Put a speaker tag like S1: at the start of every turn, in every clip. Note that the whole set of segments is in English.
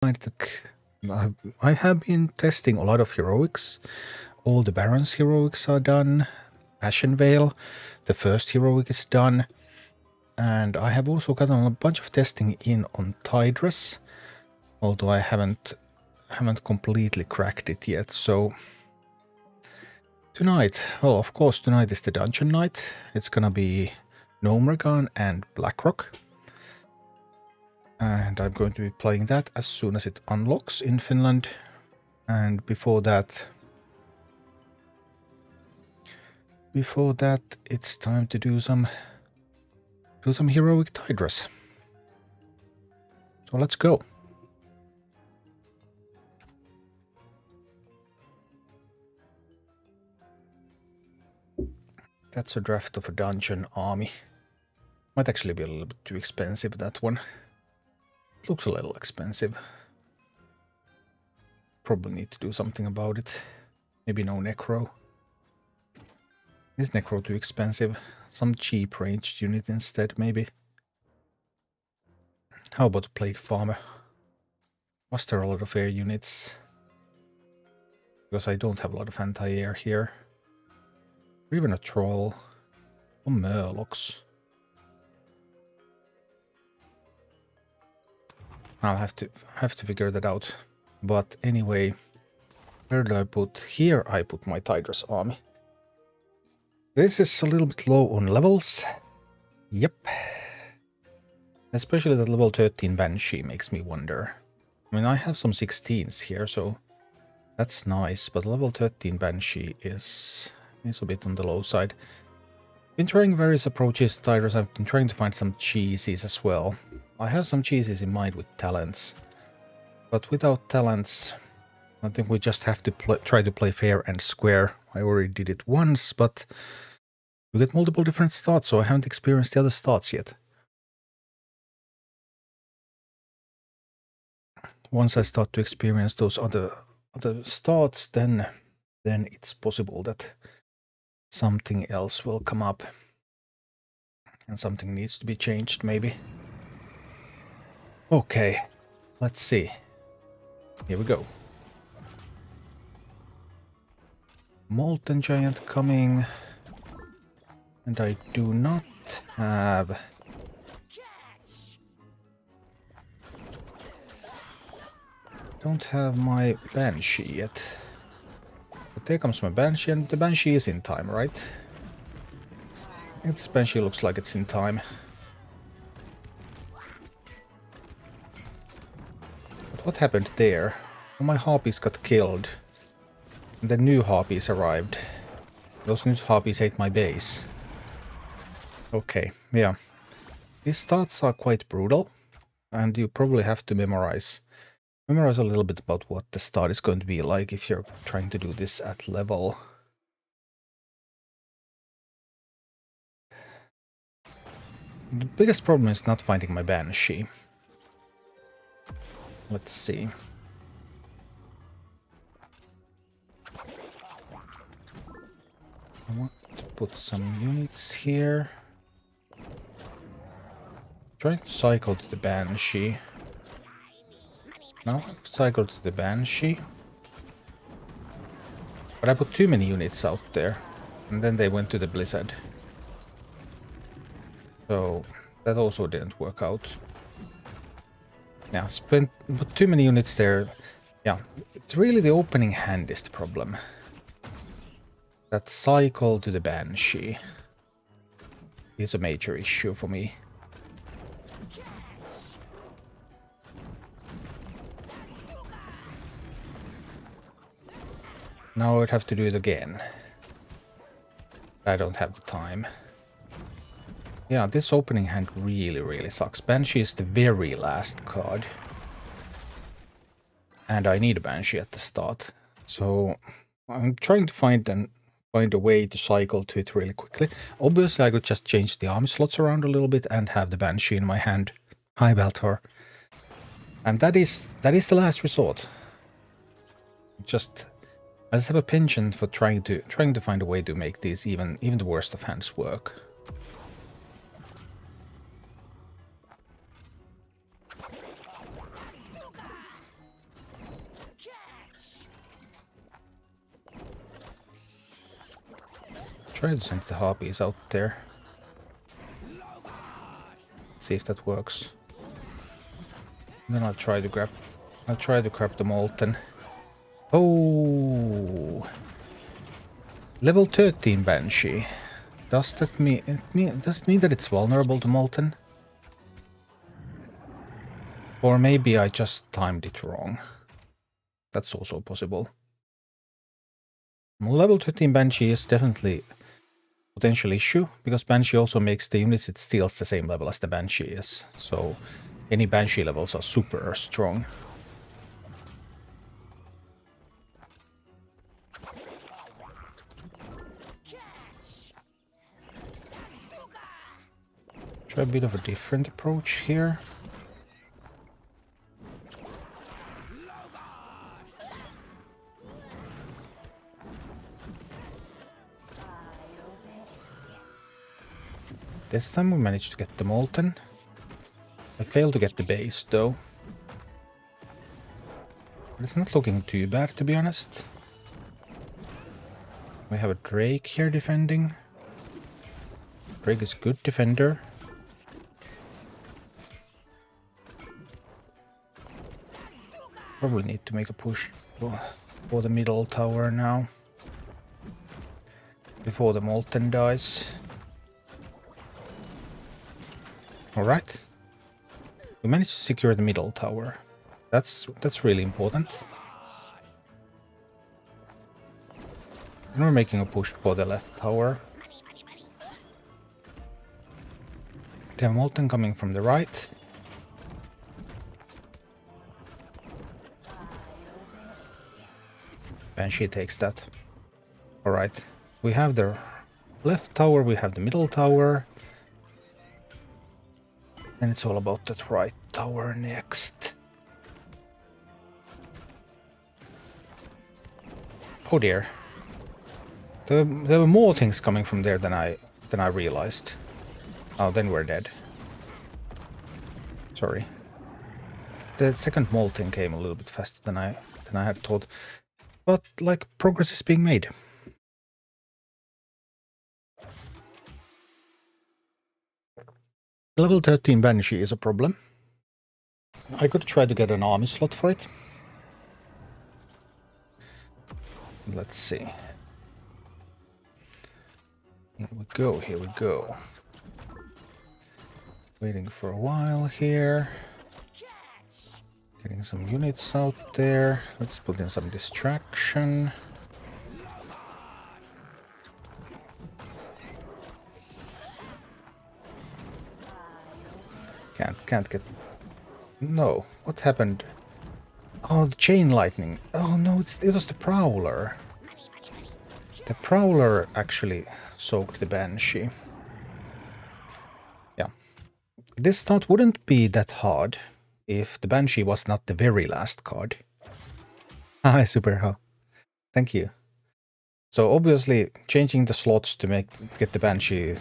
S1: I have been testing a lot of heroics. All the Baron's heroics are done. Ashen Veil, the first heroic is done. And I have also gotten a bunch of testing in on Tideress, although I haven't completely cracked it yet. So tonight, well, of course, tonight is the dungeon night. It's gonna be Gnomergan and Blackrock. And I'm going to be playing that as soon as it unlocks in Finland. And before that, it's time to do some heroic Tideress. So let's go. That's a draft of a dungeon army. Might actually be a little bit too expensive, that one. It looks a little expensive. Probably need to do something about it. Maybe no Necro. Is Necro too expensive? Some cheap ranged unit instead, maybe. How about Plague Farmer? Was there a lot of air units? Because I don't have a lot of anti-air here. Or even a Troll. Or Murlocs. I'll have to figure that out. But anyway, where do I put? Here I put my Tideress army. This is a little bit low on levels. Yep. Especially that level 13 Banshee makes me wonder. I mean, I have some 16s here, so that's nice. But level 13 Banshee is a bit on the low side. Been trying various approaches to Tideress. I've been trying to find some cheeses as well. I have some cheeses in mind with talents. But without talents, I think we just have to try to play fair and square. I already did it once, but we get multiple different starts, so I haven't experienced the other starts yet. Once I start to experience those other starts, then it's possible that something else will come up. And something needs to be changed, maybe. Okay, let's see. Here we go. Molten Giant coming. And I do not have... Don't have my Banshee yet. But there comes my Banshee, and the Banshee is in time, right? I think this Banshee looks like it's in time. But what happened there? Well, my Harpies got killed. And the new Harpies arrived. Those new Harpies ate my base. Okay, yeah. These stats are quite brutal. And you probably have to memorize a little bit about what the start is going to be like if you're trying to do this at level. The biggest problem is not finding my Banshee. Let's see. I want to put some units here. Try to cycle to the Banshee. No, cycle to the Banshee. But I put too many units out there. And then they went to the Blizzard. So that also didn't work out. Yeah, put too many units there. Yeah, it's really the opening hand is the problem. That cycle to the Banshee is a major issue for me. Now I would have to do it again. I don't have the time. Yeah, this opening hand really sucks. Banshee is the very last card. And I need a Banshee at the start. So I'm trying to find a way to cycle to it really quickly. Obviously, I could just change the arm slots around a little bit and have the Banshee in my hand. Hi, Baltor. And that is the last resort. I just have a penchant for trying to find a way to make these even the worst of hands work. Try to send the harpies out there. See if that works. And then I'll try to grab the Molten. Oh, level 13 Banshee. Does that mean does it mean that it's vulnerable to Molten? Or maybe I just timed it wrong. That's also possible. Level 13 Banshee is definitely a potential issue, because Banshee also makes the units it steals the same level as the Banshee is. So any Banshee levels are super strong. Try a bit of a different approach here. This time we managed to get the Molten. I failed to get the base though. But it's not looking too bad, to be honest. We have a Drake here defending. Drake is a good defender. Probably need to make a push for the middle tower now. Before the Molten dies. Alright. We managed to secure the middle tower. That's really important. And we're making a push for the left tower. They have Molten coming from the right. Banshee takes that. Alright. We have the left tower, we have the middle tower. And it's all about that right tower next. Oh dear. There were more things coming from there than I realized. Oh, then we're dead. Sorry. The second Molten came a little bit faster than I had thought. But like, progress is being made. Level 13 Banshee is a problem. I could try to get an army slot for it. Let's see. Here we go, here we go. Waiting for a while here. Getting some units out there. Let's put in some distraction. Can't get... No, what happened? Oh, the chain lightning. Oh no, it was the Prowler. The Prowler actually soaked the Banshee. Yeah. This start wouldn't be that hard if the Banshee was not the very last card. Hi, Superho. Thank you. So obviously, changing the slots to get the Banshee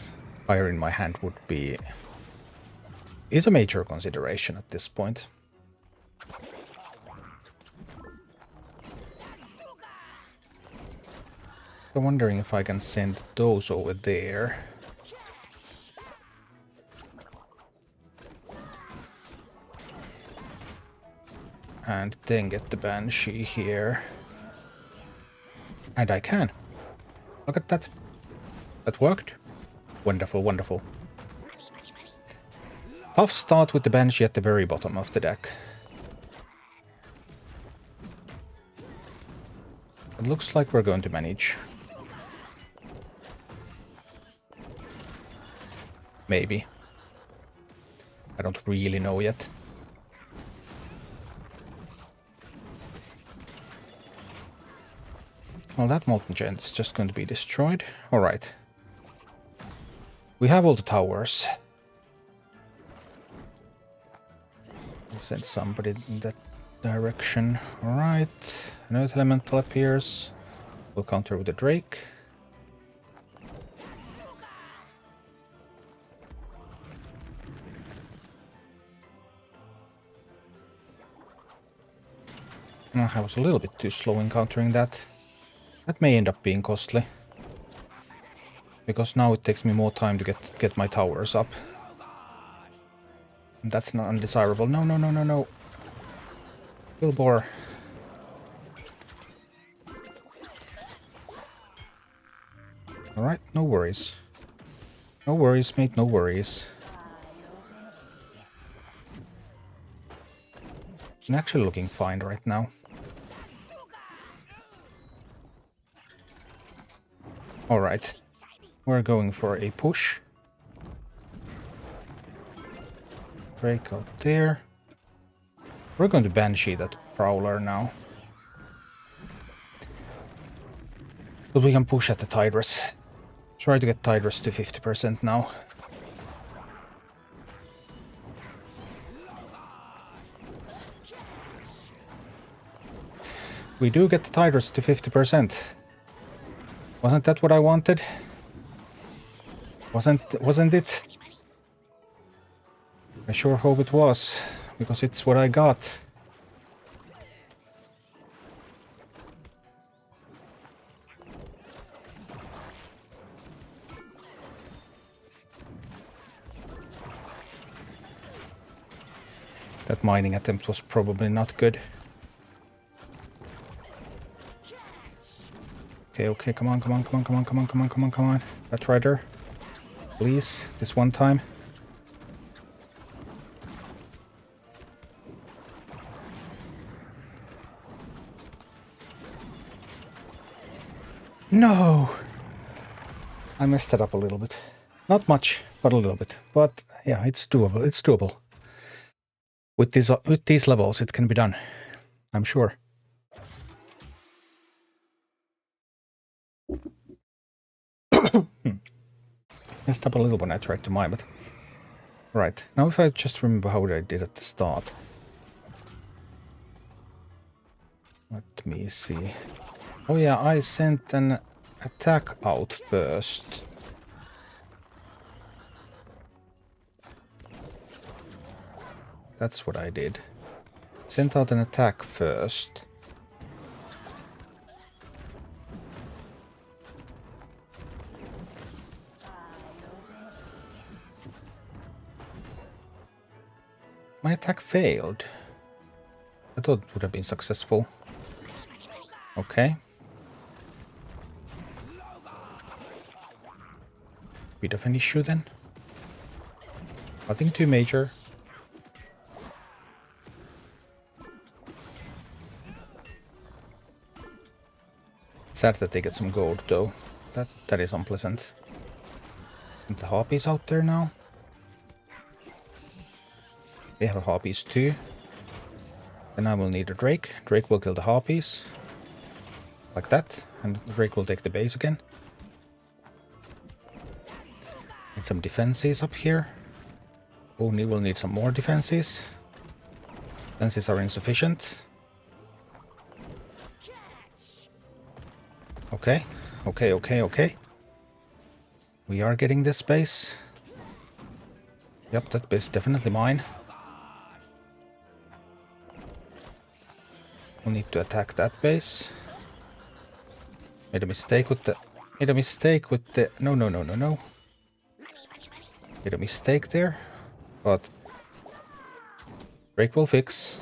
S1: higher in my hand is a major consideration at this point. I'm wondering if I can send those over there. And then get the Banshee here. And I can. Look at that. That worked. Wonderful, wonderful. Tough start with the Banshee at the very bottom of the deck. It looks like we're going to manage. Maybe. I don't really know yet. Well, that Molten Giant is just going to be destroyed. Alright. We have all the towers. We'll send somebody in that direction. Alright. An Earth Elemental appears. We'll counter with the Drake. I was a little bit too slow in countering that. That may end up being costly. Because now it takes me more time to get my towers up. And that's not undesirable. No, no, no, no, no. Billboard. Alright, no worries. No worries, mate, no worries. I'm actually looking fine right now. Alright. We're going for a push. Break out there. We're going to Banshee that Prowler now. But we can push at the Tideress. Try to get Tideress to 50% now. We do get the Tideress to 50%. Wasn't that what I wanted? Wasn't it? I sure hope it was, because it's what I got. That mining attempt was probably not good. Okay, come on. Batrider. Please, this one time. No! I messed it up a little bit. Not much, but a little bit. But yeah, it's doable. It's doable. With these levels, it can be done. I'm sure. Messed up a little when I tried to mine, but... Right, now if I just remember how I did at the start. Let me see. Oh yeah, I sent an attack out first. That's what I did. Sent out an attack first. My attack failed. I thought it would have been successful. Okay. Bit of an issue then. Nothing too major. Sad that they get some gold though. That is unpleasant. And the harpies out there now. They have harpies too. Then I will need a Drake. Drake will kill the harpies. Like that. And Drake will take the base again. Need some defenses up here. Oni will need some more defenses. Defenses are insufficient. Okay. Okay. We are getting this base. Yep, that base is definitely mine. We'll need to attack that base. Made a mistake with the... No. Made a mistake there. But... Drake will fix.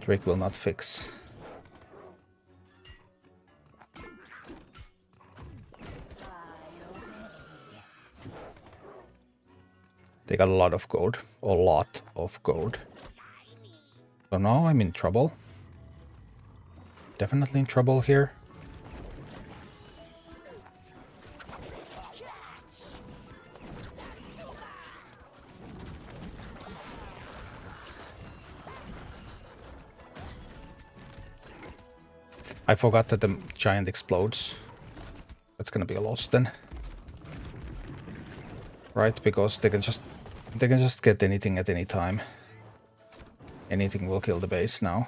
S1: Drake will not fix. They got a lot of gold. A lot of gold. So now I'm in trouble. Definitely in trouble here. I forgot that the giant explodes. That's gonna be a loss then. Right, because they can just get anything at any time. Anything will kill the base now.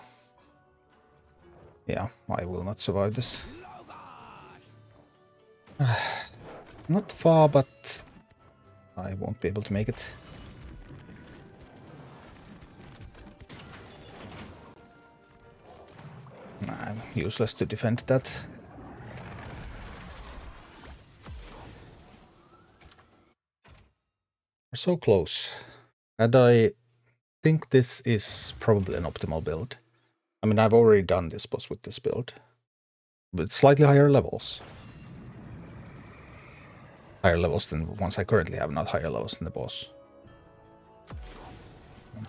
S1: Yeah, I will not survive this. Not far, but I won't be able to make it. Useless to defend that. We're so close. And I think this is probably an optimal build. I mean, I've already done this boss with this build. But slightly higher levels. Higher levels than the ones I currently have, not higher levels than the boss.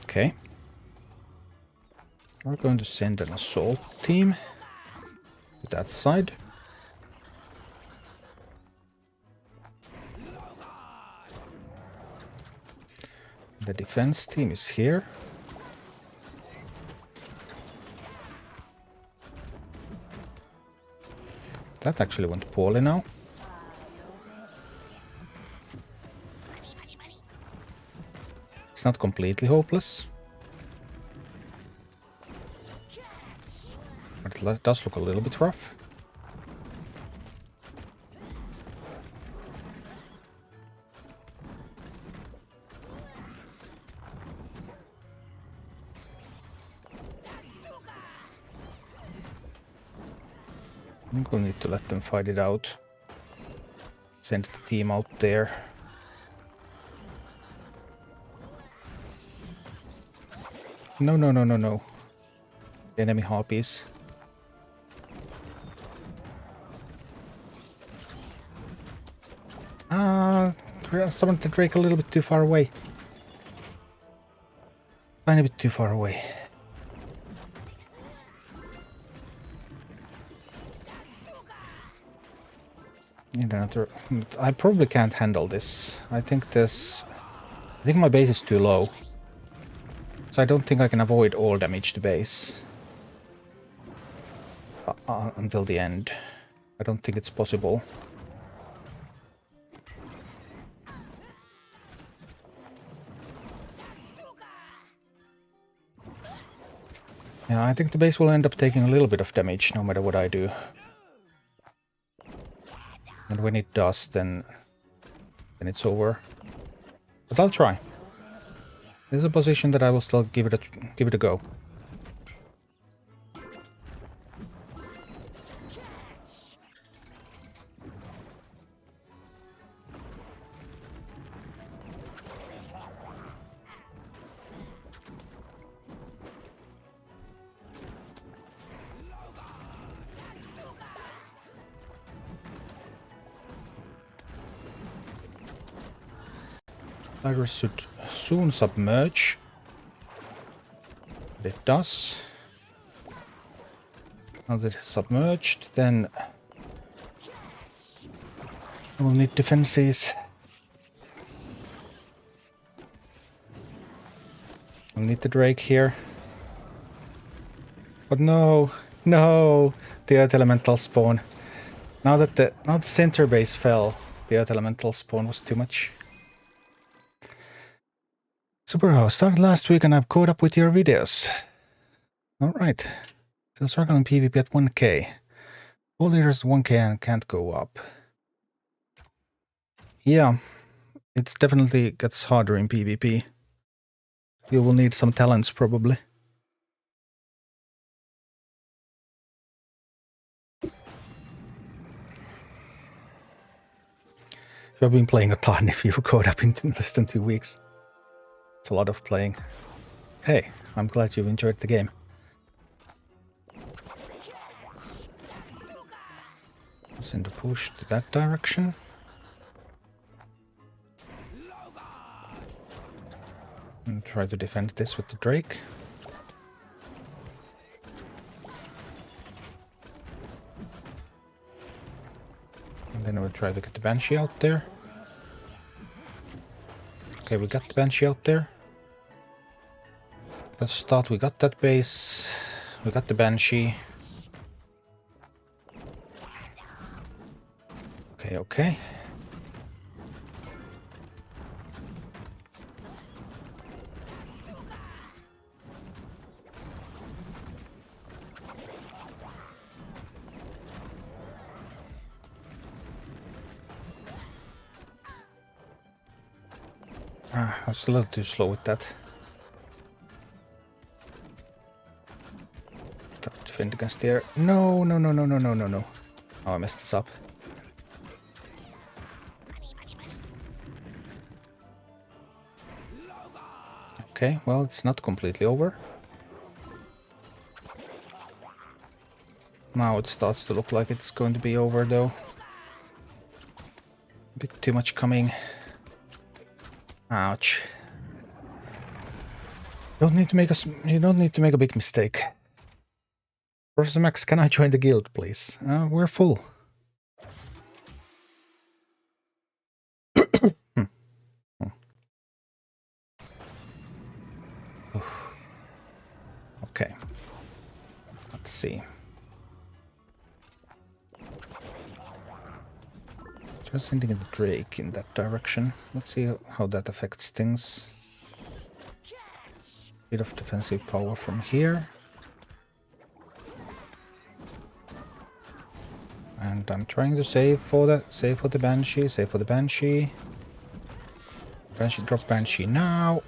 S1: Okay. We're going to send an assault team to that side. The defense team is here. That actually went poorly now. It's not completely hopeless. But it does look a little bit rough. I'm going to need to let them fight it out. Send the team out there. No, no, no, no, no. Enemy harpies. Summoned the Drake a little bit too far away. Tiny bit too far away. I probably can't handle this. I think my base is too low. So I don't think I can avoid all damage to base. Until the end. I don't think it's possible. Yeah, I think the base will end up taking a little bit of damage no matter what I do. And when it does, then it's over. But I'll try. This is a position that I will still give it a go. Tideress should soon submerge. But it does. Now that it's submerged, then I will need defenses. I'll need the Drake here. But no, no, the Earth Elemental spawn. Now that the center base fell, the Earth Elemental spawn was too much. Super, started last week and I've caught up with your videos. Alright. Still struggling PvP at 1k. All leaders 1k and can't go up. Yeah, it definitely gets harder in PvP. You will need some talents probably. You have been playing a ton if you've caught up in less than 2 weeks. It's a lot of playing. Hey, I'm glad you've enjoyed the game. Send a push to that direction. And try to defend this with the Drake. And then we'll try to get the Banshee out there. Okay, we got the Banshee out there. Let's start. We got that base. We got the Banshee. Okay, okay. I was a little too slow with that. Start defend against here. No, no, no, no, no, no, no, no. Oh, I messed this up. Okay, well, it's not completely over. Now it starts to look like it's going to be over, though. A bit too much coming. Ouch. You don't need to make a big mistake. Professor Max, can I join the guild, please? We're full. Okay. Let's see. Just sending the Drake in that direction. Let's see how that affects things. Bit of defensive power from here. And I'm trying to save for the Banshee, save for the Banshee. Banshee, drop Banshee now.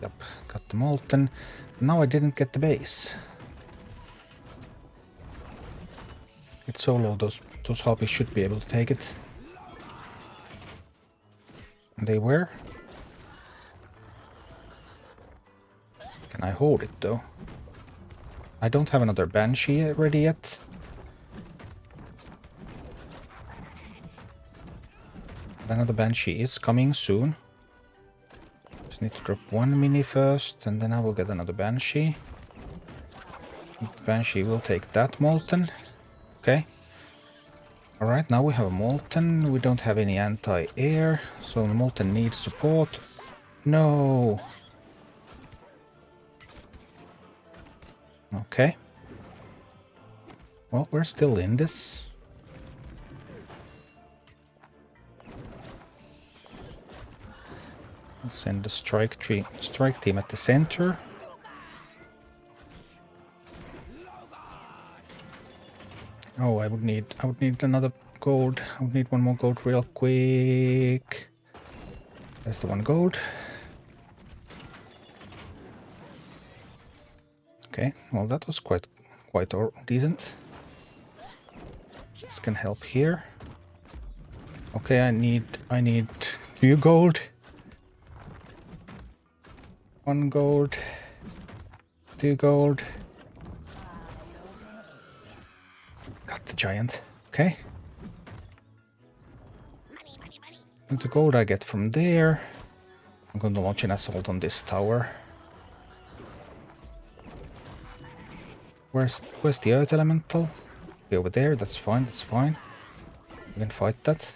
S1: Yep, got the Molten. Now I didn't get the base. It's so low, those Harpies should be able to take it. And they were. Can I hold it though? I don't have another Banshee ready yet. Another Banshee is coming soon. Just need to drop one mini first, and then I will get another Banshee. The Banshee will take that Molten. Okay. Alright, now we have a Molten. We don't have any anti-air, so the Molten needs support. No! Okay. Well, we're still in this. Let's send the strike team at the center. Oh, I would need another gold. I would need one more gold real quick. There's the one gold. Okay, well that was quite decent. This can help here. Okay, I need 2 gold. 1 gold. 2 gold. Got the giant. Okay. And the gold I get from there. I'm going to launch an assault on this tower. Where's the Earth Elemental? Okay, over there. That's fine. That's fine. We can fight that.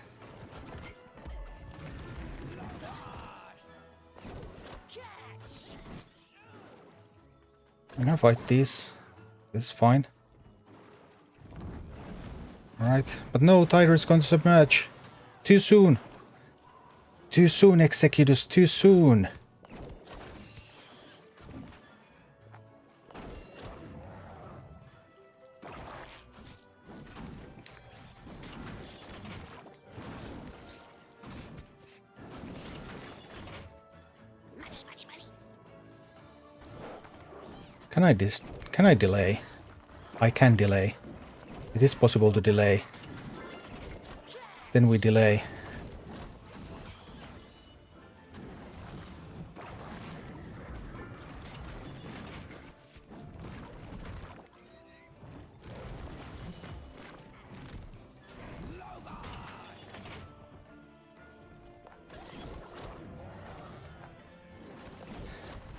S1: I'm gonna fight these. This is fine. Alright. But no, Tideress is going to submerge. Too soon. Too soon, Executus. Too soon. Can I delay? I can delay. It is possible to delay. Then we delay.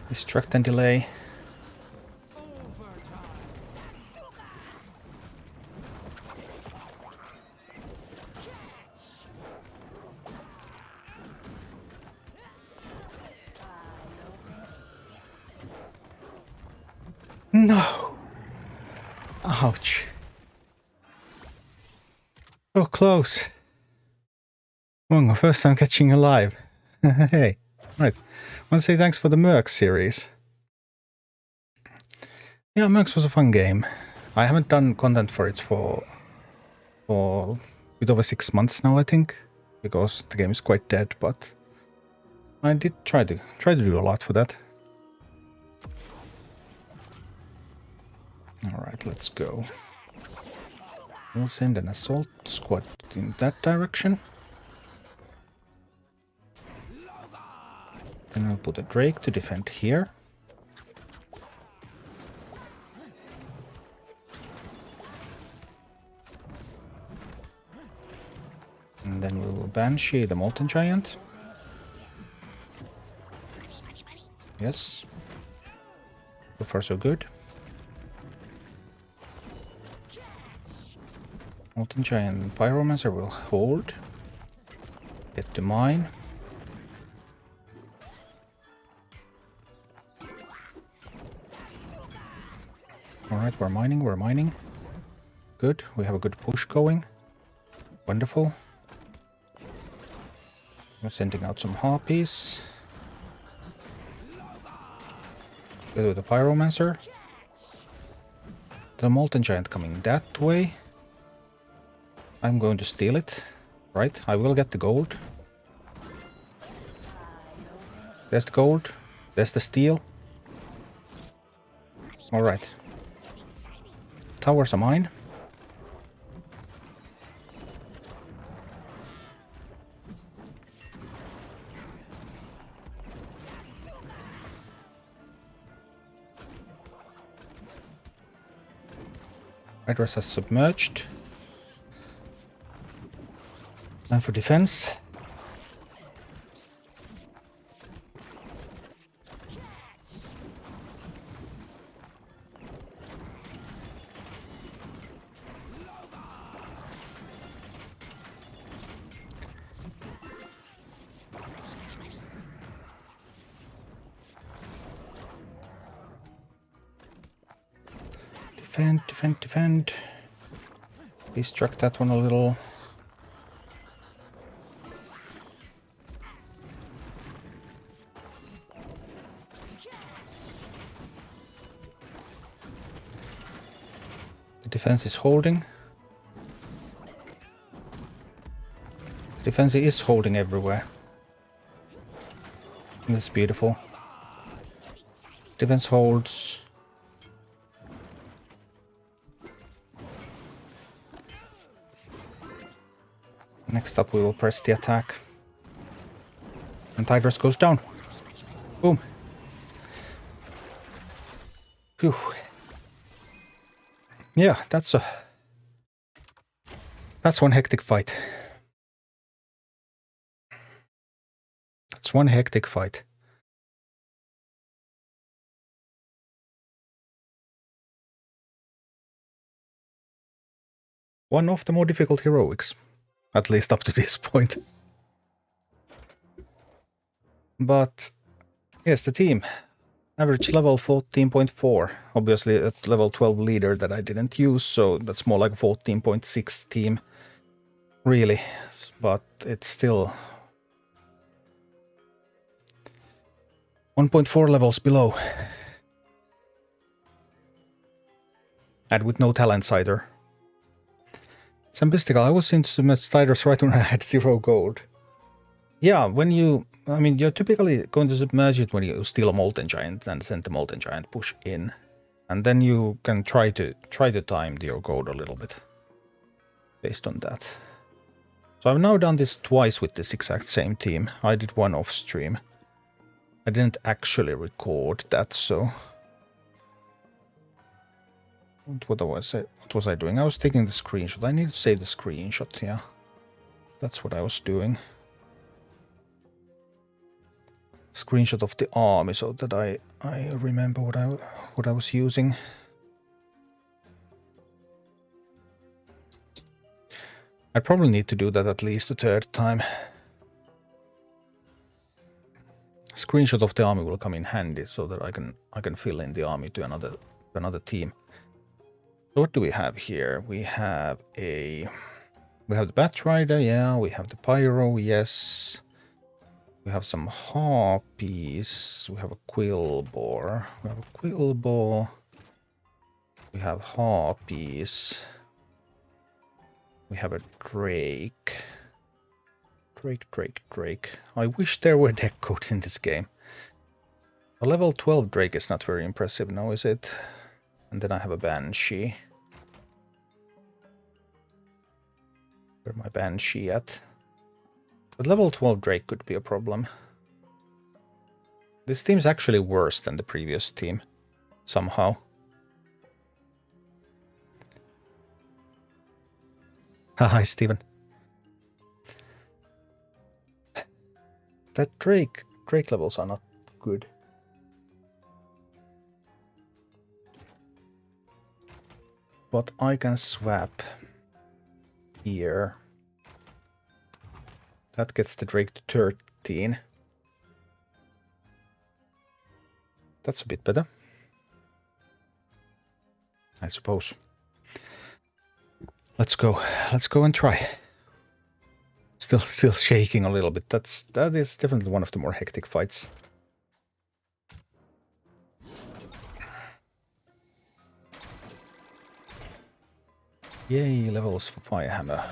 S1: Distract and delay. No! Ouch. So close. Well, first time catching alive. Hey, right. I want to say thanks for the Mercs series. Yeah, Mercs was a fun game. I haven't done content for it for a bit over 6 months now, I think, because the game is quite dead, but I did try to do a lot for that. Alright, let's go. We'll send an assault squad in that direction. Then I'll put a Drake to defend here. And then we will Banshee the Molten Giant. Yes. So far so good. Molten Giant and Pyromancer will hold. Get to mine. Alright, we're mining. Good, we have a good push going. Wonderful. We're sending out some Harpies. Good with the Pyromancer. The Molten Giant coming that way. I'm going to steal it. Right, I will get the gold. There's the gold. There's the steel. Alright. Towers are mine. Tideress has submerged. Time for defense. Defend. Distract that one a little. The defense is holding. The defense is holding everywhere. That's beautiful. Defense holds. Next up we will press the attack. And Tideress goes down. Boom. Phew. Yeah, that's one hectic fight. That's one hectic fight. One of the more difficult heroics. At least up to this point. But yes, the team. Average level 14.4. Obviously a level 12 leader that I didn't use, so that's more like 14.6 team. Really. But it's still 1.4 levels below. And with no talents either. Some mystical. I was into Tideress right when I had 0 gold. Yeah, when you're typically going to submerge it when you steal a Molten Giant and send the Molten Giant push in. And then you can try to time your gold a little bit. Based on that. So I've now done this twice with this exact same team. I did one off stream. I didn't actually record that, so... What was I doing? I was taking the screenshot. I need to save the screenshot, yeah. That's what I was doing. Screenshot of the army so that I remember what I was using. I probably need to do that at least a third time. Screenshot of the army will come in handy so that I can fill in the army to another team. So what do we have here? We have the Bat Rider, yeah, we have the Pyro, yes. We have some Harpies, we have a Quillboar, we have Harpies, we have a Drake. Drake. I wish there were deck codes in this game. A level 12 Drake is not very impressive now, is it? And then I have a Banshee. Where's my Banshee at? But level 12 Drake could be a problem. This team's actually worse than the previous team, somehow. Hi, Steven. That Drake levels are not good. But I can swap here. That gets the Drake to 13. That's a bit better, I suppose. Let's go and try. Still shaking a little bit. That is definitely one of the more hectic fights. Yay, levels for Firehammer.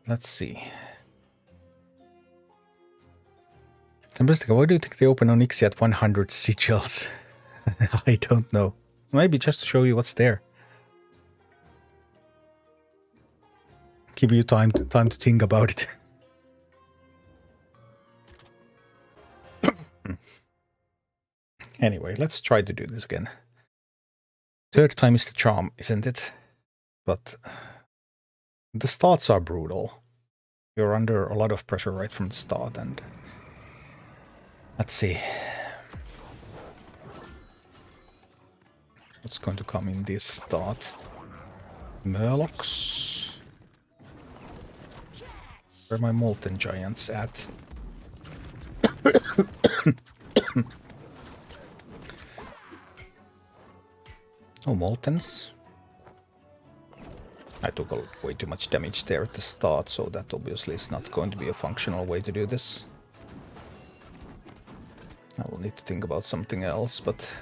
S1: Let's see. Tempestica, why do you think they open Onyxia at 100 sigils? I don't know. Maybe just to show you what's there. Give you time to think about it. Anyway, let's try to do this again. Third time is the charm, isn't it? But the starts are brutal. You're under a lot of pressure right from the start, and let's see what's going to come in this start. Murlocs. Where are my Molten Giants at? Oh, Moltens. I took way too much damage there at the start, so that obviously is not going to be a functional way to do this. I will need to think about something else, but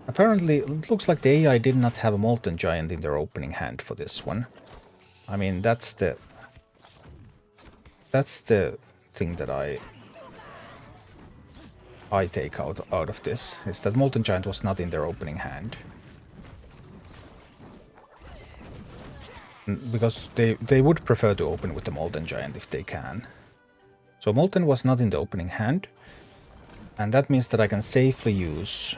S1: apparently it looks like the AI did not have a Molten Giant in their opening hand for this one. I mean, that's the thing that I take out of this, is that Molten Giant was not in their opening hand. Because they would prefer to open with the Molten Giant if they can. So Molten was not in the opening hand, and that means that I can safely use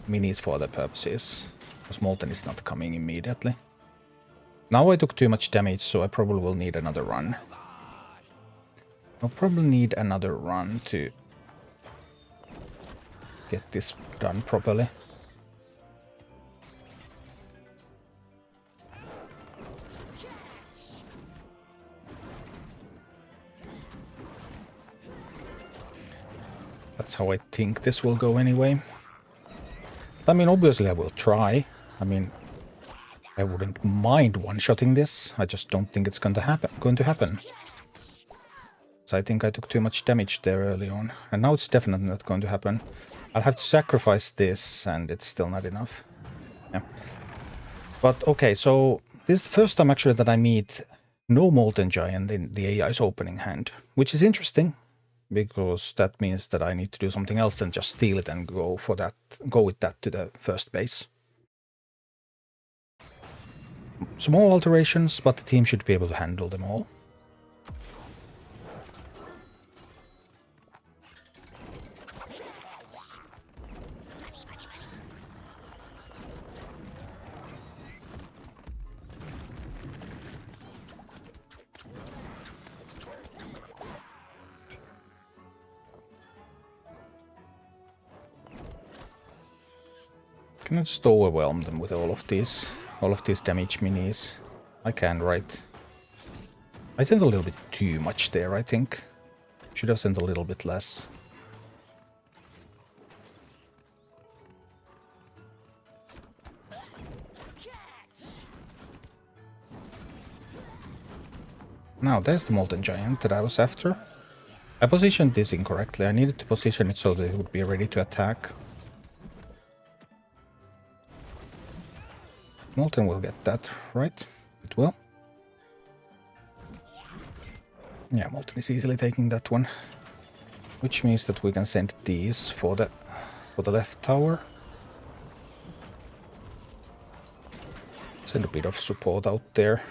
S1: minis for other purposes, because Molten is not coming immediately. Now I took too much damage, so I probably will need another run. I'll probably need another run to get this done properly. That's how I think this will go anyway. I mean, obviously I will try. I mean, I wouldn't mind one-shotting this. I just don't think it's going to happen. So I think I took too much damage there early on. And now it's definitely not going to happen. I'll have to sacrifice this, and it's still not enough. Yeah. But okay, so this is the first time actually that I meet no Molten Giant in the AI's opening hand, which is interesting, because that means that I need to do something else than just steal it and go with that to the first base. Small alterations, but the team should be able to handle them all. Can I just overwhelm them with all of these damage minis? I can, right? I sent a little bit too much there, I think. Should have sent a little bit less. Now, there's the Molten Giant that I was after. I positioned this incorrectly. I needed to position it so that it would be ready to attack. Molten will get that, right? It will. Yeah, Molten is easily taking that one. Which means that we can send these for the left tower. Send a bit of support out there.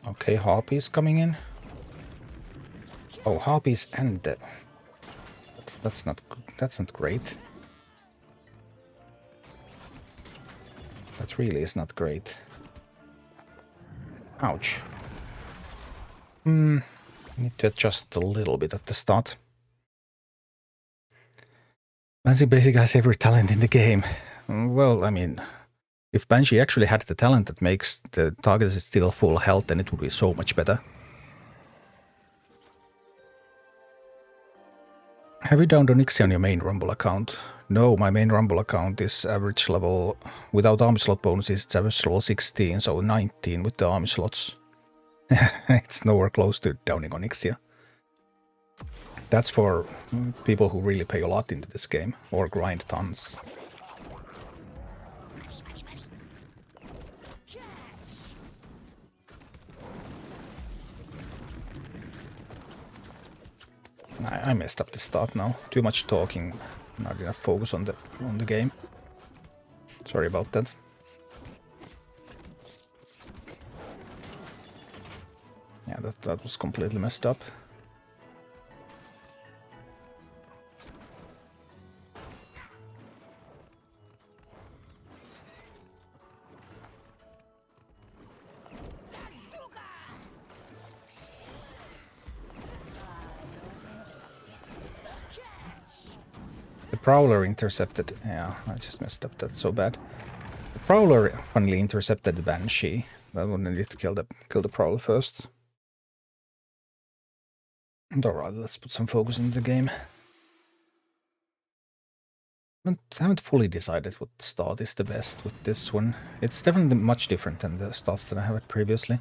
S1: Okay, Harpies coming in. Oh, Harpies and the... That's not great. That really is not great. Ouch. Need to adjust a little bit at the start. Banshee basically has every talent in the game. Well, I mean, if Banshee actually had the talent that makes the target still full health, then it would be so much better. Have you downed Onyxia on your main Rumble account? No, my main Rumble account is average level, without army slot bonuses, it's average level 16, so 19 with the army slots. It's nowhere close to downing Onyxia. That's for people who really pay a lot into this game, or grind tons. I messed up the start now. Too much talking, not enough focus on the game. Sorry about that. Yeah, that was completely messed up. The Prowler intercepted... Yeah, I just messed up that so bad. The Prowler finally intercepted the Banshee. That would need to kill the Prowler first. Alright, let's put some focus into the game. I haven't fully decided what start is the best with this one. It's definitely much different than the starts that I have had previously.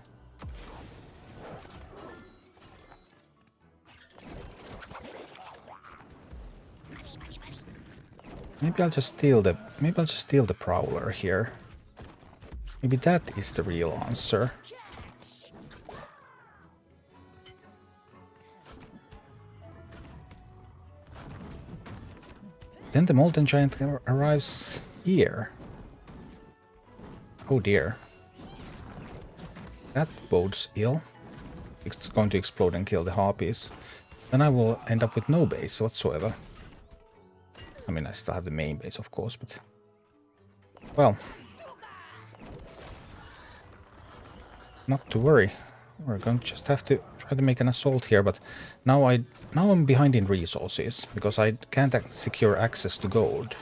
S1: Maybe I'll just steal the Prowler here. Maybe that is the real answer. Then the Molten Giant arrives here. Oh dear. That bodes ill. It's going to explode and kill the Harpies. Then I will end up with no base whatsoever. I mean, I still have the main base, of course, but... Well... Not to worry. We're going to just have to try to make an assault here, but now I'm behind in resources, because I can't secure access to gold.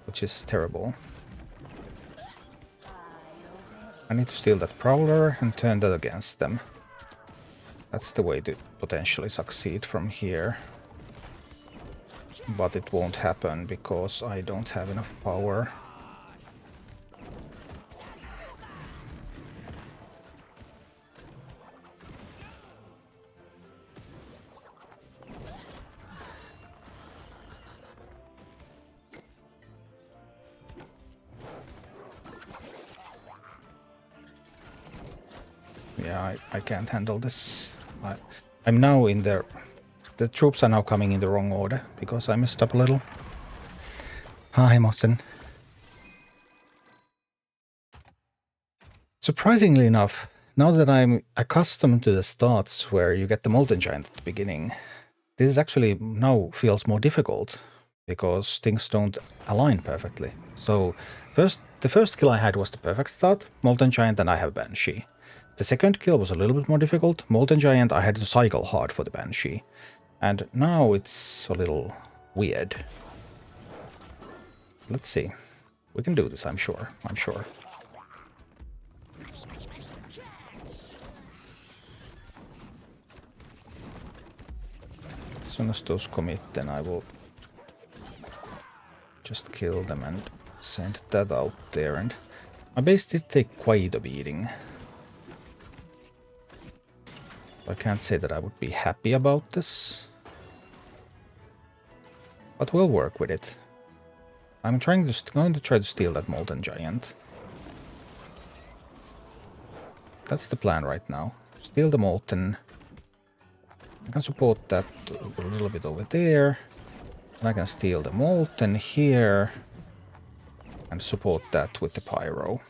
S1: Which is terrible. I need to steal that Prowler and turn that against them. That's the way to potentially succeed from here. But it won't happen because I don't have enough power. Yeah, I can't handle this. I'm now in there. The troops are now coming in the wrong order because I messed up a little. Hi, Mossen. Surprisingly enough, now that I'm accustomed to the starts where you get the Molten Giant at the beginning, this actually now feels more difficult because things don't align perfectly. So the first kill I had was the perfect start, Molten Giant, and I have Banshee. The second kill was a little bit more difficult, Molten Giant, I had to cycle hard for the Banshee. And now it's a little weird. Let's see. We can do this, I'm sure. As soon as those commit, then I will just kill them and send that out there. And my base did take quite a beating. I can't say that I would be happy about this. But we'll work with it. I'm going to try to steal that Molten Giant. That's the plan right now. Steal the Molten. I can support that a little bit over there. And I can steal the Molten here. And support that with the Pyro.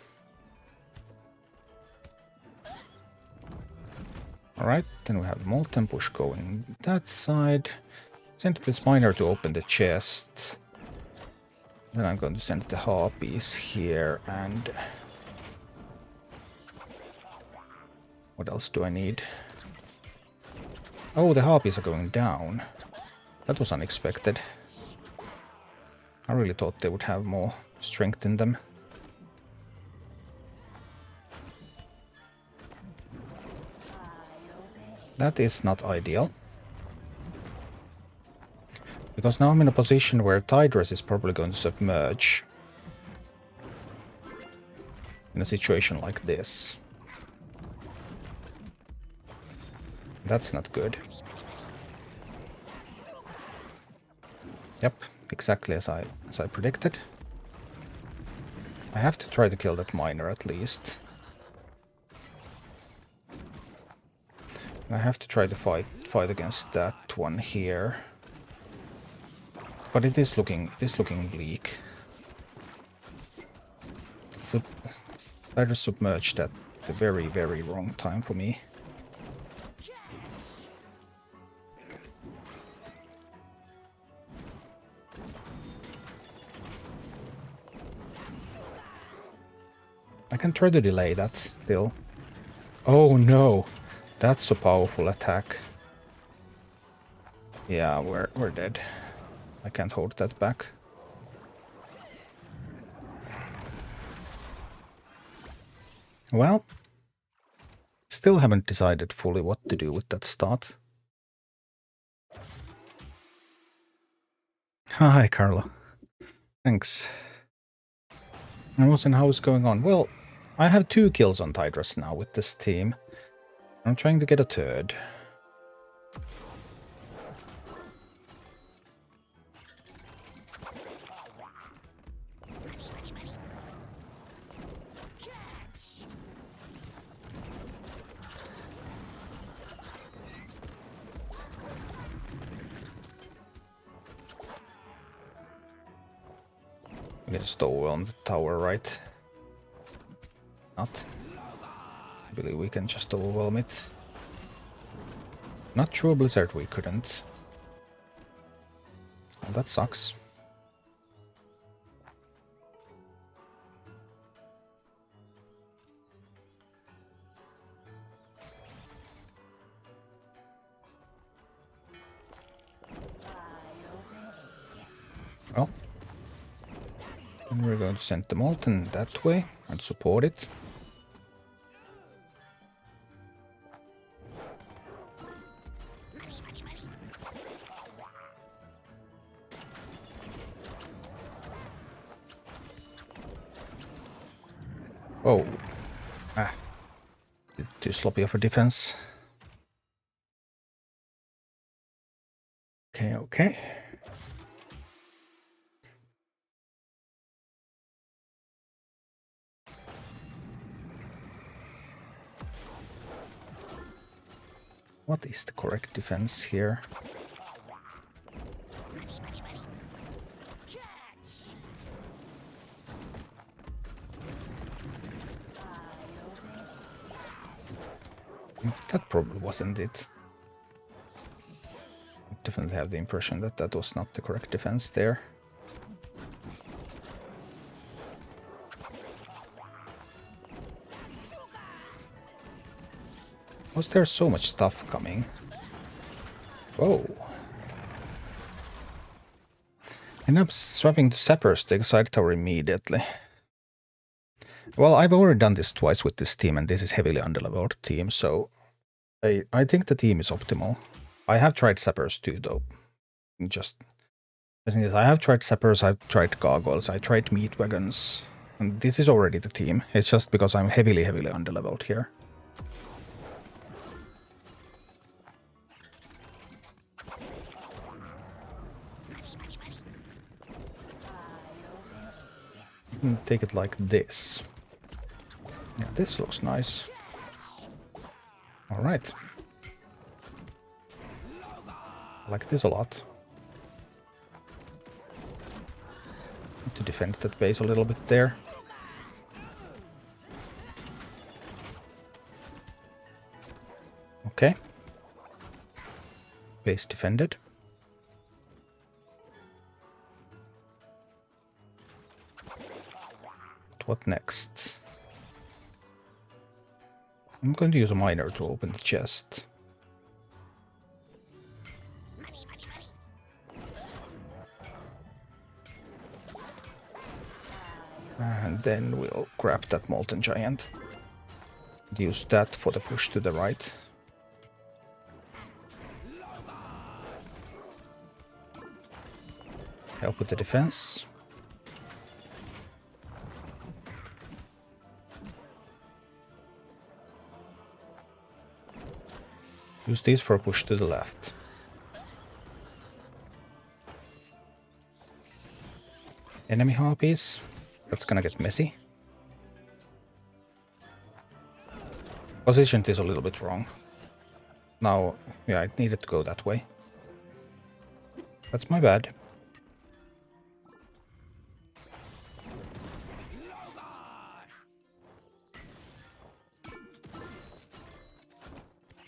S1: Alright, then we have the Molten Push going that side. Send this Miner to open the chest. Then I'm going to send the Harpies here and... What else do I need? Oh, the Harpies are going down. That was unexpected. I really thought they would have more strength in them. That is not ideal. Because now I'm in a position where Tideress is probably going to submerge. In a situation like this. That's not good. Yep, exactly as I predicted. I have to try to kill that Miner at least. I have to try to fight against that one here. But it is looking bleak. I just submerged at the very, very wrong time for me. I can try to delay that still. Oh no! That's a powerful attack. Yeah, we're dead. I can't hold that back. Well, still haven't decided fully what to do with that start. Hi, Carlo. Thanks. And how's going on? Well, I have 2 kills on Tideress now with this team. I'm trying to get a third. Get a stow on the tower, right? Not. I believe we can just overwhelm it. Not true Blizzard, we couldn't. Well, that sucks. Well, then we're going to send the Molten that way and support it. Oh. Ah. Too sloppy of a defense. Okay, okay. What is the correct defense here? That probably wasn't it. I definitely have the impression that that was not the correct defense there. Was there so much stuff coming? Whoa. End up swapping to Sappers to side tower immediately. Well, I've already done this twice with this team, and this is heavily underleveled team, so I think the team is optimal. I have tried Sappers too, though. Just the thing is, I have tried Sappers, I've tried Gargoyles, I tried Meat Wagons, and this is already the team. It's just because I'm heavily underleveled here. take it like this. Yeah, this looks nice. Alright. I like this a lot. Need to defend that base a little bit there. Okay. Base defended. What next? I'm going to use a miner to open the chest. And then we'll grab that Molten Giant. Use that for the push to the right. Help with the defense. Use these for a push to the left. Enemy harpies. That's gonna get messy. Positioned is a little bit wrong. Now, yeah, it needed to go that way. That's my bad.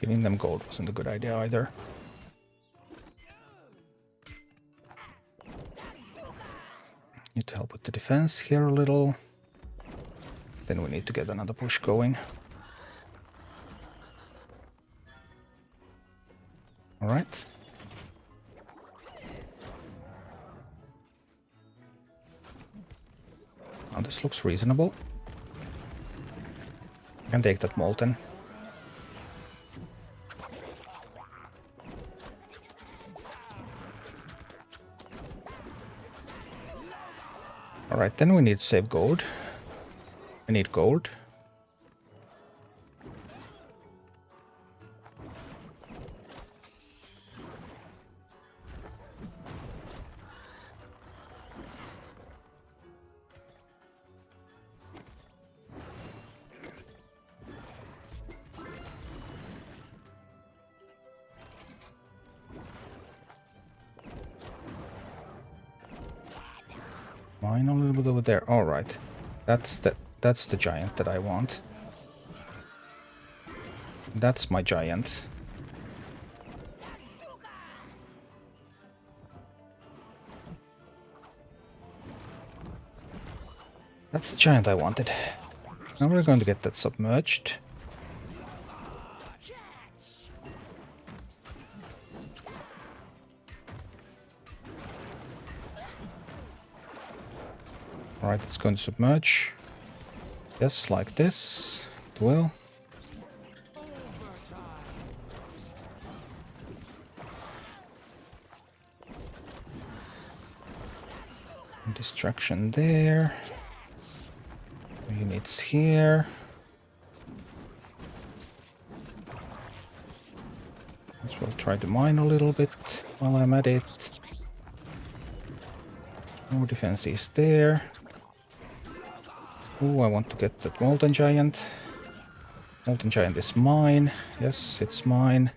S1: Giving them gold wasn't a good idea either. Need to help with the defense here a little. Then we need to get another push going. Alright. Now this looks reasonable. I can take that Molten. Alright, then we need to save gold. We need gold. Mine a little bit over there. All right, that's the giant that I want. That's my giant. That's the giant I wanted. Now we're going to get that submerged. Alright, it's going to submerge. Yes, like this. It will. Distraction there. Units here. As well try to mine a little bit while I'm at it. No defenses there. Oh, I want to get that Molten Giant. Molten Giant is mine. Yes, it's mine.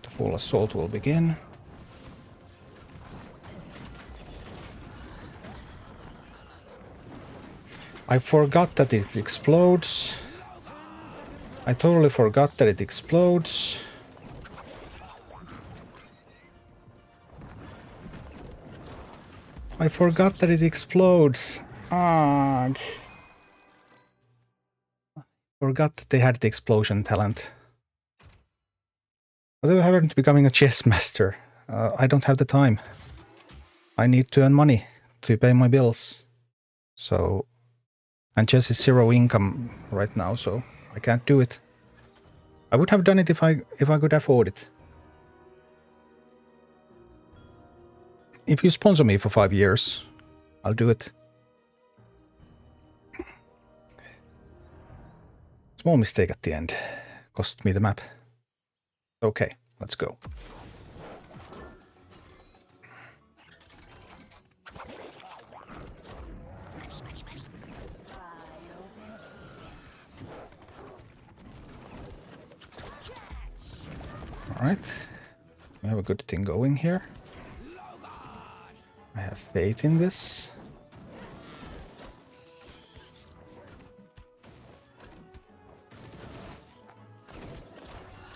S1: The full assault will begin. I forgot that it explodes. I totally forgot that it explodes. I forgot that it explodes. Ah, forgot that they had the explosion talent. Whatever happened to becoming a chess master? I don't have the time. I need to earn money to pay my bills. So, and chess is zero income right now, so I can't do it. I would have done it if I could afford it. If you sponsor me for 5 years, I'll do it. Small mistake at the end. Cost me the map. Okay, let's go. Alright. We have a good thing going here. I have faith in this.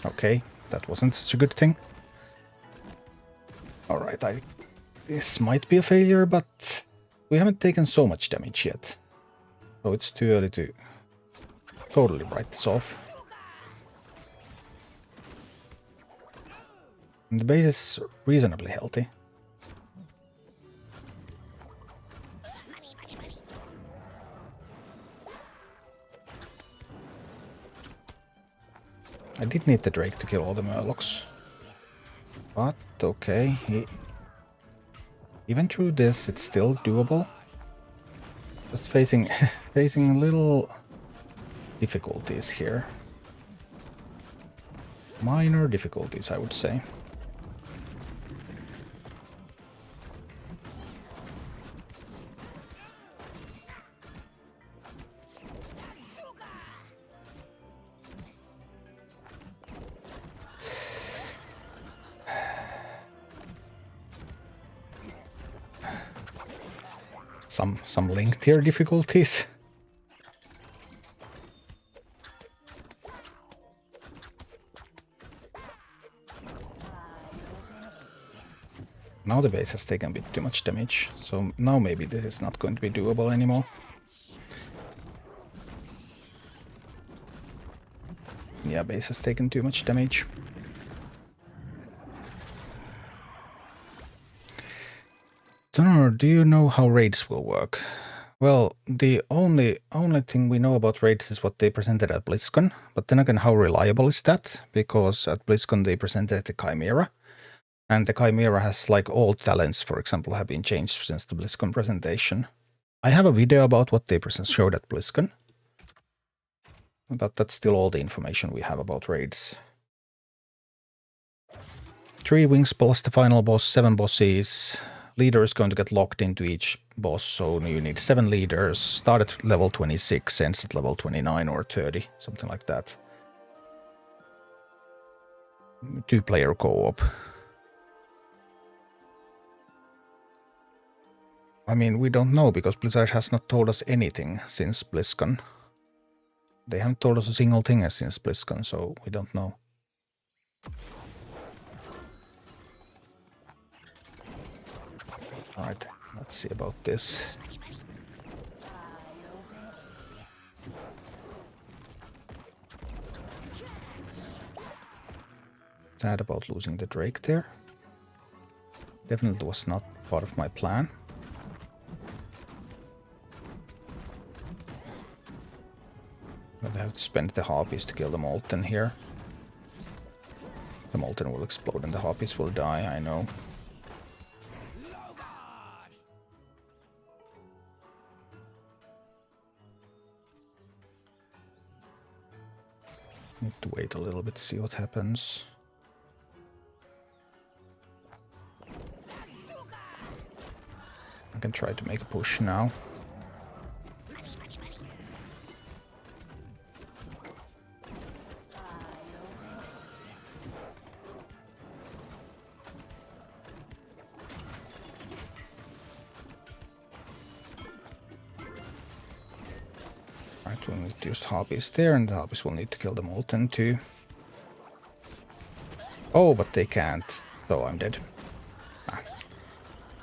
S1: Okay, that wasn't such a good thing. Alright, this might be a failure, but we haven't taken so much damage yet. So it's too early to totally write this off. And the base is reasonably healthy. I did need the Drake to kill all the Murlocs. But okay, even through this, it's still doable. Just facing facing little difficulties here. Minor difficulties, I would say. Some link tier difficulties. Now the base has taken a bit too much damage, so now maybe this is not going to be doable anymore. Yeah, base has taken too much damage. Donor, do you know how raids will work? Well, the only thing we know about raids is what they presented at BlizzCon, but then again, how reliable is that? Because at BlizzCon they presented the Chimera, and the Chimera has, like, all talents, for example, have been changed since the BlizzCon presentation. I have a video about what they showed at BlizzCon, but that's still all the information we have about raids. 3 wings plus the final boss, 7 bosses. Leader is going to get locked into each boss, so you need 7 leaders. Start at level 26, ends at level 29 or 30, something like that. 2-player co-op. I mean, we don't know, because Blizzard has not told us anything since BlizzCon. They haven't told us a single thing since BlizzCon, so we don't know. Alright, let's see about this. Sad about losing the Drake there. Definitely was not part of my plan. But I have to spend the Harpies to kill the Molten here. The Molten will explode and the Harpies will die, I know. Need to wait a little bit, see what happens. I can try to make a push now. Right, we'll need to use Harpies there, and the Harpies will need to kill the Molten too. Oh, but they can't, so I'm dead.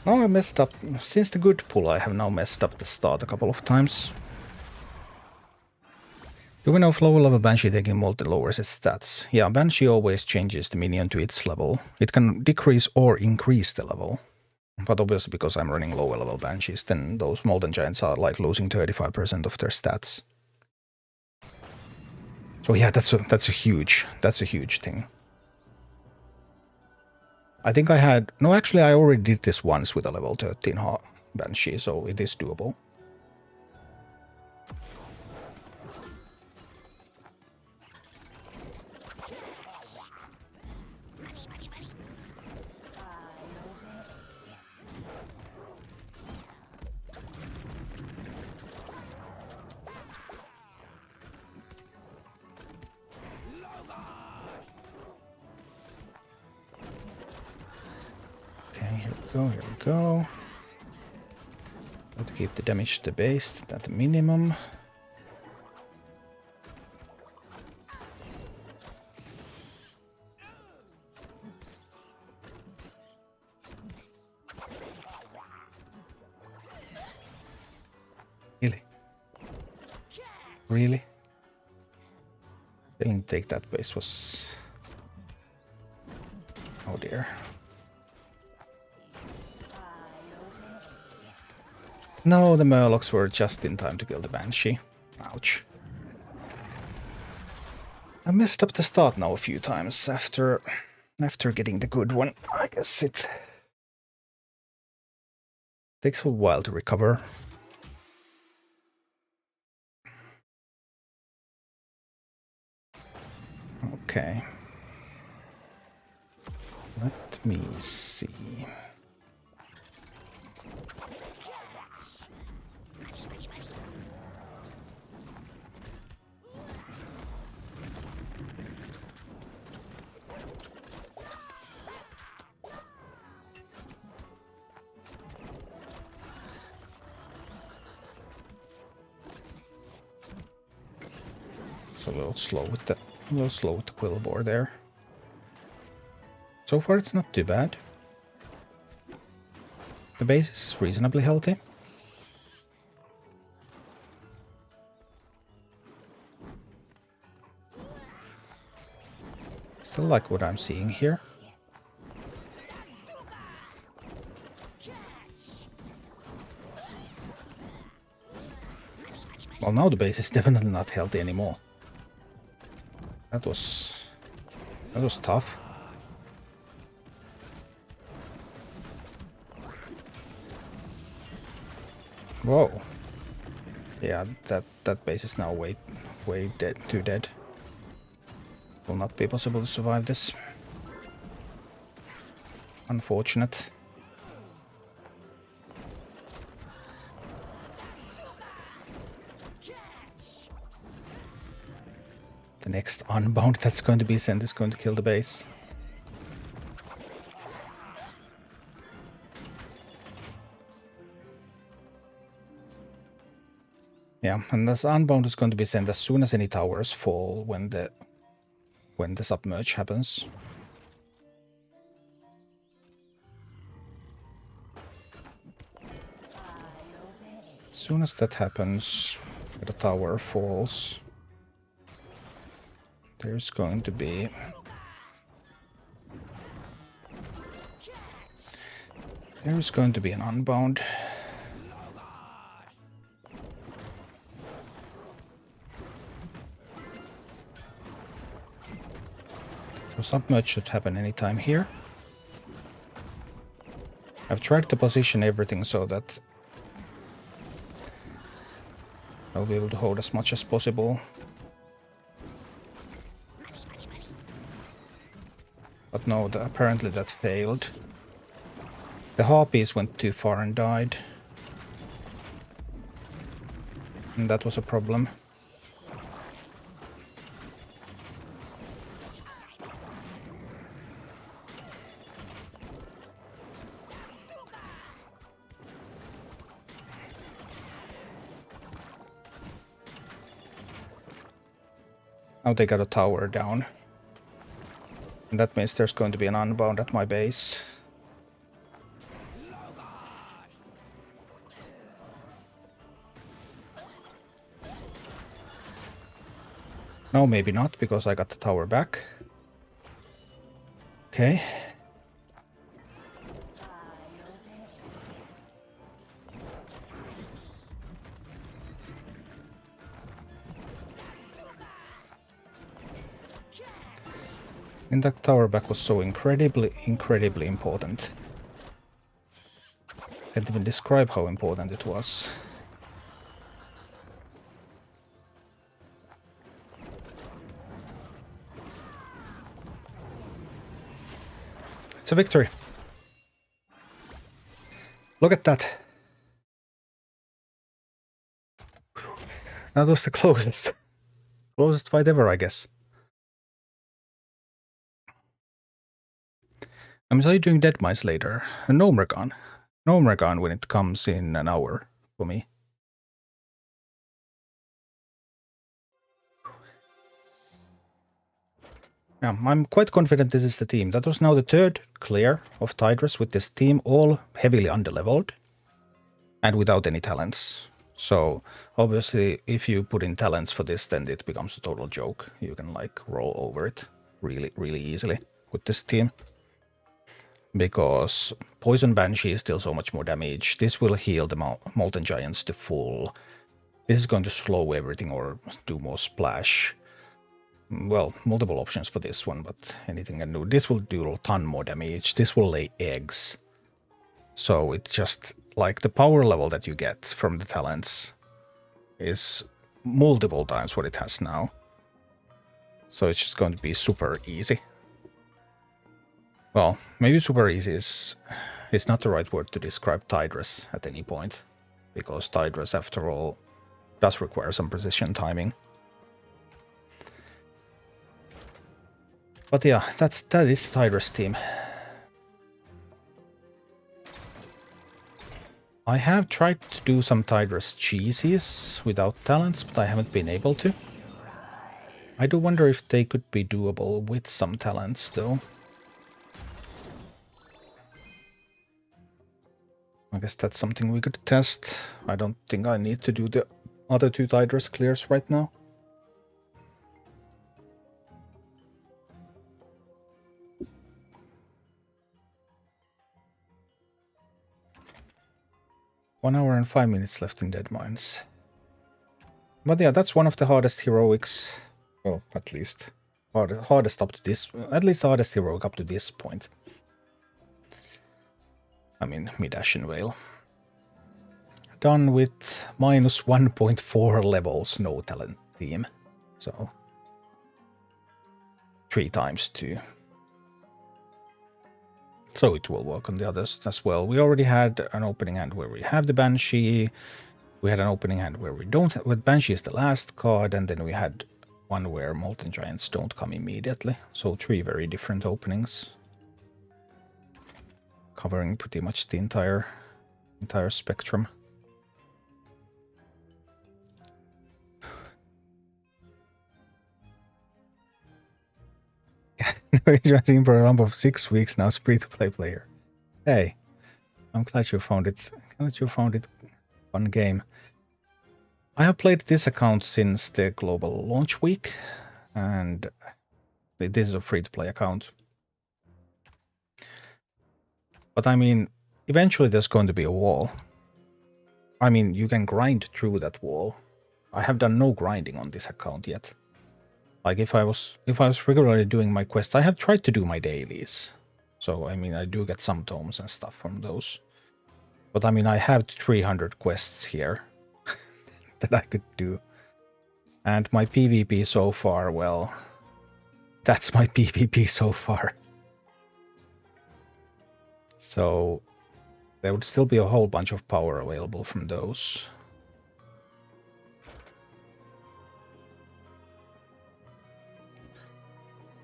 S1: Now I messed up. Since the good pull, I have now messed up the start a couple of times. Do we know if lower level Banshee taking Molten lowers its stats? Yeah, Banshee always changes the minion to its level. It can decrease or increase the level. But obviously, because I'm running lower level Banshees, then those Molten Giants are like losing 35% of their stats. So yeah, that's a huge thing. I think I had... No, actually, I already did this once with a level 13 Banshee, so it is doable. here we go, here we go. Got to keep the damage to the base at the minimum. Really? Really? Failing to take that base was... Oh dear. No, the Murlocs were just in time to kill the Banshee. Ouch. I messed up the start now a few times after getting the good one. I guess it takes a while to recover. Okay. Let me see. So a little slow with the quill bore there. So far it's not too bad. The base is reasonably healthy. Still like what I'm seeing here. Well, now the base is definitely not healthy anymore. That was tough. Whoa. Yeah, that base is now way dead, too dead. Will not be possible to survive this. Unfortunate. The next unbound that's going to be sent is going to kill the base. Yeah, and this unbound is going to be sent as soon as any towers fall when the submerge happens. As soon as that happens, the tower falls. There's going to be an unbound. So submerge should happen anytime here. I've tried to position everything so that I'll be able to hold as much as possible. But no, apparently that failed. The harpies went too far and died. And that was a problem. Now they got a tower down. And that means there's going to be an unbound at my base. No, maybe not, because I got the tower back. Okay. And that tower back was so incredibly important. Can't even describe how important it was. It's a victory. Look at that. That was the closest fight ever, I guess. I mean, so are you doing Dead Mines later? No, Mergan. No, Mergan when it comes in an hour for me. Yeah, I'm quite confident this is the team. That was now the third clear of Tideress with this team, all heavily underleveled and without any talents. So obviously, if you put in talents for this, then it becomes a total joke. You can like roll over it really, really easily with this team. Because Poison Banshee is still so much more damage. This will heal the Molten Giants to full. This is going to slow everything or do more splash. Well, multiple options for this one, but anything can do. This will do a ton more damage. This will lay eggs. So it's just like the power level that you get from the talents is multiple times what it has now. So it's just going to be super easy. Well, maybe super easy is not the right word to describe Tideress at any point. Because Tideress, after all, does require some precision timing. But yeah, that is the Tideress team. I have tried to do some Tideress cheesies without talents, but I haven't been able to. I do wonder if they could be doable with some talents, though. I guess that's something we could test. I don't think I need to do the other two Tideress clears right now. One hour and 5 minutes left in Dead Mines. But yeah, that's one of the hardest heroics. Well, at least hardest up to this. At least the hardest heroic up to this point. I mean, mid-Ashen Vale. Done with minus 1.4 levels, no talent team. So 3 times 2. So it will work on the others as well. We already had an opening hand where we have the Banshee. We had an opening hand where we don't have, with Banshee is the last card, and then we had one where Molten Giants don't come immediately. So 3 very different openings. Covering pretty much the entire spectrum. He's been for a number of 6 weeks now, free-to-play player. Hey, I'm glad you found it. Fun game. I have played this account since the global launch week, and this is a free-to-play account. But I mean, eventually there's going to be a wall. I mean, you can grind through that wall. I have done no grinding on this account yet. Like if I was regularly doing my quests, I have tried to do my dailies. So I mean, I do get some tomes and stuff from those. But I mean, I have 300 quests here that I could do. And my PvP so far, well, that's my PvP so far. So there would still be a whole bunch of power available from those.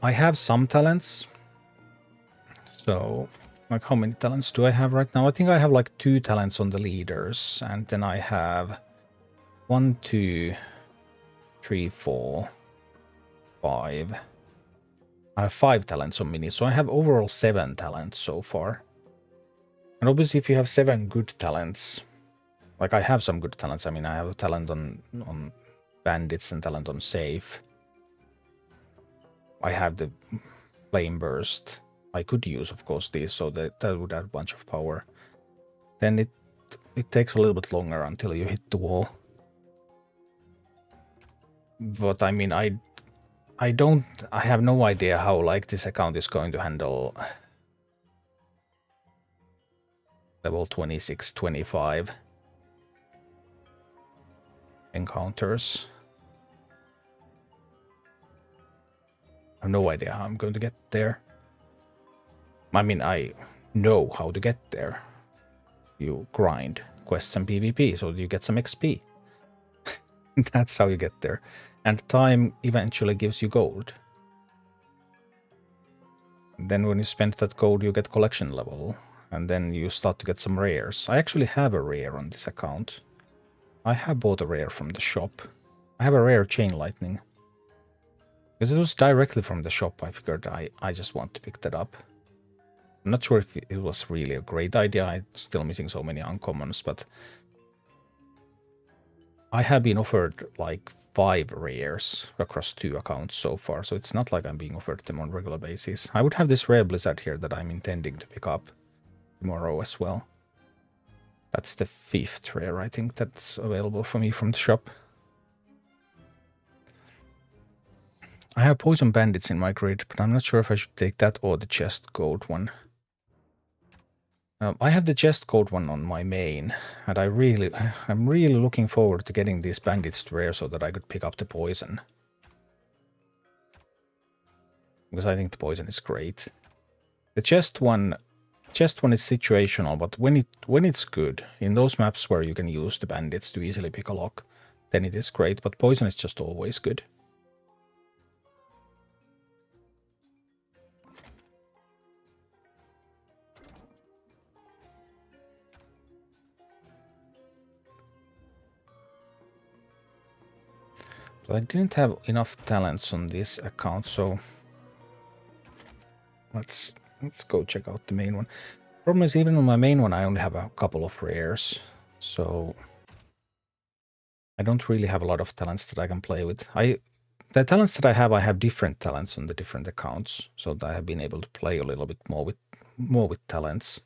S1: I have some talents. So, like, how many talents do I have right now? I think I have like 2 talents on the leaders, and then I have 1, 2, 3, 4, 5. I have 5 talents on minis, so I have overall 7 talents so far. And obviously, if you have 7 good talents, like I have some good talents. I mean, I have a talent on bandits and talent on safe. I have the flame burst. I could use, of course, these, so that would add a bunch of power. Then it takes a little bit longer until you hit the wall. But I mean, I have no idea how like this account is going to handle level 26, 25 encounters. I have no idea how I'm going to get there. I mean, I know how to get there. You grind quests and PvP, so you get some XP. That's how you get there. And time eventually gives you gold. Then when you spend that gold, you get collection level. And then you start to get some rares. I actually have a rare on this account. I have bought a rare from the shop. I have a rare Chain Lightning. Because it was directly from the shop, I figured I just want to pick that up. I'm not sure if it was really a great idea. I'm still missing so many uncommons, but I have been offered like 5 rares across 2 accounts so far, so it's not like I'm being offered them on regular basis. I would have this rare Blizzard here that I'm intending to pick up tomorrow as well. That's the 5th rare, I think, that's available for me from the shop. I have Poison Bandits in my grid, but I'm not sure if I should take that or the chest gold one. I have the chest gold one on my main, and I'm really looking forward to getting these bandits to rare so that I could pick up the poison. Because I think the poison is great. The chest one is situational, but when it's good, in those maps where you can use the bandits to easily pick a lock, then it is great, but poison is just always good. But I didn't have enough talents on this account, so let's go check out the main one. Problem is, even on my main one, I only have a couple of rares, so I don't really have a lot of talents that I can play with. The talents that I have different talents on the different accounts, so that I have been able to play a little bit more with talents.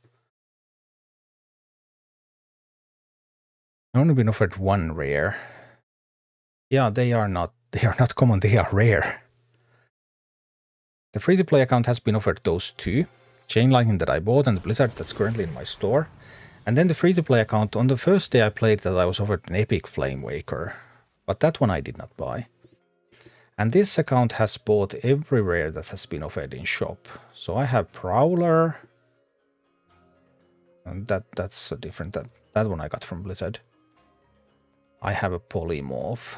S1: I've only been offered 1 rare. Yeah, they are not common, they are rare. The free-to-play account has been offered those 2. Chain Lightning that I bought and the Blizzard that's currently in my store. And then the free-to-play account, on the first day I played that, I was offered an Epic Flame Waker. But that one I did not buy. And this account has bought every rare that has been offered in shop. So I have Prowler. And that's a different, that one I got from Blizzard. I have a Polymorph.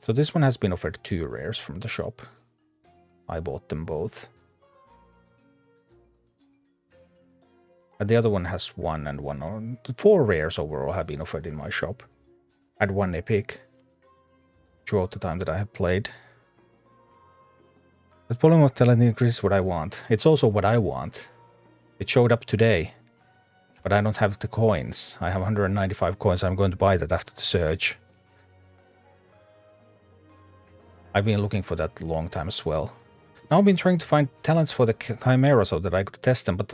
S1: So this one has been offered 2 rares from the shop. I bought them both. And the other one has 1 and 1, or 4 rares overall have been offered in my shop. I had 1 epic throughout the time that I have played. But Polymorph talent increases what I want. It's also what I want. It showed up today. But I don't have the coins. I have 195 coins. I'm going to buy that after the surge. I've been looking for that a long time as well. Now I've been trying to find talents for the Chimera so that I could test them, but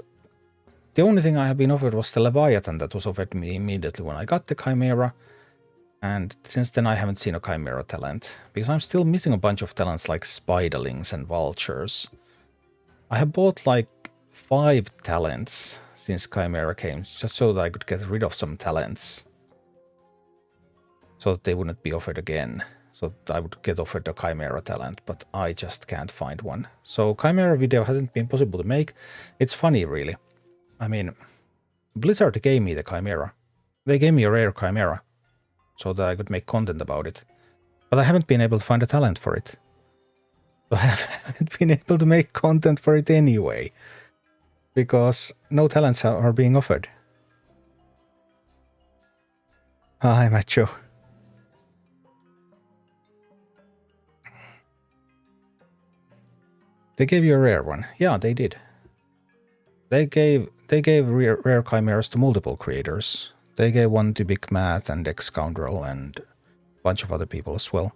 S1: the only thing I have been offered was the Leviathan that was offered to me immediately when I got the Chimera. And since then I haven't seen a Chimera talent, because I'm still missing a bunch of talents like Spiderlings and Vultures. I have bought like 5 talents since Chimera came, just so that I could get rid of some talents. So that they wouldn't be offered again. So I would get offered a Chimera talent, but I just can't find one. So Chimera video hasn't been possible to make. It's funny, really. I mean, Blizzard gave me the Chimera. They gave me a rare Chimera, so that I could make content about it. But I haven't been able to find a talent for it. So I haven't been able to make content for it anyway. Because no talents are being offered. Hi, Macho. They gave you a rare one. Yeah, they did. They gave rare chimeras to multiple creators. They gave one to Big Math and X Scoundrel and a bunch of other people as well.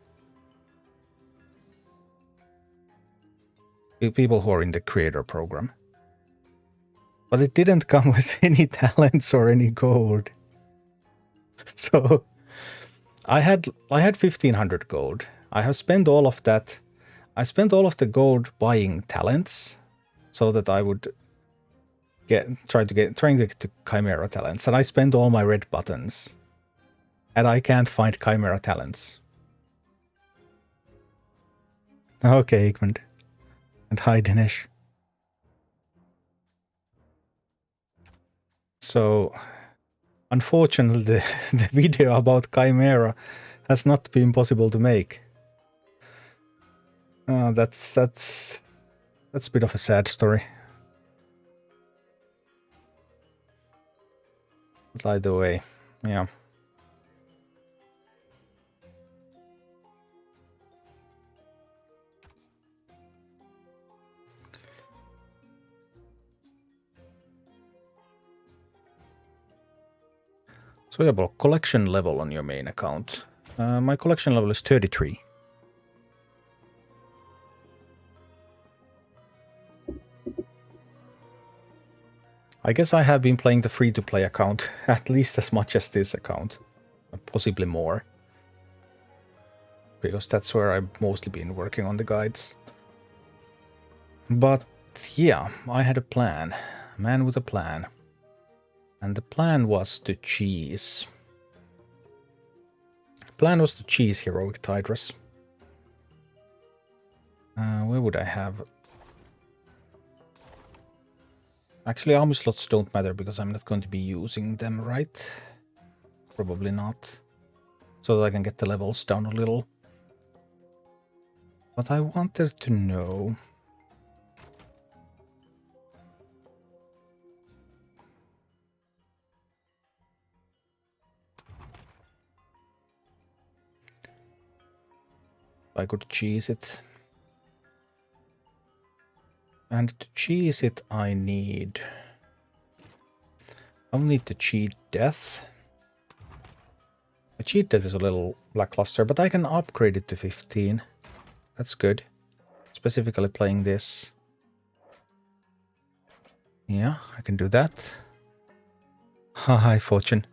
S1: People who are in the creator program. But it didn't come with any talents or any gold. So I had 1500 gold. I have spent all of that. I spent all of the gold buying talents so that I would trying to get to Chimera talents, and I spent all my red buttons. And I can't find Chimera talents. Okay, Igmund. And hi, Dinesh. So, unfortunately, the video about Chimera has not been possible to make. That's a bit of a sad story. But either way, yeah. So yeah, well, collection level on your main account. My collection level is 33. I guess I have been playing the free-to-play account at least as much as this account. Possibly more. Because that's where I've mostly been working on the guides. But yeah, I had a plan. A man with a plan. And the plan was to cheese. The plan was to cheese heroic Tideress. Where would I have... Actually, army slots don't matter because I'm not going to be using them, right? Probably not. So that I can get the levels down a little. But I wanted to know... if I could cheese it. And to cheese it, I will need to cheat death. The cheat death is a little lackluster, but I can upgrade it to 15. That's good. Specifically playing this. Yeah, I can do that. High fortune.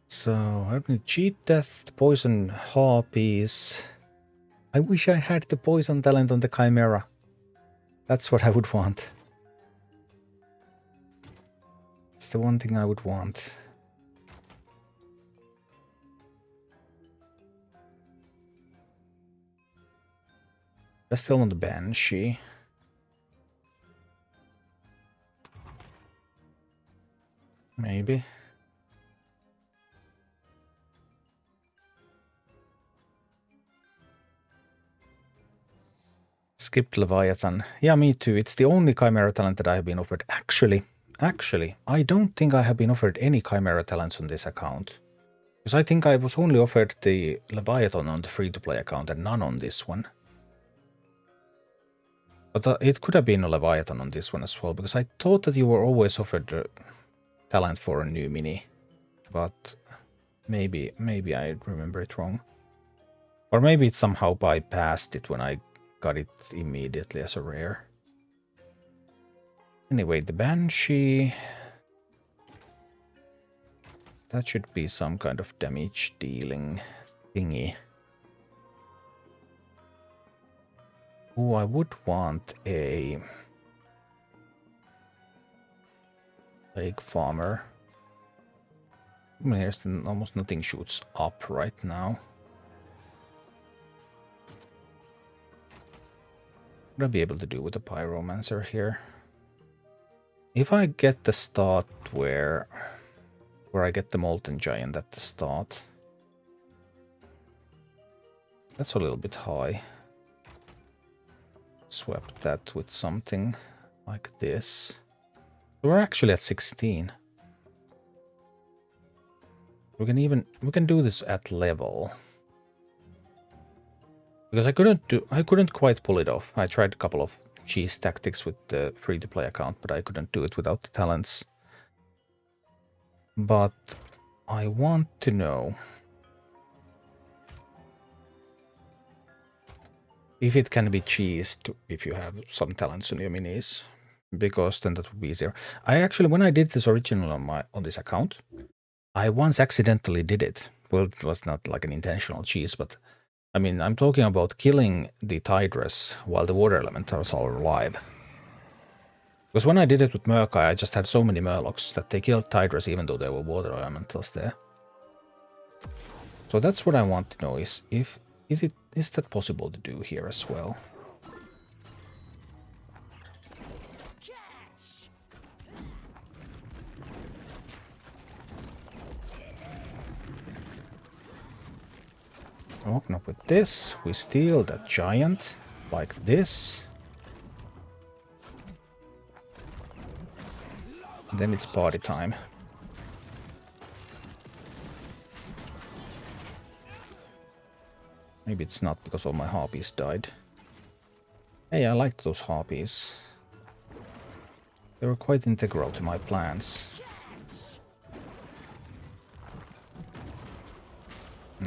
S1: So I need cheat death, poison harpies. I wish I had the poison talent on the Chimera. That's what I would want. It's the one thing I would want. I still want the Banshee. Maybe. Skipped Leviathan. Yeah, me too. It's the only Chimera talent that I have been offered. Actually, I don't think I have been offered any Chimera talents on this account. Because I think I was only offered the Leviathan on the free-to-play account and none on this one. But it could have been a Leviathan on this one as well, because I thought that you were always offered a talent for a new mini. But maybe I remember it wrong. Or maybe it somehow bypassed it when I got it immediately as a rare. Anyway, the Banshee... that should be some kind of damage dealing thingy. Oh, I would want a Lake Farmer. I mean, here's almost nothing shoots up right now. What would I be able to do with a Pyromancer here? If I get the start where I get the Molten Giant at the start. That's a little bit high. Swap that with something like this. We're actually at 16. We can do this at level. Because I couldn't quite pull it off. I tried a couple of cheese tactics with the free-to-play account, but I couldn't do it without the talents. But I want to know if it can be cheesed if you have some talents on your minis, because then that would be easier. I actually, when I did this originally on this account, I once accidentally did it. Well, it was not like an intentional cheese, but I mean, I'm talking about killing the Tideress while the water elementals are alive. Because when I did it with Murkai, I just had so many Murlocs that they killed Tideress even though there were water elementals there. So that's what I want to know is is that possible to do here as well? Open up with this. We steal that giant. Like this. And then it's party time. Maybe it's not because all my harpies died. Hey, I liked those harpies. They were quite integral to my plans.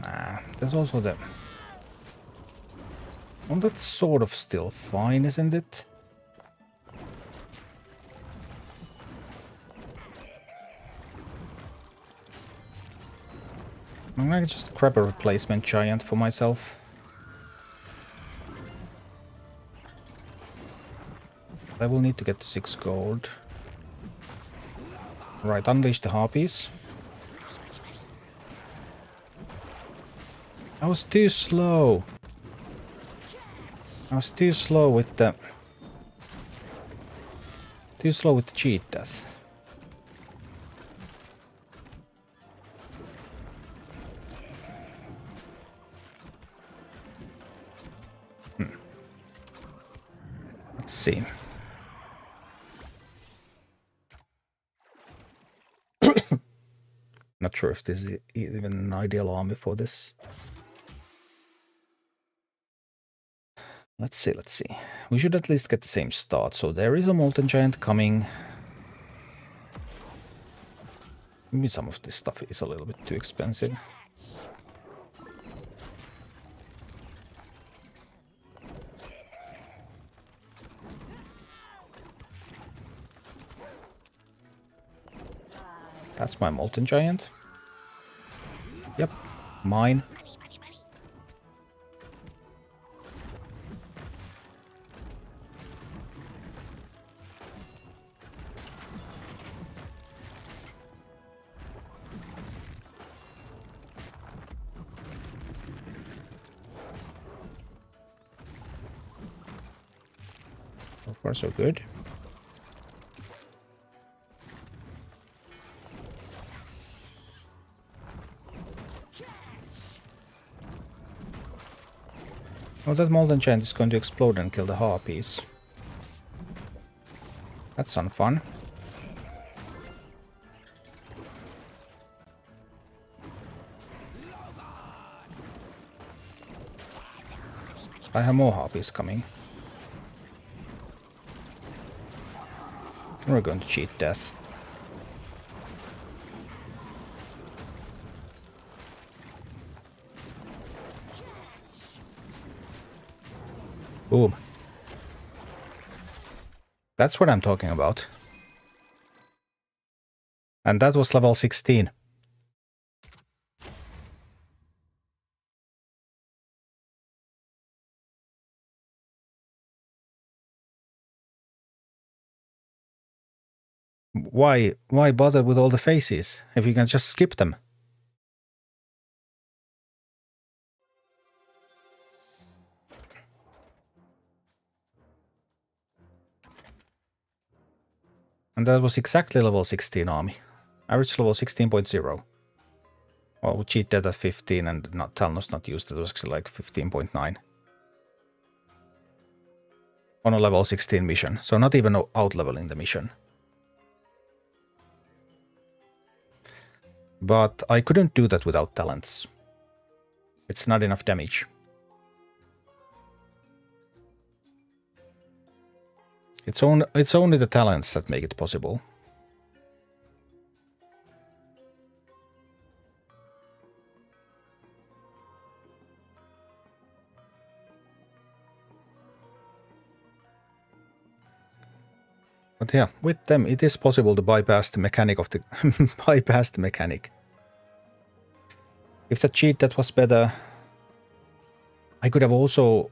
S1: Nah, there's also the... Well, that's sort of still fine, isn't it? I'm gonna just grab a replacement giant for myself. I will need to get to 6 gold. Right, unleash the harpies. I was too slow. I was too slow with the... Too slow with the cheat death. Let's see. Not sure if this is even an ideal army for this. Let's see, let's see. We should at least get the same start. So there is a Molten Giant coming. Maybe some of this stuff is a little bit too expensive. That's my Molten Giant. Yep, mine. So far, so good. Oh, that Molten Giant is going to explode and kill the harpies. That's unfun. I have more harpies coming. We're going to cheat death. Boom. That's what I'm talking about. And that was level 16. Why bother with all the faces if you can just skip them? And that was exactly level 16 army. Average level 16.0. Well, we cheated at 15 and Talnos not used it. It was actually like 15.9. On a level 16 mission. So not even out-leveling the mission. But I couldn't do that without talents. It's not enough damage. It's only the talents that make it possible. But yeah, with them it is possible to bypass the mechanic of the bypass the mechanic. If the cheat that was better, I could have also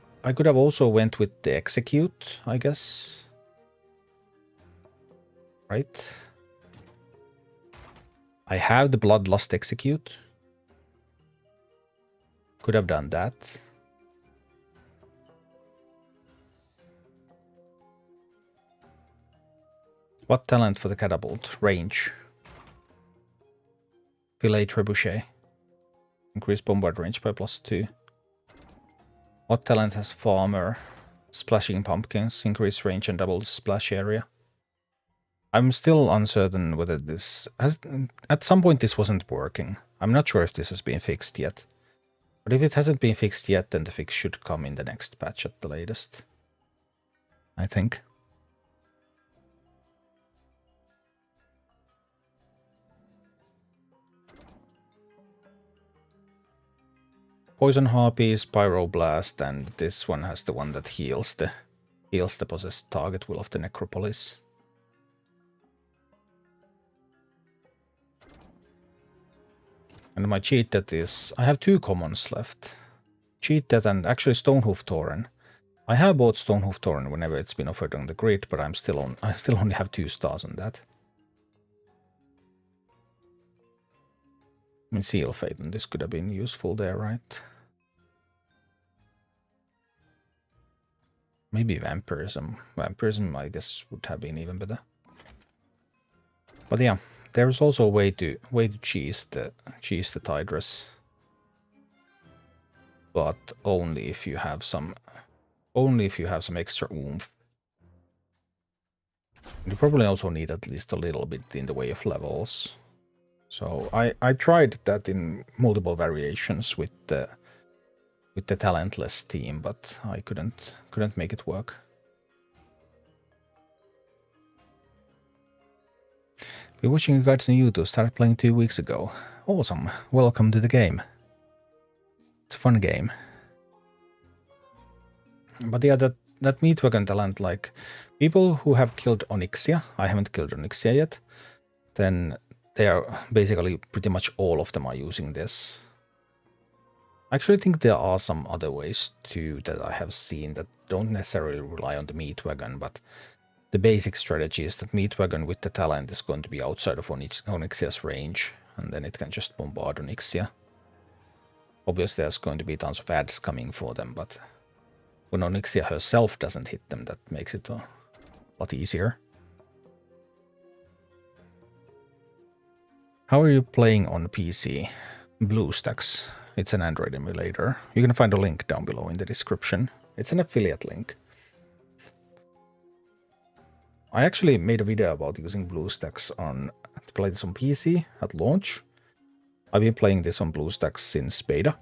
S1: went with the execute, I guess. Right? I have the Bloodlust execute. Could have done that. What talent for the catapult? Range. Filet trebuchet. Increase bombard range by +2. What talent has Farmer? Splashing Pumpkins, increase range and double the splash area. I'm still uncertain whether this has... At some point this wasn't working. I'm not sure if this has been fixed yet. But if it hasn't been fixed yet, then the fix should come in the next patch at the latest, I think. Poison Harpies, Pyroblast, and this one has the one that heals the possessed target, Will of the Necropolis. And my cheat death is... I have 2 commons left. Cheat death and actually Stonehoof Tauren. I have bought Stonehoof Tauren whenever it's been offered on the grid, but I still only have 2 stars on that. I mean, Seal Fate, and this could have been useful there, right? Maybe Vampirism. Vampirism, I guess, would have been even better. But yeah, there's also a way to cheese the Tideress. But only if you have some extra oomph. You probably also need at least a little bit in the way of levels. So I tried that in multiple variations with the talentless team, but I couldn't make it work. Been watching you guys on YouTube. Started playing 2 weeks ago. Awesome. Welcome to the game. It's a fun game. But yeah, that Meatwagon talent, like people who have killed Onyxia, I haven't killed Onyxia yet, then they are basically pretty much all of them are using this. I actually think there are some other ways too that I have seen that don't necessarily rely on the Meatwagon, but the basic strategy is that Meatwagon with the talent is going to be outside of Onyxia's range, and then it can just bombard Onyxia. Obviously there's going to be tons of ads coming for them, but when Onyxia herself doesn't hit them, that makes it a lot easier. How are you playing on PC? BlueStacks. It's an Android emulator. You can find a link down below in the description. It's an affiliate link. I actually made a video about using BlueStacks to play this on PC at launch. I've been playing this on BlueStacks since beta.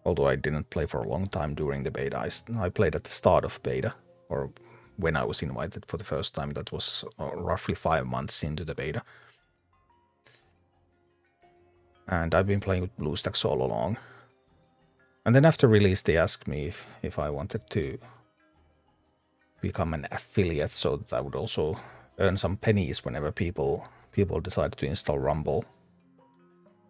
S1: Although I didn't play for a long time during the beta. I played at the start of beta, or when I was invited for the first time. That was roughly 5 months into the beta. And I've been playing with BlueStacks all along. And then after release, they asked me if I wanted to become an affiliate, so that I would also earn some pennies whenever people decide to install Rumble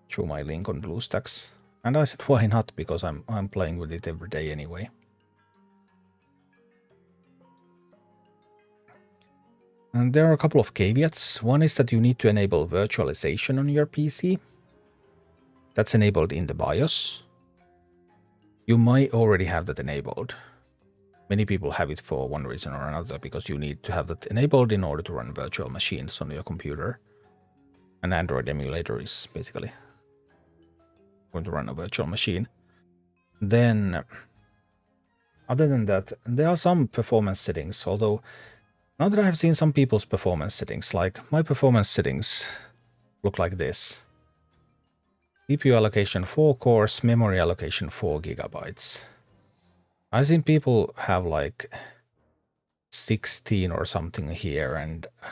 S1: through my link on BlueStacks. And I said, why not? Because I'm playing with it every day anyway. And there are a couple of caveats. One is that you need to enable virtualization on your PC. That's enabled in the BIOS. You might already have that enabled. Many people have it for one reason or another, because you need to have that enabled in order to run virtual machines on your computer. An Android emulator is basically going to run a virtual machine. Then, other than that, there are some performance settings, although now that I have seen some people's performance settings, like my performance settings look like this. CPU allocation 4 cores, memory allocation 4 gigabytes. I've seen people have like 16 or something here, and I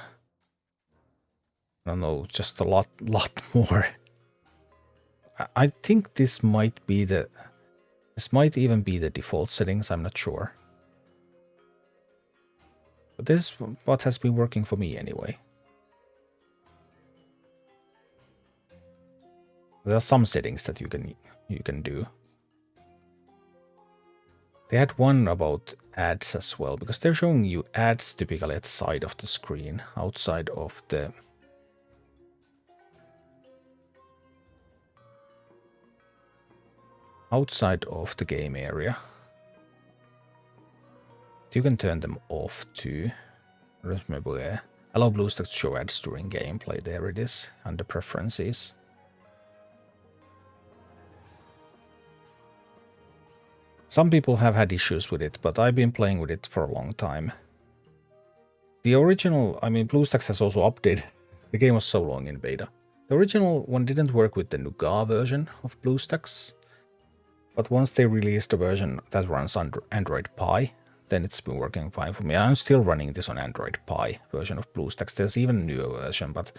S1: don't know, just a lot more. I think this might even be the default settings, I'm not sure. But this is what has been working for me anyway. There are some settings that you can do. They had one about ads as well, because they're showing you ads typically at the side of the screen, outside of the game area. You can turn them off too. Allow BlueStacks to show ads during gameplay. There it is, under preferences. Some people have had issues with it, but I've been playing with it for a long time. The original, I mean, BlueStacks has also updated. The game was so long in beta. The original one didn't work with the Nougat version of BlueStacks, but once they released a version that runs on Android Pie, then it's been working fine for me. I'm still running this on Android Pie version of BlueStacks. There's even a newer version, but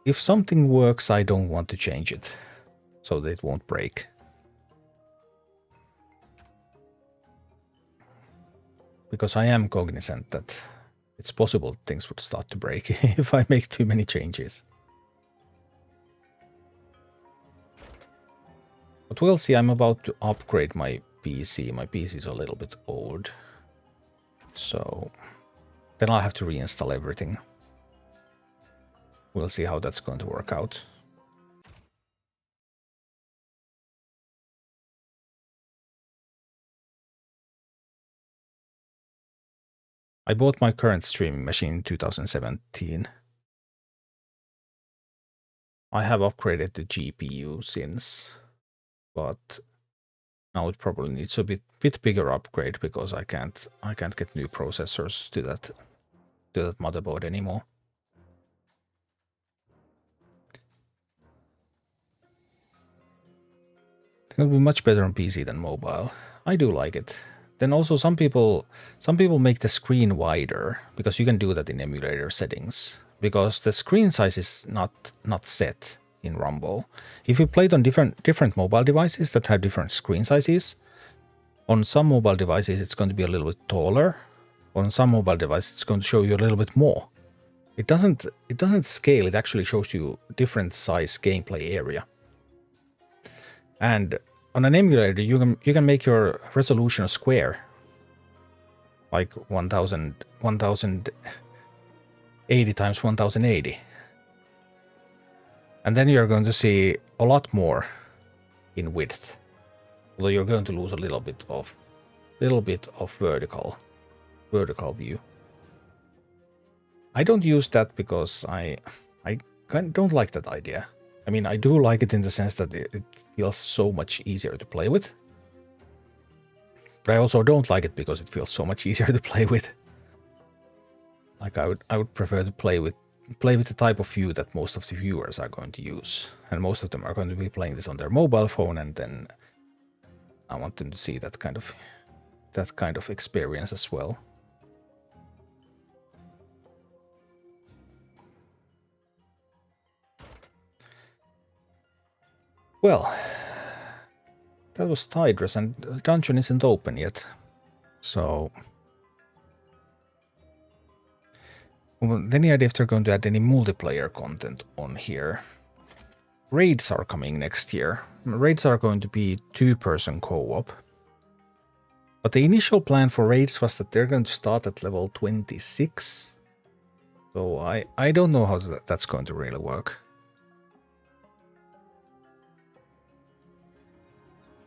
S1: if something works, I don't want to change it so that it won't break. Because I am cognizant that it's possible things would start to break if I make too many changes. But we'll see. I'm about to upgrade my PC. My PC is a little bit old. So then I'll have to reinstall everything. We'll see how that's going to work out. I bought my current streaming machine in 2017. I have upgraded the GPU since, but now it probably needs a bit bigger upgrade because I can't get new processors to that motherboard anymore. It'll be much better on PC than mobile. I do like it. Then also some people make the screen wider because you can do that in emulator settings because the screen size is not set in Rumble. If you play it on different mobile devices that have different screen sizes, on some mobile devices it's going to be a little bit taller. On some mobile devices it's going to show you a little bit more. It doesn't scale. It actually shows you different size gameplay area. And on an emulator, you can make your resolution a square, like 1080 times 1080, and then you're going to see a lot more in width, although you're going to lose a little bit of vertical view. I don't use that because I don't like that idea. I mean, I do like it in the sense that it feels so much easier to play with. But I also don't like it because it feels so much easier to play with. Like I would prefer to play with the type of view that most of the viewers are going to use. And most of them are going to be playing this on their mobile phone, and then I want them to see that kind of experience as well. Well, that was Tideress, and the dungeon isn't open yet. So any idea if they're going to add any multiplayer content on here? Raids are coming next year. Raids are going to be 2-person co-op. But the initial plan for raids was that they're going to start at level 26. So I don't know how that's going to really work.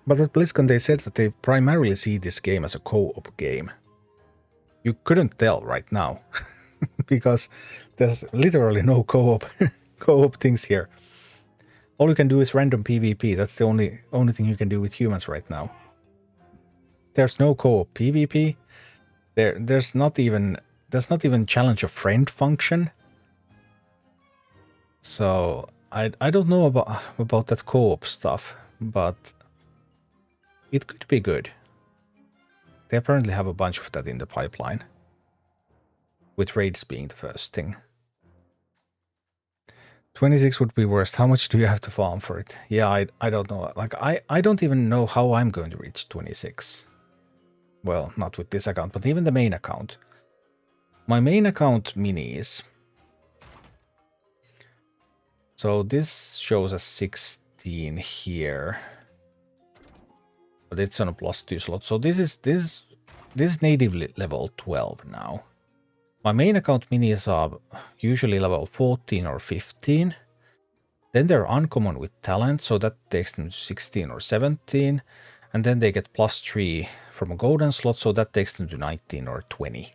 S1: But at BlizzCon they said that they primarily see this game as a co-op game. You couldn't tell right now, because there's literally no co-op things here. All you can do is random PvP. That's the only thing you can do with humans right now. There's no co-op PvP. There's not even challenge a friend function. So I don't know about that co-op stuff, but it could be good. They apparently have a bunch of that in the pipeline, with raids being the first thing. 26 would be worst. How much do you have to farm for it? Yeah, I don't know. Like I don't even know how I'm going to reach 26. Well, not with this account, but even the main account. My main account minis. So this shows us 16 here. But it's on a +2 slot. So this is natively level 12 now. My main account minis are usually level 14 or 15. Then they're uncommon with talent, so that takes them to 16 or 17. And then they get +3 from a golden slot, so that takes them to 19 or 20.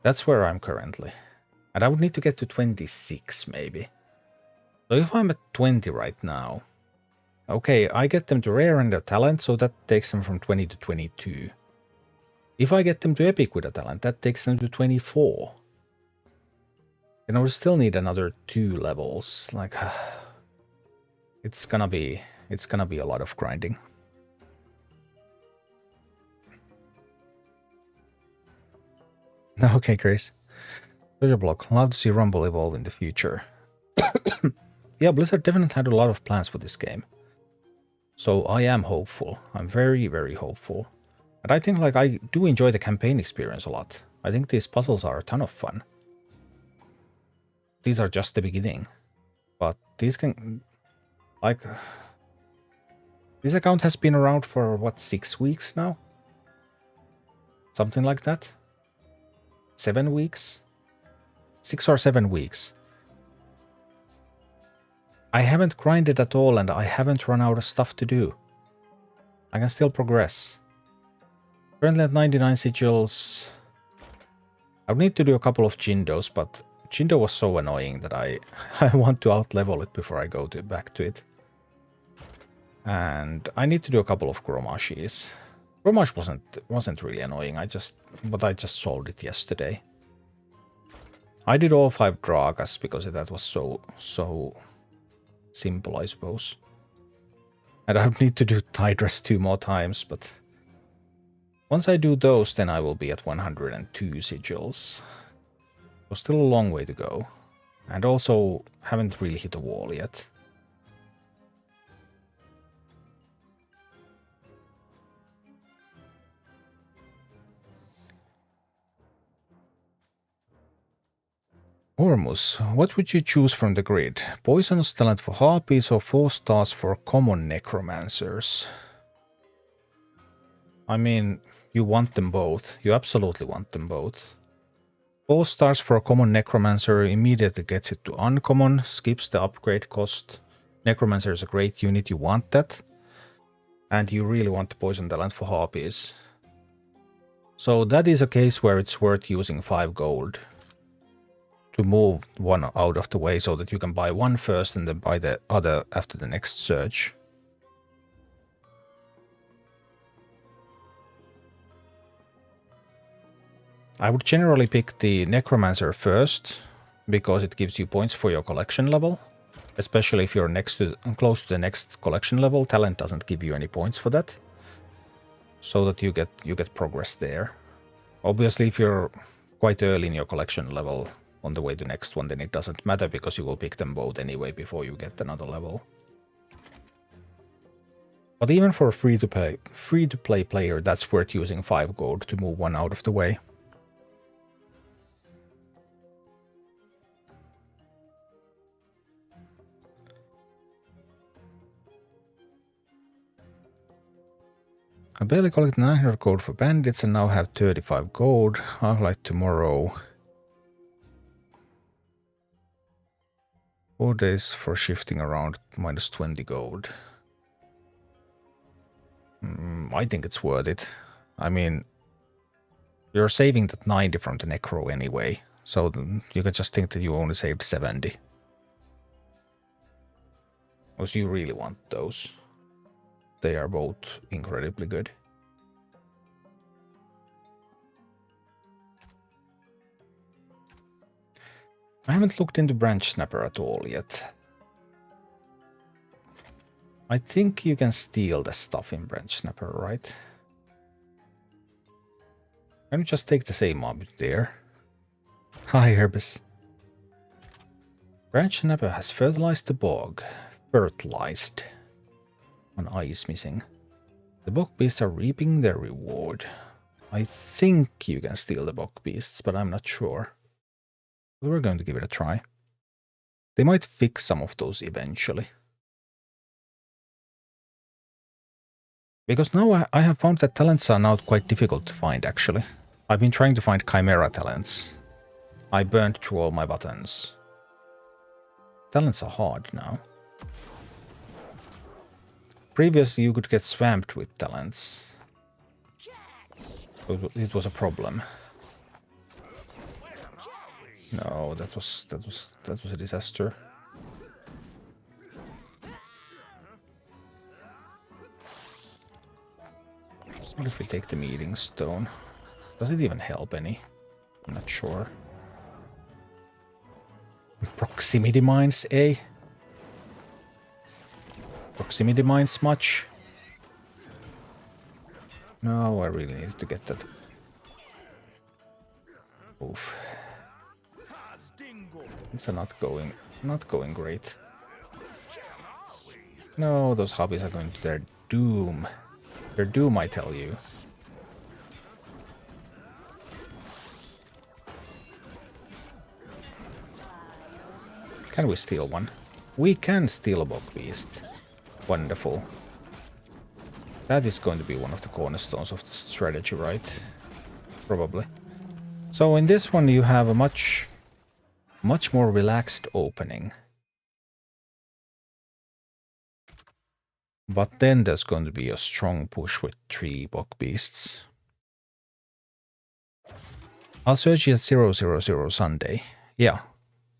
S1: That's where I'm currently. And I would need to get to 26 maybe. So if I'm at 20 right now, Okay, I get them to rare and a talent, so that takes them from 20 to 22. If I get them to epic with a talent, that takes them to 24. And I will still need another 2 levels. Like, it's gonna be a lot of grinding. Okay, Chris. Treasure block. Love to see Rumble evolve in the future. Yeah, Blizzard definitely had a lot of plans for this game. So I am hopeful. I'm very, very hopeful. And I think like I do enjoy the campaign experience a lot. I think these puzzles are a ton of fun. These are just the beginning. But these can... Like... This account has been around for, what, 6 weeks now? Something like that? 7 weeks? 6 or 7 weeks. I haven't grinded at all and I haven't run out of stuff to do. I can still progress. Currently at 99 sigils. I would need to do a couple of Jindos, but Jindo was so annoying that I want to outlevel it before I go back to it. And I need to do a couple of Gromashis. Gromash wasn't really annoying, but I just solved it yesterday. I did all 5 Dragas because that was so simple, I suppose. And I would need to do Tideress 2 more times, but once I do those, then I will be at 102 sigils. So still a long way to go. And also haven't really hit a wall yet. Ormus, what would you choose from the grid? Poisonous talent for harpies or 4 stars for common necromancers? I mean, you want them both. You absolutely want them both. 4 stars for a common necromancer immediately gets it to uncommon, skips the upgrade cost. Necromancer is a great unit, you want that. And you really want the poison talent for harpies. So that is a case where it's worth using 5 gold. To move one out of the way so that you can buy one first and then buy the other after the next search. I would generally pick the Necromancer first, because it gives you points for your collection level. Especially if you're close to the next collection level, talent doesn't give you any points for that. So that you get progress there. Obviously, if you're quite early in your collection level, on the way to the next one, then it doesn't matter because you will pick them both anyway before you get another level. But even for a free-to-play player, that's worth using 5 gold to move one out of the way. I barely collected 900 gold for bandits and now have 35 gold. I'll like tomorrow. 4 days for shifting around minus 20 gold. I think it's worth it. I mean, you're saving that 90 from the Necro anyway, so you can just think that you only saved 70. Because you really want those. They are both incredibly good. I haven't looked into Branch Snapper at all yet. I think you can steal the stuff in Branch Snapper, right? Can you just take the same mob there? Hi, Herbis. Branch Snapper has fertilized the bog. Fertilized. One eye is missing. The bog beasts are reaping their reward. I think you can steal the bog beasts, but I'm not sure. We're going to give it a try. They might fix some of those eventually. Because now I have found that talents are now quite difficult to find, actually. I've been trying to find Chimera talents. I burned through all my buttons. Talents are hard now. Previously you could get swamped with talents. It was a problem. No, that was a disaster. What if we take the meeting stone? Does it even help any? I'm not sure. Proximity mines, eh? Proximity mines much? No, I really need to get that. Oof. Things are not going great. No, those hobbies are going to their doom. Their doom, I tell you. Can we steal one? We can steal a bog beast. Wonderful. That is going to be one of the cornerstones of the strategy, right? Probably. So in this one you have a much more relaxed opening. But then there's going to be a strong push with 3 bog beasts. I'll search at 000 Sunday. Yeah.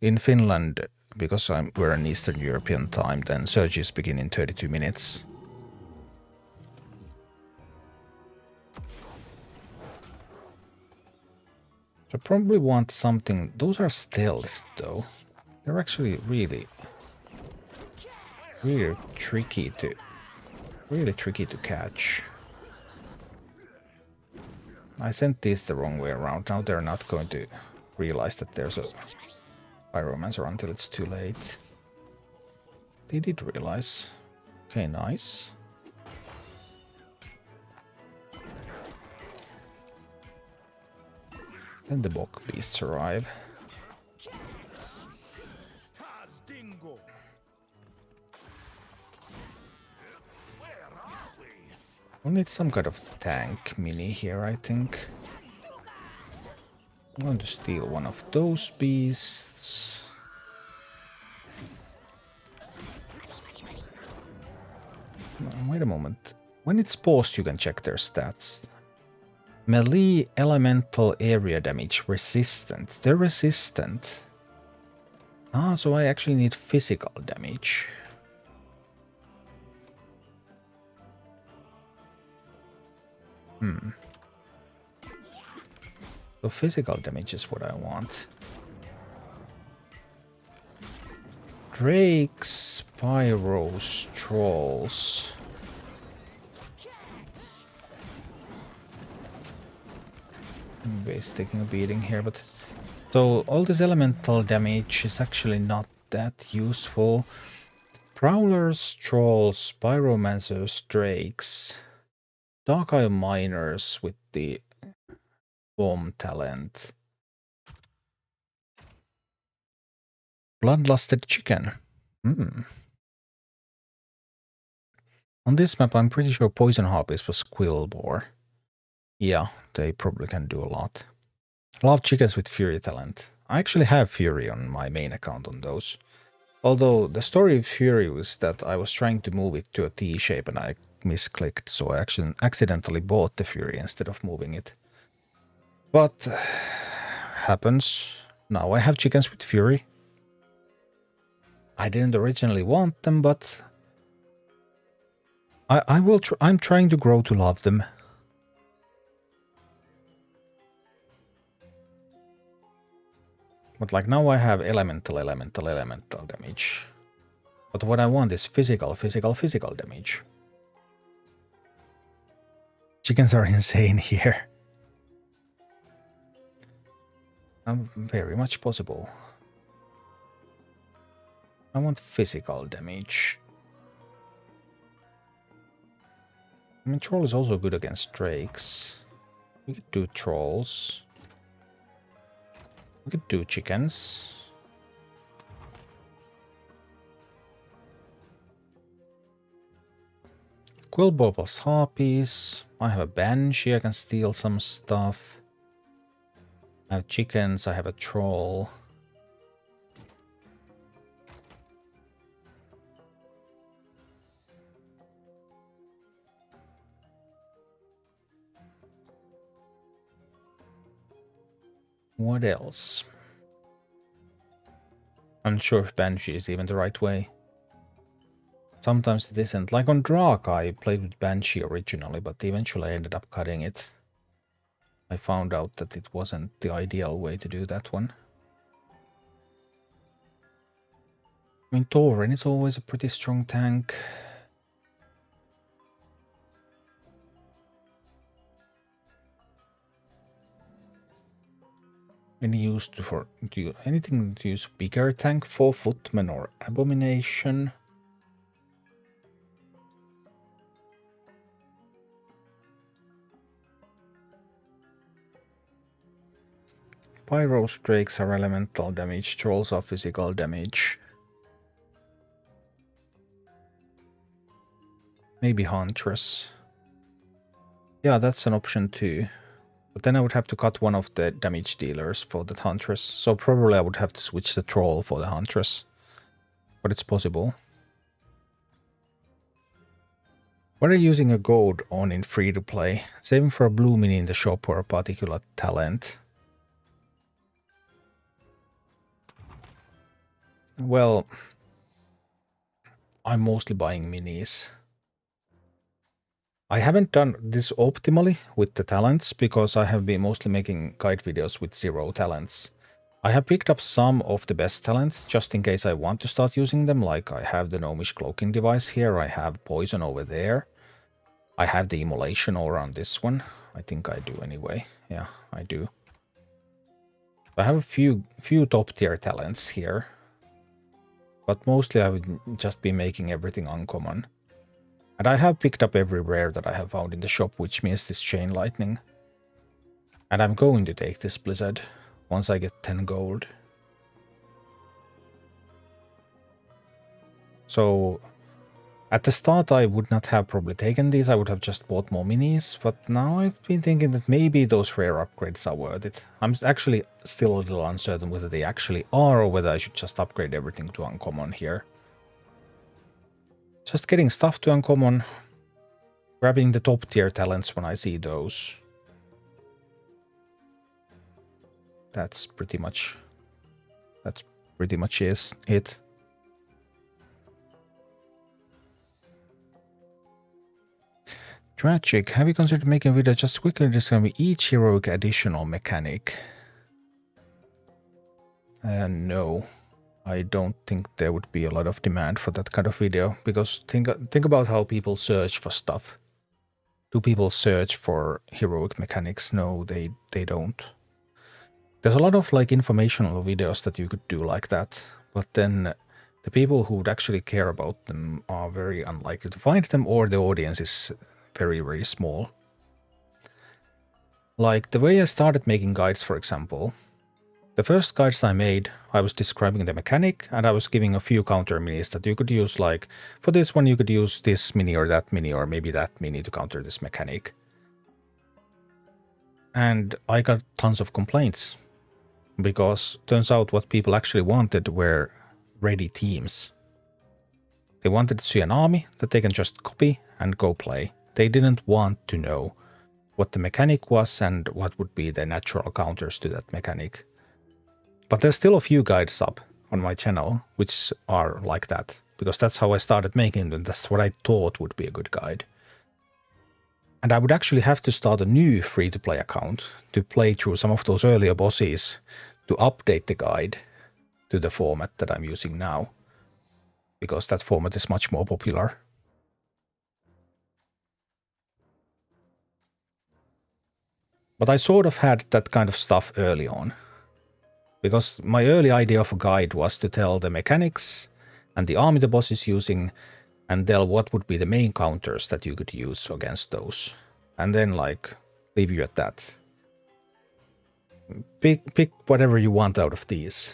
S1: In Finland, because we're in Eastern European time, then searches begin in 32 minutes. I probably want something. Those are stealth, though. They're actually really tricky to catch. I sent these the wrong way around. Now they're not going to realize that there's a pyromancer until it's too late. They did realize. Okay, nice. Then the bog beasts arrive. We'll need some kind of tank mini here, I think. I'm going to steal one of those beasts. Wait a moment. When it's paused, you can check their stats. Melee elemental area damage resistant. They're resistant. Ah, so I actually need physical damage. So physical damage is what I want. Drakes, Pyros, Trolls. Base taking a beating here, but... So all this elemental damage is actually not that useful. Prowlers, Trolls, Pyromancers, Drakes. Dark Eye Miners with the bomb talent. Bloodlusted Chicken. On this map, I'm pretty sure Poison Harpies was Quillboar. Yeah, they probably can do a lot. Love chickens with Fury talent. I actually have Fury on my main account on those. Although the story of Fury was that I was trying to move it to a T shape and I misclicked, so I actually accidentally bought the Fury instead of moving it. But happens. Now I have chickens with Fury. I didn't originally want them, but I will. I'm trying to grow to love them. But like now I have elemental damage. But what I want is physical damage. Chickens are insane here. Very much possible. I want physical damage. I mean, Troll is also good against Drakes. We could do Trolls. We could do chickens. Quillboar plus Harpies. I have a Banshee, I can steal some stuff. I have chickens, I have a Troll. What else? I'm not sure if Banshee is even the right way. Sometimes it isn't. Like on Drak, I played with Banshee originally, but eventually I ended up cutting it. I found out that it wasn't the ideal way to do that one. I mean, Tauren is always a pretty strong tank. Any use for anything to use bigger tank for Footman or Abomination? Pyros Drakes are elemental damage, Trolls are physical damage. Maybe Huntress. Yeah, that's an option too. But then I would have to cut one of the damage dealers for the Huntress. So probably I would have to switch the Troll for the Huntress. But it's possible. What are you using a gold on in free-to-play? Saving for a blue mini in the shop or a particular talent? Well, I'm mostly buying minis. I haven't done this optimally with the talents because I have been mostly making guide videos with 0 talents. I have picked up some of the best talents just in case I want to start using them, like I have the Gnomish cloaking device here, I have poison over there. I have the immolation over on this one. I think I do anyway. Yeah, I do. I have a few top tier talents here. But mostly I would just be making everything uncommon. And I have picked up every rare that I have found in the shop, which means this Chain Lightning. And I'm going to take this Blizzard once I get 10 gold. So at the start I would not have probably taken these, I would have just bought more minis, but now I've been thinking that maybe those rare upgrades are worth it. I'm actually still a little uncertain whether they actually are or whether I should just upgrade everything to uncommon here. Just getting stuff to uncommon, grabbing the top tier talents when I see those. That's pretty much it. Tragic. Have you considered making a video just quickly describing each heroic additional mechanic? No. I don't think there would be a lot of demand for that kind of video, because think about how people search for stuff. Do people search for heroic mechanics? No, they don't. There's a lot of like informational videos that you could do like that, but then the people who would actually care about them are very unlikely to find them, or the audience is very, very small. Like the way I started making guides, for example. The first guides I made, I was describing the mechanic, and I was giving a few counter minis that you could use, like, for this one you could use this mini or that mini, or maybe that mini to counter this mechanic. And I got tons of complaints, because turns out what people actually wanted were ready teams. They wanted to see an army that they can just copy and go play. They didn't want to know what the mechanic was and what would be the natural counters to that mechanic. But there's still a few guides up on my channel which are like that, because that's how I started making them. That's what I thought would be a good guide. And I would actually have to start a new free-to-play account to play through some of those earlier bosses to update the guide to the format that I'm using now, because that format is much more popular. But I sort of had that kind of stuff early on. Because my early idea of a guide was to tell the mechanics and the army the boss is using, and tell what would be the main counters that you could use against those. And then, like, leave you at that. Pick whatever you want out of these.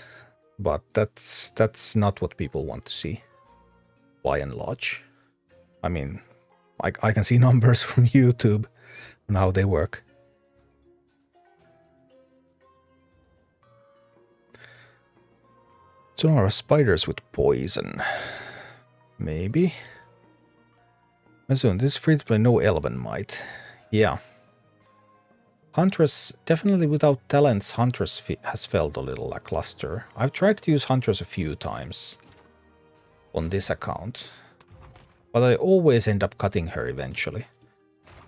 S1: But that's not what people want to see, by and large. I mean, I can see numbers from YouTube on how they work. So are spiders with poison? Maybe. Soon, this is free to play, no Elven Might. Yeah. Huntress, definitely without talents, Huntress has felt a little lackluster. I've tried to use Huntress a few times on this account. But I always end up cutting her eventually.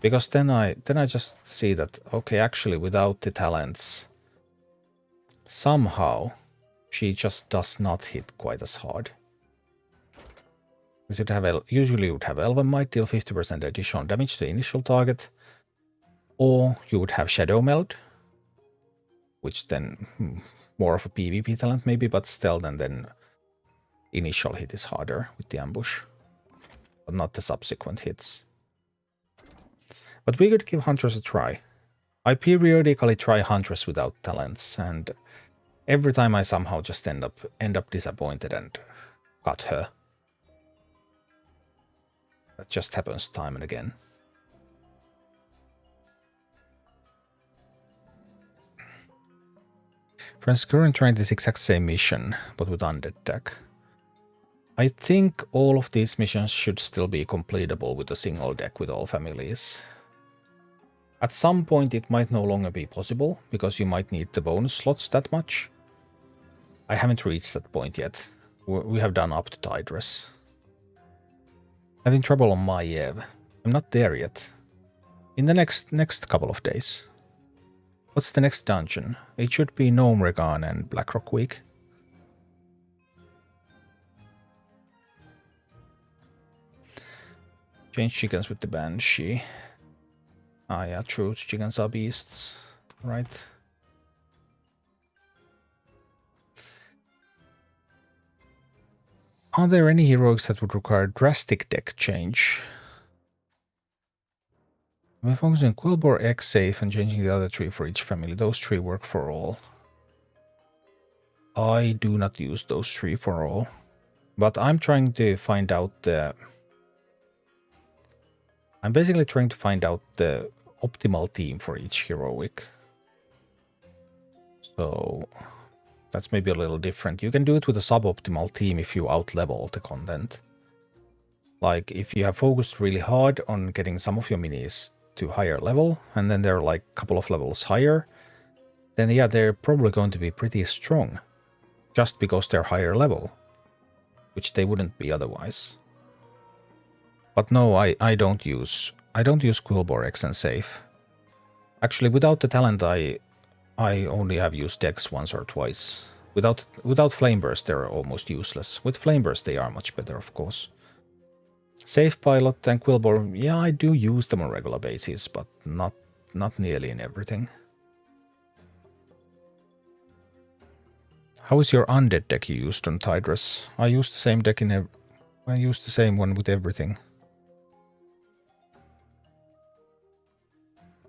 S1: Because then I just see that, okay, actually without the talents, somehow she just does not hit quite as hard. Usually you would have Elven Might deal 50% additional damage to the initial target, or you would have Shadow Meld, which then more of a PvP talent maybe, but still then initial hit is harder with the ambush, but not the subsequent hits. But we could give Huntress a try. I periodically try Huntress without talents, and every time I somehow just end up disappointed and cut her. That just happens time and again. Friends, currently trying this exact same mission, but with undead deck. I think all of these missions should still be completable with a single deck with all families. At some point it might no longer be possible, because you might need the bonus slots that much. I haven't reached that point yet. We have done up to Tideress. Having trouble on Maiev. I'm not there yet. In the next couple of days. What's the next dungeon? It should be Gnome Regan and Blackrock Week. Change chickens with the Banshee. Ah yeah, true. Chickens are beasts. Right. Are there any heroics that would require drastic deck change? We're focusing on Quillbore X safe and changing the other tree for each family. Those three work for all. I do not use those three for all. But I'm trying to find out the... I'm basically trying to find out the optimal team for each heroic. So that's maybe a little different. You can do it with a suboptimal team if you outlevel the content. Like if you have focused really hard on getting some of your minis to higher level, and then they're like a couple of levels higher, then yeah, they're probably going to be pretty strong. Just because they're higher level. Which they wouldn't be otherwise. But no, I don't use Quillbore X and Safe. Actually, without the talent, I only have used Dex once or twice. Without Flameburst, they're almost useless. With Flameburst, they are much better, of course. Safe Pilot and Quillbore, yeah, I do use them on a regular basis, but not nearly in everything. How is your undead deck you used on Tideress? I used the same deck I used the same one with everything.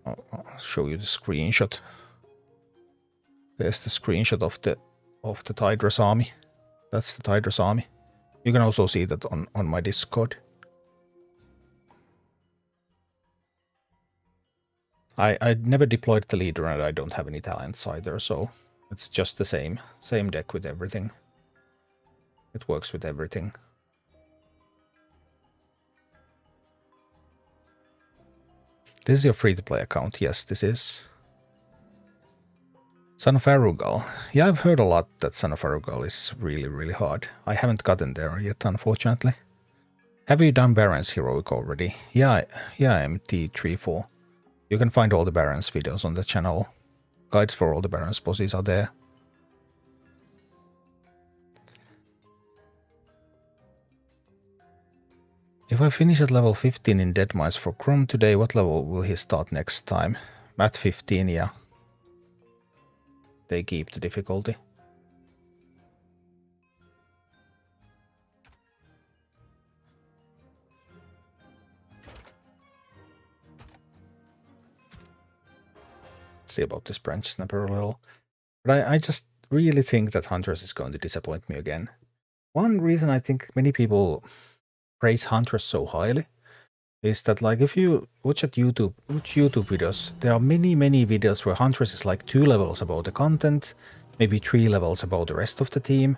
S1: I'll show you the screenshot. There's the screenshot of the Tideress army. That's the Tideress army. You can also see that on my Discord. I never deployed the leader and I don't have any talents either, so it's just the same deck with everything. It works with everything. This is your free-to-play account. Yes, this is. Son of Arugal. Yeah, I've heard a lot that Son of Arugal is really, really hard. I haven't gotten there yet, unfortunately. Have you done Baron's heroic already? Yeah, MT34. You can find all the Baron's videos on the channel. Guides for all the Baron's bosses are there. If I finish at level 15 in Deadmines for Chrome today, what level will he start next time? At 15, yeah. They keep the difficulty. See about this branch snapper a little. But I just really think that Huntress is going to disappoint me again. One reason I think many people praise Huntress so highly is that, like, if you watch YouTube videos, there are many videos where Huntress is like 2 levels above the content, maybe 3 levels above the rest of the team.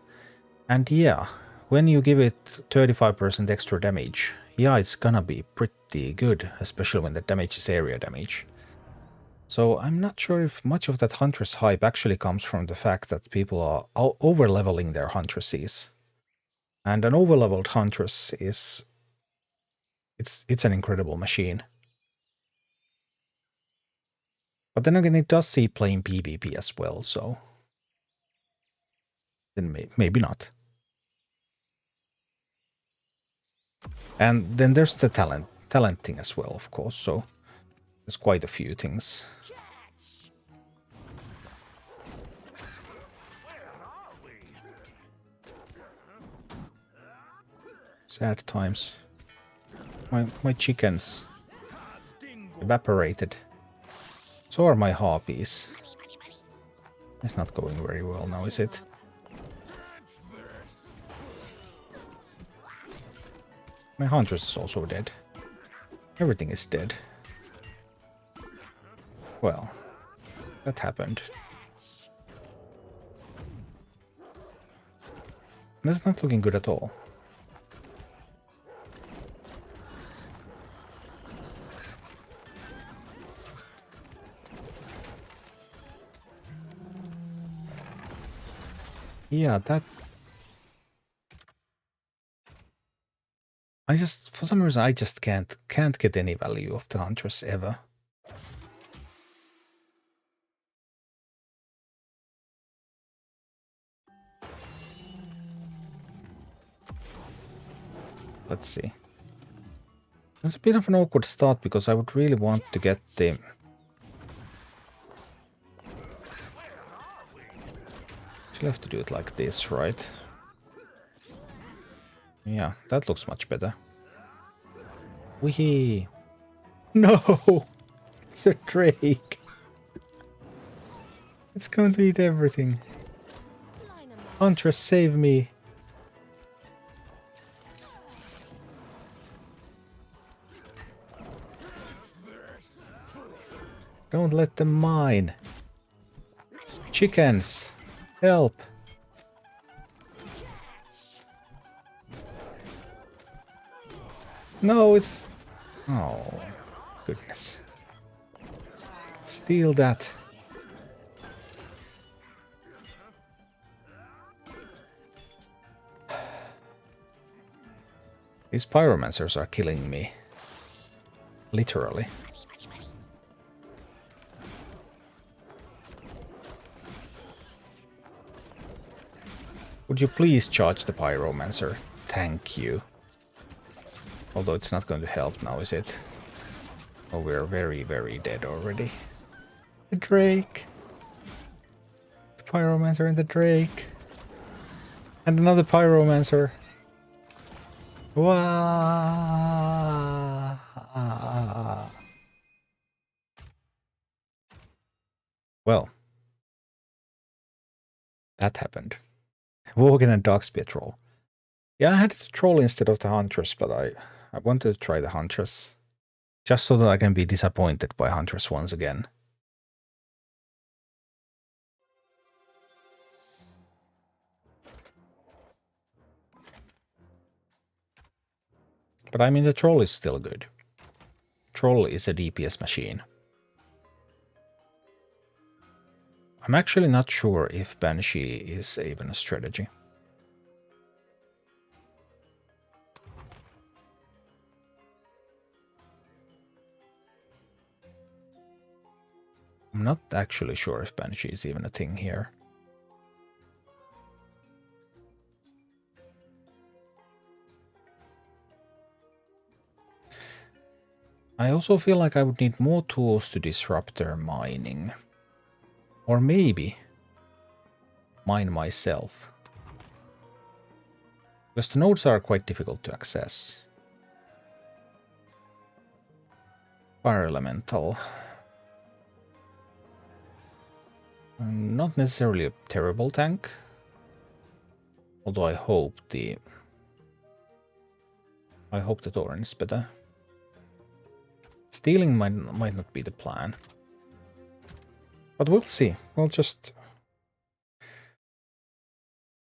S1: And yeah, when you give it 35% extra damage, yeah, it's gonna be pretty good, especially when the damage is area damage. So I'm not sure if much of that Huntress hype actually comes from the fact that people are over-leveling their Huntresses. And an over-leveled Huntress is It's an incredible machine. But then again, it does see playing PvP as well, so then maybe not. And then there's the talent thing as well, of course, so there's quite a few things. Sad times. My chickens evaporated. So are my harpies. It's not going very well now, is it? My huntress is also dead. Everything is dead. Well, that happened. That's not looking good at all. Yeah, that... for some reason, I just can't get any value of the Huntress ever. Let's see. It's a bit of an awkward start because I would really want to get the... You'll have to do it like this, right? Yeah, that looks much better. Wee! No! It's a drake! It's going to eat everything. Huntress, save me! Don't let them mine! Chickens! Help! No, it's... Oh, goodness. Steal that. These pyromancers are killing me. Literally. Would you please charge the pyromancer? Thank you. Although it's not going to help now, is it? Oh, we're very, very dead already. The drake! The pyromancer and the drake! And another pyromancer! Wow! Well. That happened. Wogan and Darkspear troll. Yeah, I had the troll instead of the Huntress, but I wanted to try the Huntress. Just so that I can be disappointed by Huntress once again. But I mean, the troll is still good. Troll is a DPS machine. I'm actually not sure if Banshee is even a strategy. I'm not actually sure if Banshee is even a thing here. I also feel like I would need more tools to disrupt their mining. Or maybe mine myself. Because the nodes are quite difficult to access. Fire Elemental. Not necessarily a terrible tank. Although I hope the Tauren is better. Stealing might not be the plan. But we'll see. We'll just...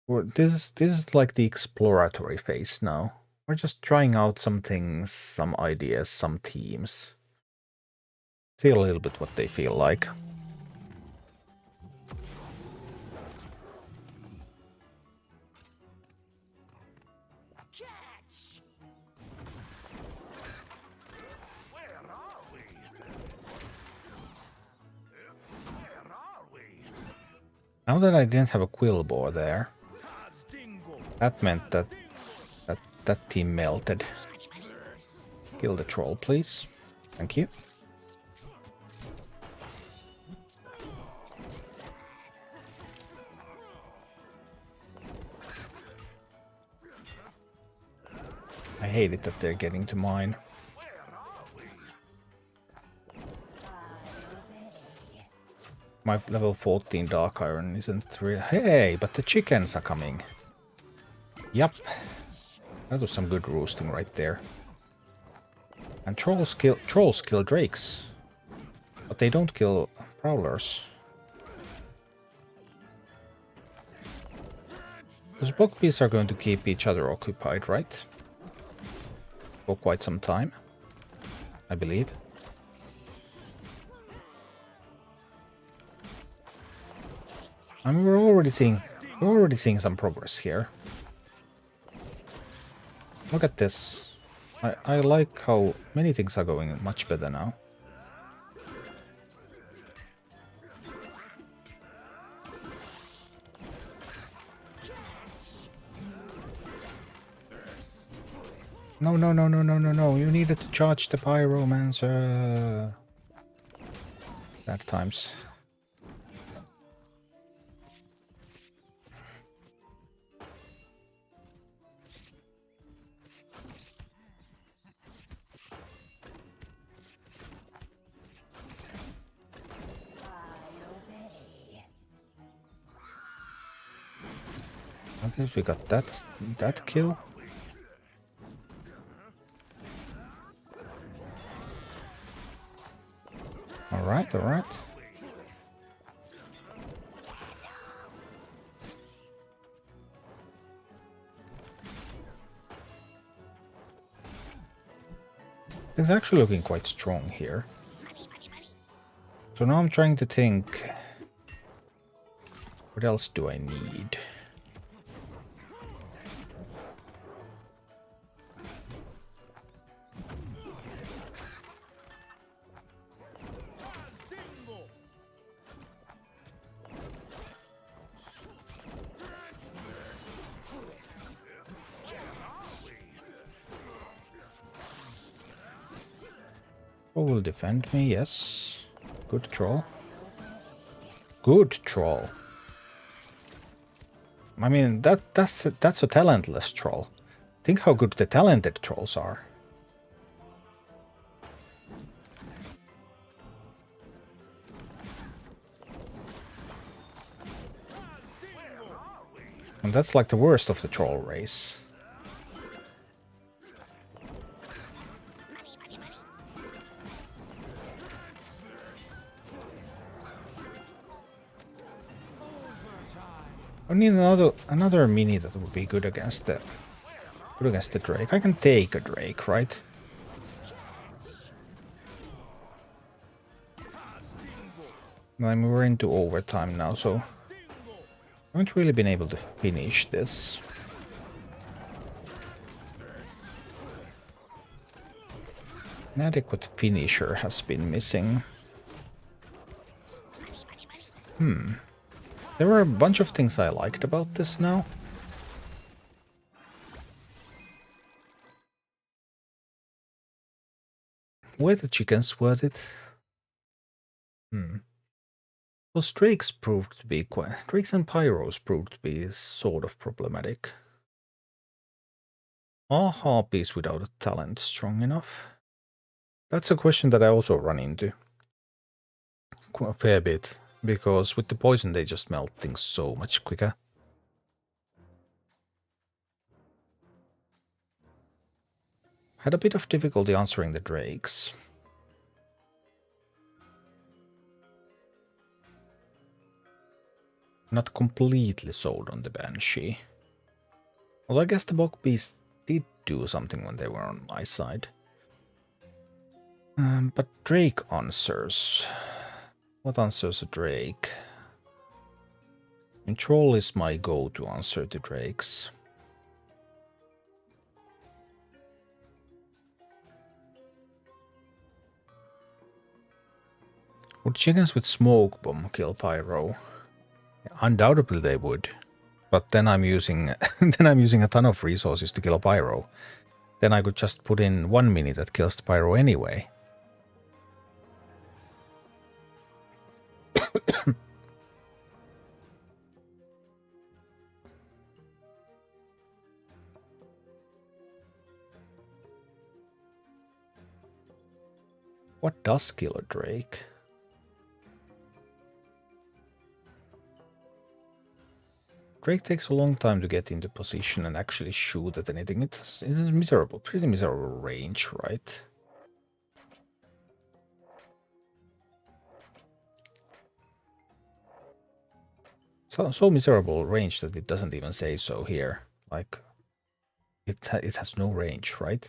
S1: This is like the exploratory phase now. We're just trying out some things, some ideas, some teams. Feel a little bit what they feel like. Now that I didn't have a Quillbore there, that meant that that team melted. Kill the troll, please. Thank you. I hate it that they're getting to mine. My level 14 Dark Iron isn't real. Hey, but the chickens are coming. Yup. That was some good roosting right there. And trolls kill drakes. But they don't kill prowlers. Those bugbees are going to keep each other occupied, right? For quite some time, I believe. I mean, we're already seeing some progress here. Look at this. I like how many things are going much better now. No, no, no, no, no, no, no. You needed to charge the Pyromancer. Bad times. I guess we got that kill. Alright, alright. It's actually looking quite strong here. So now I'm trying to think, what else do I need? Who will defend me? Yes. Good troll. Good troll. I mean, that's a talentless troll. Think how good the talented trolls are. And that's like the worst of the troll race. I need another mini that would be good against the Drake. I can take a Drake, right? I mean, we're into overtime now, so I haven't really been able to finish this. An adequate finisher has been missing. There were a bunch of things I liked about this now. Were the chickens worth it? Those drakes proved to be Drakes and pyros proved to be sort of problematic. Are harpies without a talent strong enough? That's a question that I also run into a fair bit. Because with the poison they just melt things so much quicker. Had a bit of difficulty answering the drakes. Not completely sold on the Banshee. Although I guess the Bogbeast did do something when they were on my side. But Drake answers. What answers a Drake? I mean, Troll is my go-to answer to Drakes. Would chickens with smoke bomb kill Pyro? undoubtedly they would. But then I'm using then I'm using a ton of resources to kill a pyro. Then I could just put in 1 mini that kills the pyro anyway. What does kill a Drake? Drake takes a long time to get into position and actually shoot at anything. It is miserable, pretty miserable range, right? So miserable range that it doesn't even say so here. Like, it has no range, right?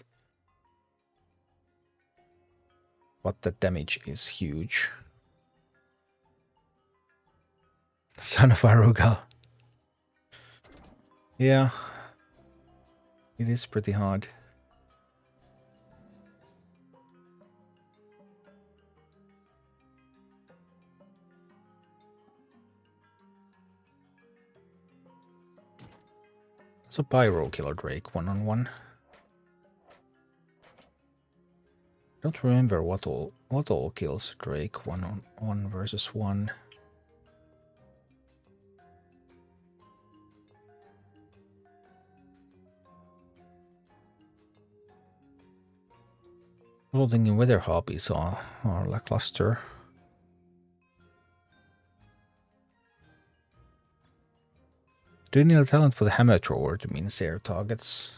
S1: But the damage is huge. Son of Aruga. Yeah. It is pretty hard. It's a Pyro Killer Drake 1-on-1. Don't remember what all kills Drake 1-on-1 versus 1. I was thinking whether hobbies are lackluster. Do you need a talent for the hammer thrower to mince air targets?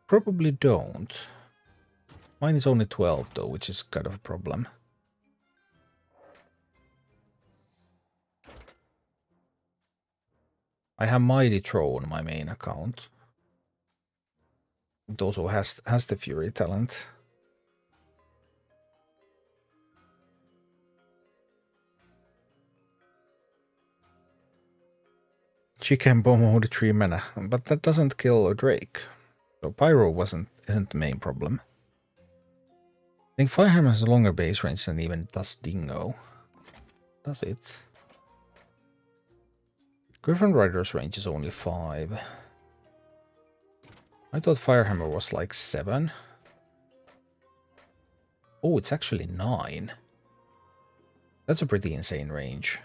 S1: Probably don't. Mine is only 12 though, which is kind of a problem. I have Mighty Throw on my main account. It also has the Fury talent. Chicken Bomb only 3 mana, but that doesn't kill a Drake. So Pyro isn't the main problem. I think Firehammer has a longer base range than even does Dingo. Does it? Griffin Rider's range is only 5. I thought Firehammer was like 7. Oh, it's actually 9. That's a pretty insane range.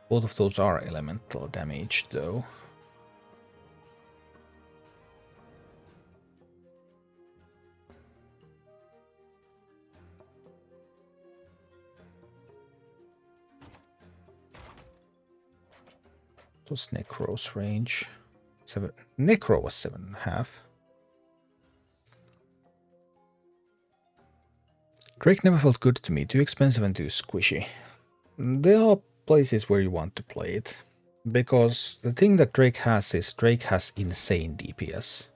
S1: Both of those are elemental damage, though. What's Necro's range? 7. Necro was 7.5. Drake never felt good to me. Too expensive and too squishy. There are places where you want to play it. Because the thing that Drake has is Drake has insane DPS.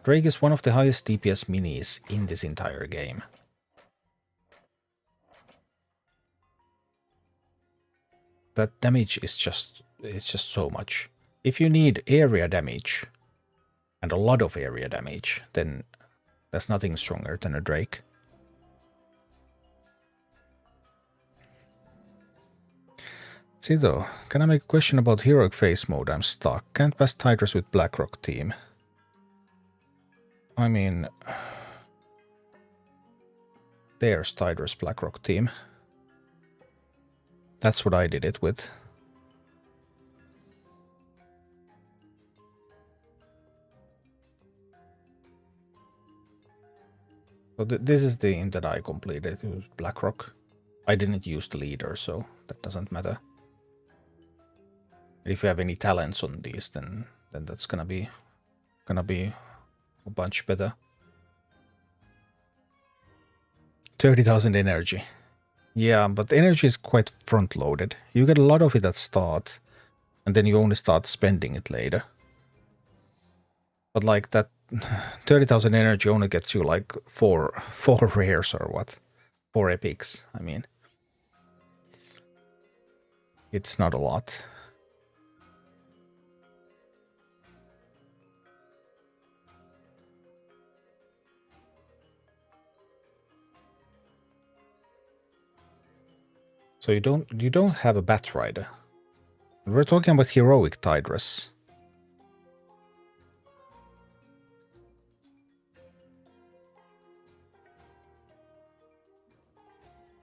S1: Drake is one of the highest DPS minis in this entire game. That damage is just so much. If you need area damage, and a lot of area damage, then there's nothing stronger than a Drake. See though, can I make a question about heroic phase mode? I'm stuck. Can't pass Tideress with Blackrock team. I mean, there's Tideress Blackrock team. That's what I did it with. So this is the team that I completed with Blackrock. I didn't use the leader, so that doesn't matter. If you have any talents on these, then that's gonna be a bunch better. 30,000 energy. Yeah, but energy is quite front-loaded. You get a lot of it at start, and then you only start spending it later. But like that 30,000 energy only gets you like four rares or what? 4 epics, I mean. It's not a lot. So you don't have a Bat Rider. We're talking about heroic Tideress.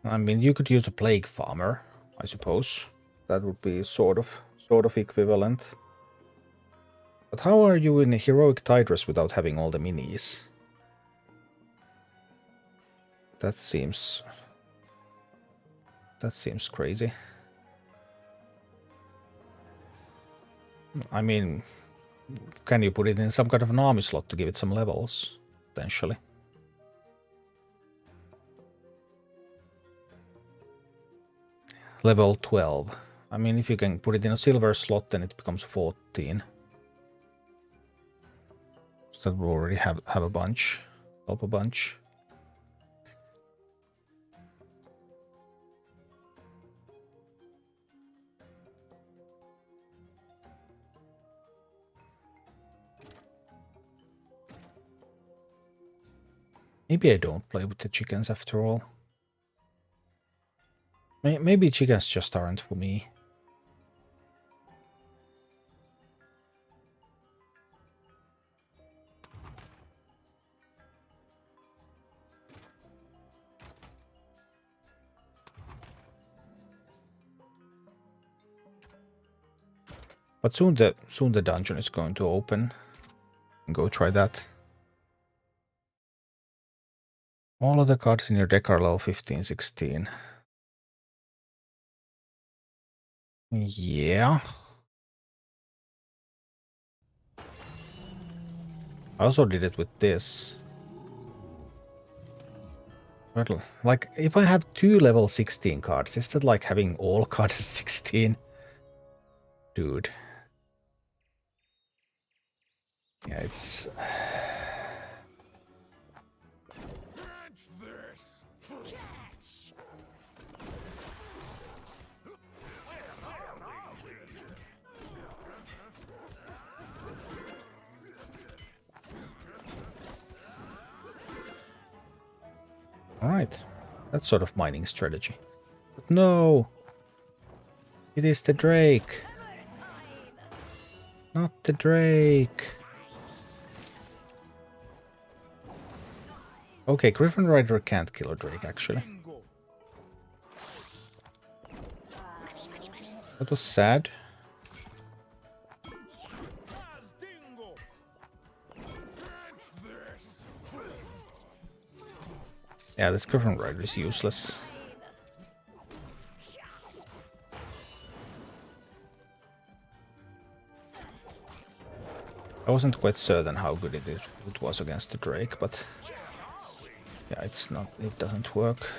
S1: I mean, you could use a Plague Farmer, I suppose. That would be sort of equivalent. But how are you in a heroic Tideress without having all the minis? That seems crazy. I mean, can you put it in some kind of an army slot to give it some levels, potentially? Level 12. I mean, if you can put it in a silver slot, then it becomes 14. So that will already have a bunch. Help a bunch. Maybe I don't play with the chickens after all. Maybe chickens just aren't for me. But soon the dungeon is going to open. Go try that. All of the cards in your deck are level 15, 16. Yeah. I also did it with this. But, like, if I have 2 level 16 cards, is that like having all cards at 16? Dude. Yeah, it's... Alright, that's sort of mining strategy. But no! It is the Drake! Not the Drake! Okay, Griffin Rider can't kill a Drake, actually. That was sad. Yeah, this Griffin Rider is useless. I wasn't quite certain how good it was against the Drake, but yeah, it doesn't work.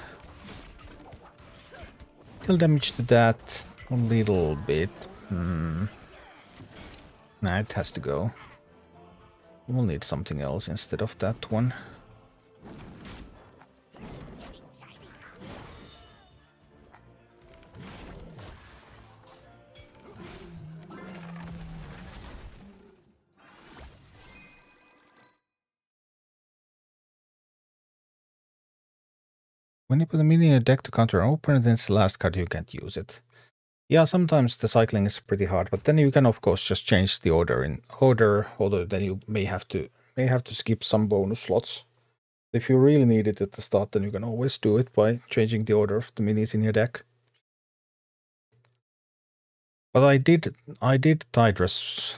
S1: Deal damage to that a little bit. Nah, it has to go. We'll need something else instead of that one. When you put a mini in your deck to counter an opponent, then it's the last card, you can't use it. Yeah, sometimes the cycling is pretty hard, but then you can of course just change the order although then you may have to skip some bonus slots. If you really need it at the start, then you can always do it by changing the order of the minis in your deck. But I did Tideress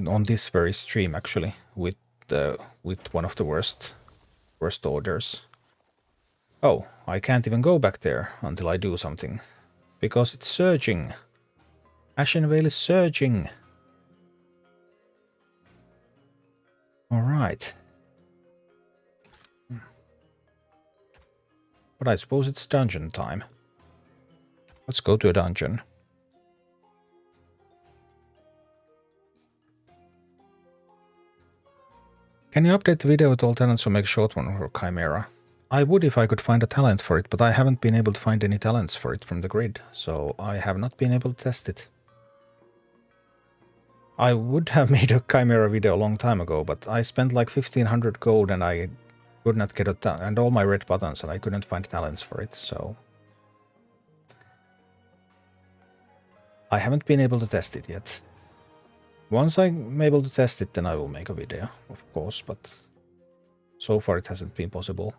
S1: on this very stream actually with one of the worst orders. Oh, I can't even go back there until I do something. Because it's surging. Ashen Veil is surging. Alright. But I suppose it's dungeon time. Let's go to a dungeon. Can you update the video with all talents or make a short one for Chimera? I would if I could find a talent for it, but I haven't been able to find any talents for it from the grid, so I have not been able to test it. I would have made a Chimera video a long time ago, but I spent like 1500 gold and I could not get and all my red buttons and I couldn't find talents for it, so... I haven't been able to test it yet. Once I'm able to test it, then I will make a video, of course, but so far it hasn't been possible.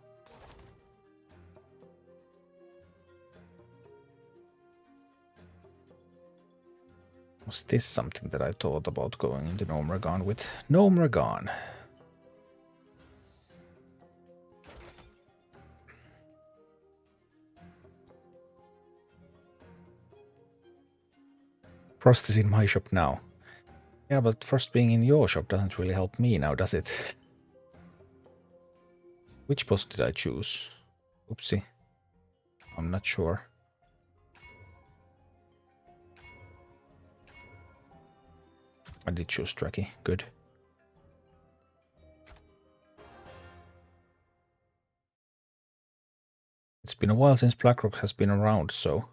S1: Was this something that I thought about going into Gnomeregan with? Gnomeregan. Frost is in my shop now. Yeah, but Frost being in your shop doesn't really help me now, does it? Which boss did I choose? Oopsie. I'm not sure. I did choose Draki. Good. It's been a while since Blackrock has been around, so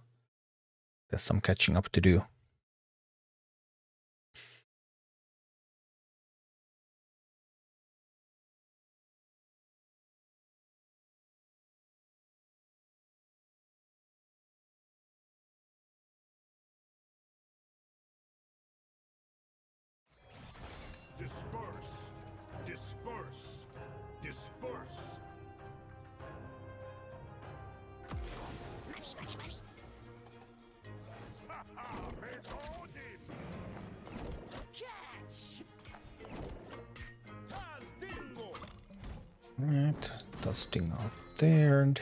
S1: there's some catching up to do.
S2: Disperse! Disperse! Disperse!
S1: Right, dusting out there. And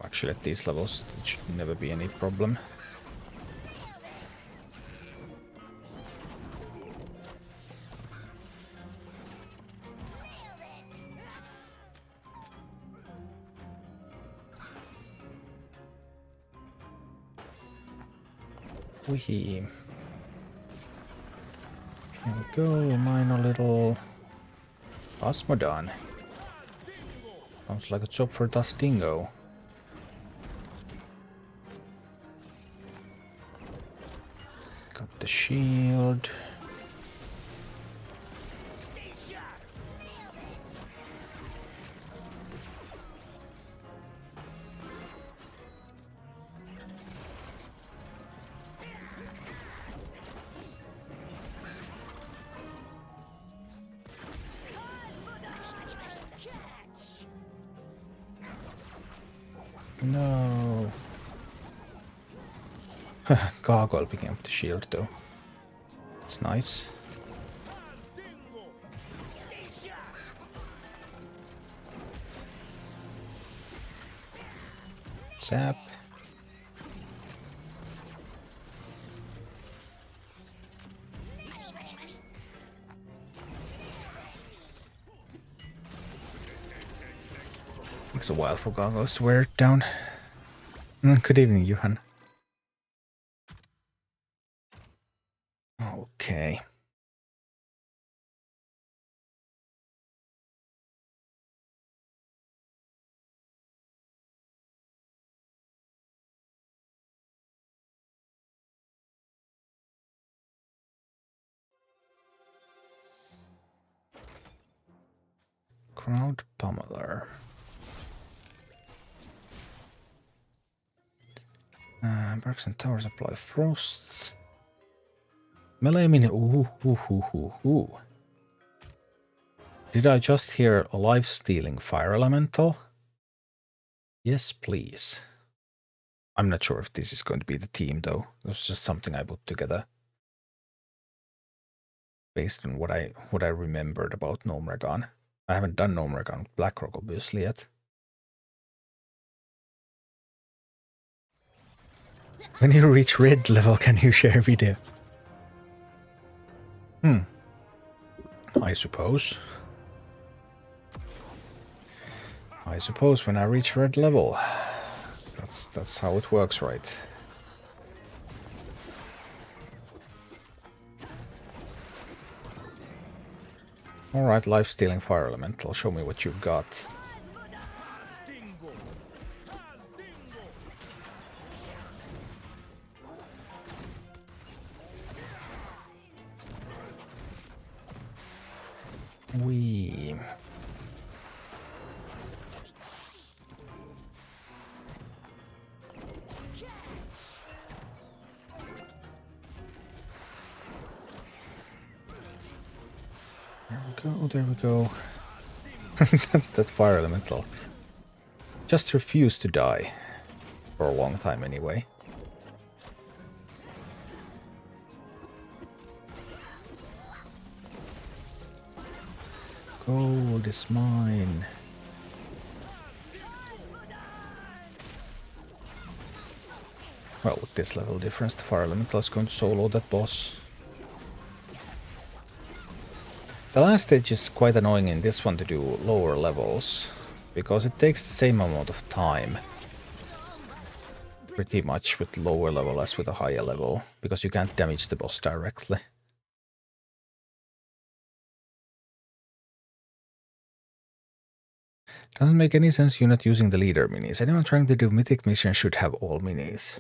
S1: actually, at these levels, it should never be any problem. Here we go, mine a little Osmodon. Sounds like a job for Dustingo. Got the shield. No. Gargoyle picking up the shield though. It's nice. Zap. Takes a while for Gargoyles to wear it down. Good evening, Johan. Okay. Crowd Pummeler. Barracks and towers apply frost. Melee mini. Ooh. Did I just hear a life-stealing fire elemental? Yes, please. I'm not sure if this is going to be the team, though. It was just something I put together based on what I remembered about Gnomeregan. I haven't done Gnomeregan with Blackrock, obviously, yet. When you reach red level, can you share video? I suppose. I suppose when I reach red level. That's how it works, right? Alright, life-stealing fire elemental, show me what you've got. Wee. go, there we go. that fire elemental just refused to die. For a long time anyway. Gold is mine. Well, with this level difference, the fire elemental is going to solo that boss. The last stage is quite annoying in this one to do lower levels, because it takes the same amount of time. Pretty much with lower level as with a higher level, because you can't damage the boss directly. Doesn't make any sense you're not using the leader minis. Anyone trying to do mythic missions should have all minis.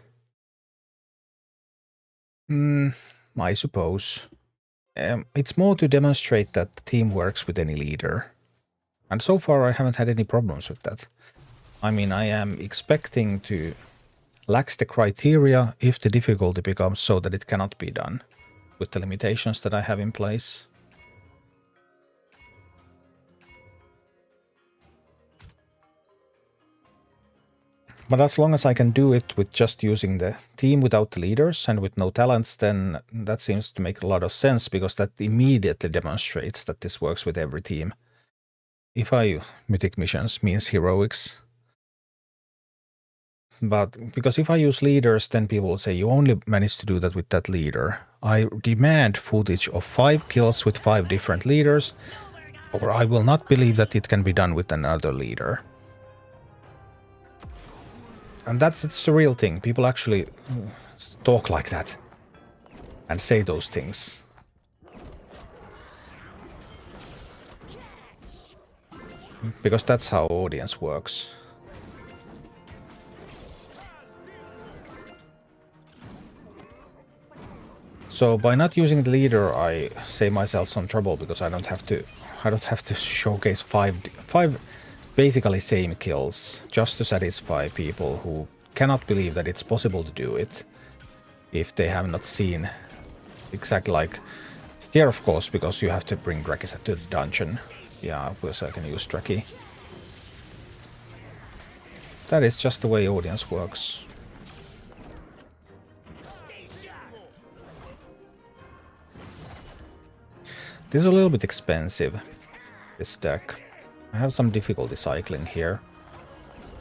S1: I suppose. It's more to demonstrate that the team works with any leader. And so far I haven't had any problems with that. I mean, I am expecting to lax the criteria if the difficulty becomes so that it cannot be done, with the limitations that I have in place. But as long as I can do it with just using the team without the leaders and with no talents, then that seems to make a lot of sense, because that immediately demonstrates that this works with every team. If I mythic missions means heroics. But because if I use leaders, then people will say you only managed to do that with that leader. I demand footage of 5 kills with 5 different leaders, or I will not believe that it can be done with another leader. And it's the real thing. People actually talk like that and say those things. Because that's how audience works. So by not using the leader, I save myself some trouble, because I don't have to showcase five basically same kills just to satisfy people who cannot believe that it's possible to do it if they have not seen exactly like here, of course, because you have to bring Drakisa to the dungeon. Yeah, of course I can use Draki. That is just the way audience works. This is a little bit expensive, this deck. I have some difficulty cycling here,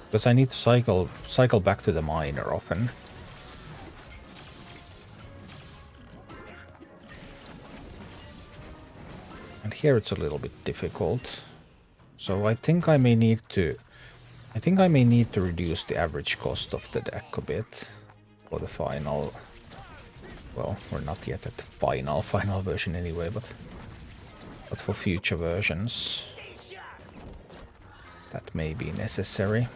S1: because I need to cycle back to the miner often. And here it's a little bit difficult. So I think I may need to reduce the average cost of the deck a bit for the final. Well, we're not yet at the final version anyway, but for future versions that may be necessary.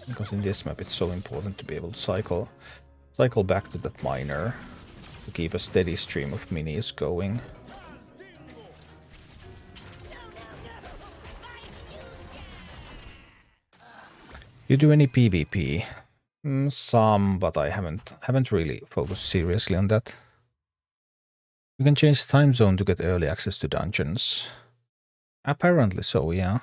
S1: Because in this map it's so important to be able to cycle back to that miner to keep a steady stream of minis going. You do any PvP? Some, but I haven't really focused seriously on that. You can change time zone to get early access to dungeons. Apparently so, yeah.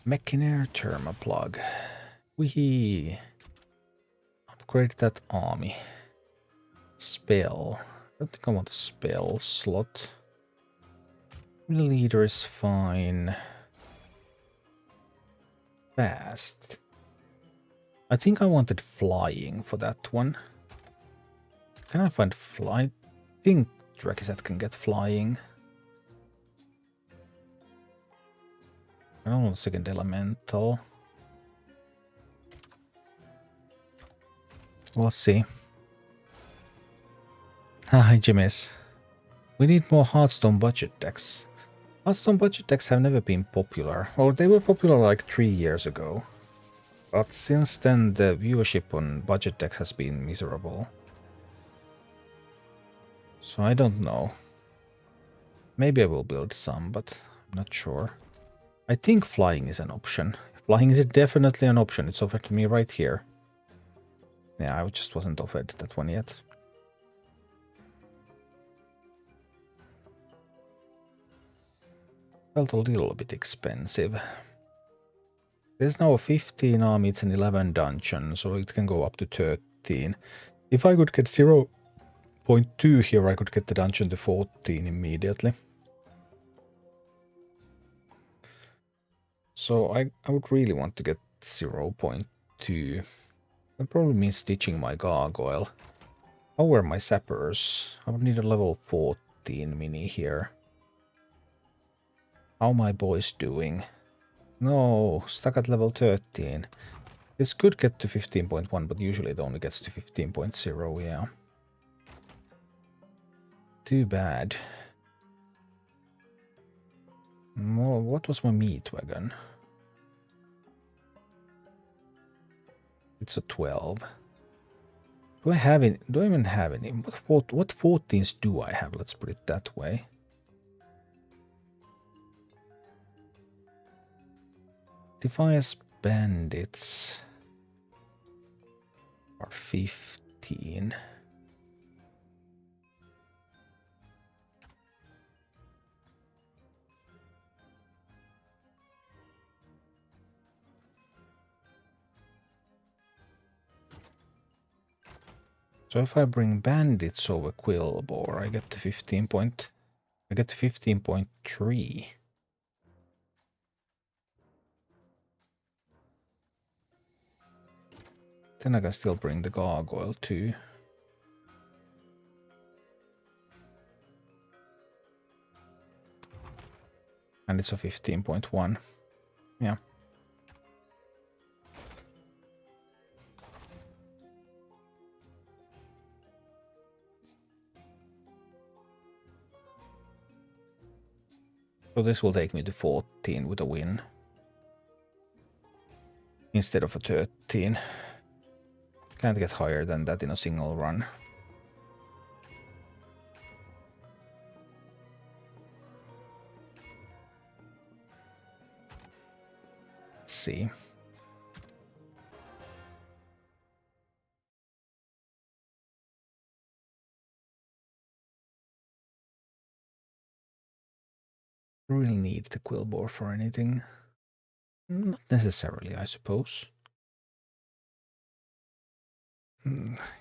S1: Mechinair Thermoplug. Wee. Upgrade that army. Spell. I don't think I want a spell slot. The leader is fine. Fast. I think I wanted flying for that one. Can I find fly? I think Drakisat can get flying. I don't want second elemental. We'll see. Hi, Jimmy's. We need more Hearthstone budget decks. Custom budget decks have never been popular. Or they were popular like 3 years ago. But since then the viewership on budget decks has been miserable. So I don't know. Maybe I will build some, but I'm not sure. I think flying is an option. Flying is definitely an option. It's offered to me right here. Yeah, I just wasn't offered that one yet. Felt a little bit expensive. There's now a 15 army, it's an 11 dungeon, so it can go up to 13. If I could get 0.2 here, I could get the dungeon to 14 immediately. So I would really want to get 0.2. That probably means stitching my gargoyle. How were my sappers? I would need a level 14 mini here. How my boys doing? No, stuck at level 13. This could get to 15.1, but usually it only gets to 15.0, yeah. Too bad. What was my meat wagon? It's a 12. Do I have any? Do I even have any? What 14s do I have? Let's put it that way. Defiance bandits are 15. So if I bring bandits over Quillbore, I get to 15.3. Then I can still bring the gargoyle too. And it's a 15.1. Yeah. So this will take me to 14 with a win. Instead of a 13. Can't get higher than that in a single run. Let's see. Really need the Quillbore for anything? Not necessarily, I suppose.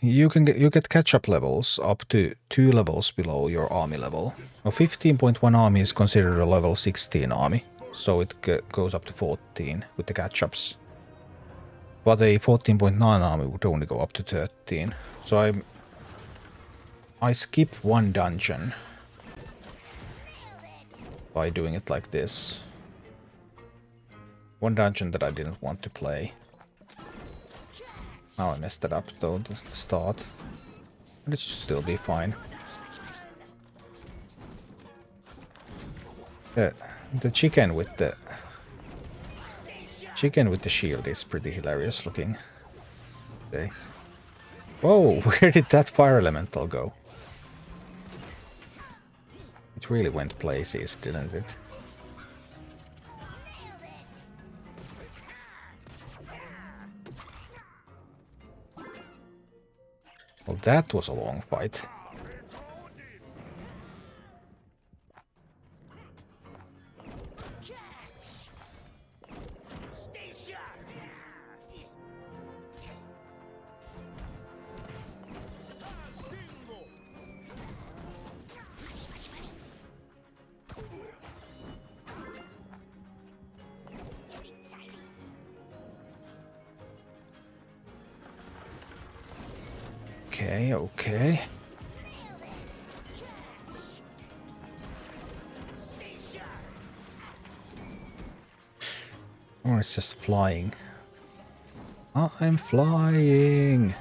S1: You get catch-up levels up to 2 levels below your army level. A 15.1 army is considered a level 16 army, so it goes up to 14 with the catch-ups. But a 14.9 army would only go up to 13. So I skip one dungeon by doing it like this. One dungeon that I didn't want to play. Now I messed it up though, that's the start. But it should still be fine. The chicken with the shield is pretty hilarious looking. Okay. Whoa, where did that fire elemental go? It really went places, didn't it? Well, that was a long fight. Okay, okay. Or it's just flying. Oh, I'm flying!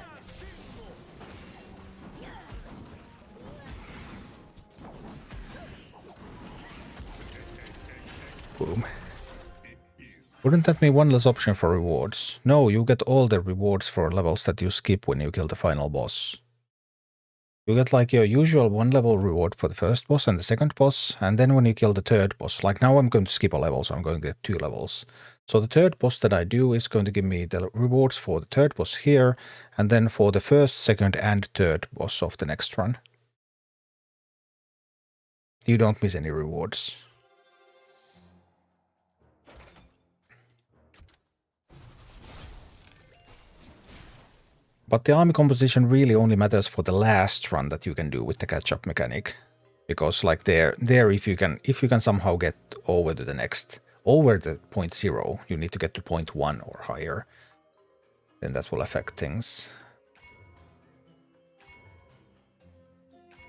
S1: Boom. Wouldn't that be one less option for rewards? No, you get all the rewards for levels that you skip when you kill the final boss. You get like your usual 1-level reward for the first boss and the second boss, and then when you kill the third boss, like now I'm going to skip a level, so I'm going to get 2 levels. So the third boss that I do is going to give me the rewards for the third boss here, and then for the first, second, and third boss of the next run. You don't miss any rewards. But the army composition really only matters for the last run that you can do with the catch-up mechanic. Because like there if you can somehow get over to the next, over the point 0, you need to get to point 1 or higher. Then that will affect things.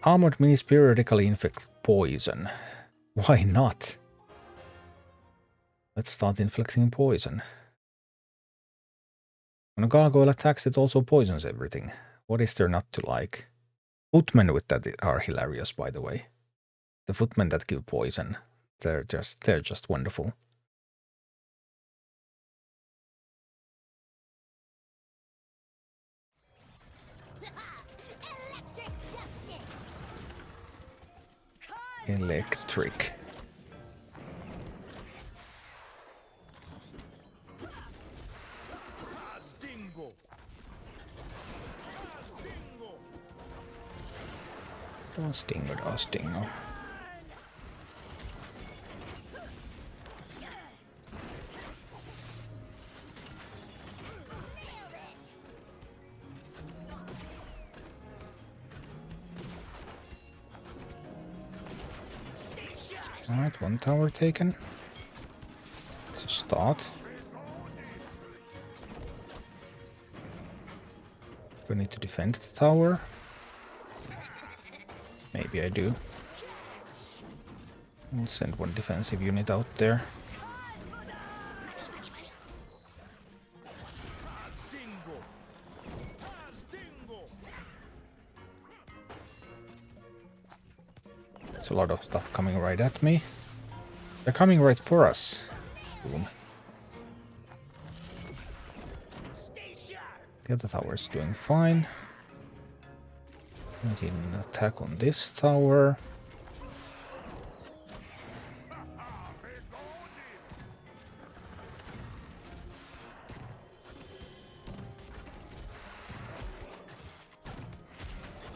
S1: Armored minis periodically inflict poison. Why not? Let's start inflicting poison. When a gargoyle attacks, it also poisons everything. What is there not to like? Footmen with that are hilarious, by the way. The footmen that give poison, they're just wonderful. Electric. Stingo. Alright, 1 tower taken. Let's start. Do I need to defend the tower? Maybe I do. I'll send 1 defensive unit out there. There's a lot of stuff coming right at me. They're coming right for us. Boom. The other tower is doing fine. I did an attack on this tower.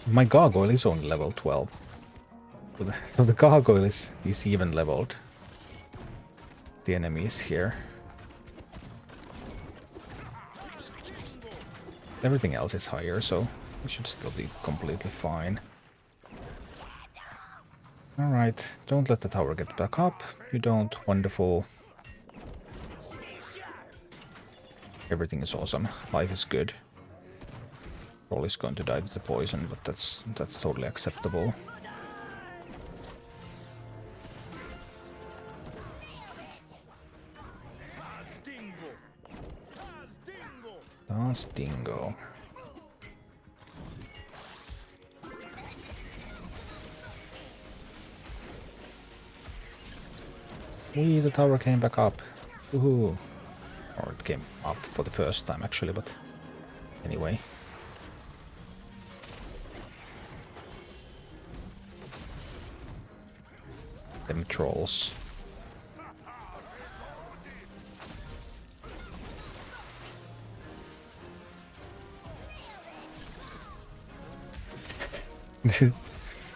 S1: My gargoyle is only level 12. So the gargoyle is even leveled. The enemies here. Everything else is higher, so we should still be completely fine. Alright, don't let the tower get back up. You don't. Wonderful. Everything is awesome. Life is good. Troll is going to die to the poison, but that's totally acceptable. Dingo. The tower came back up. Woohoo. Or it came up for the first time actually, but anyway. Them trolls.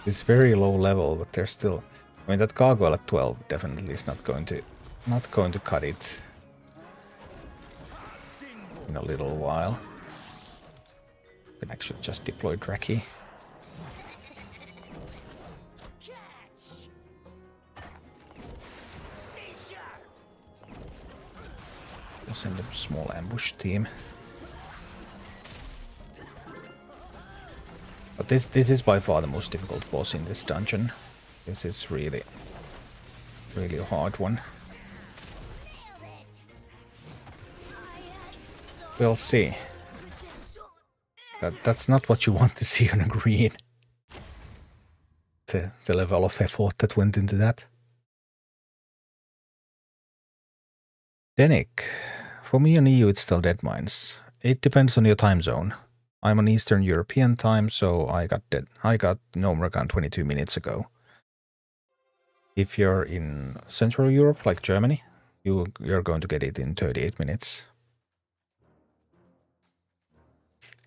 S1: It's very low level, but they're still. I mean, that gargoyle at 12 definitely is not going to cut it in a little while. You can actually just deploy Draki. We'll send a small ambush team. But this is by far the most difficult boss in this dungeon. This is really a hard one. We'll see. That's not what you want to see on a green. The level of effort that went into that. Denick, for me on EU it's still dead mines. It depends on your time zone. I'm on Eastern European time, so I got no Mercan 22 minutes ago. If you're in Central Europe, like Germany, you're going to get it in 38 minutes.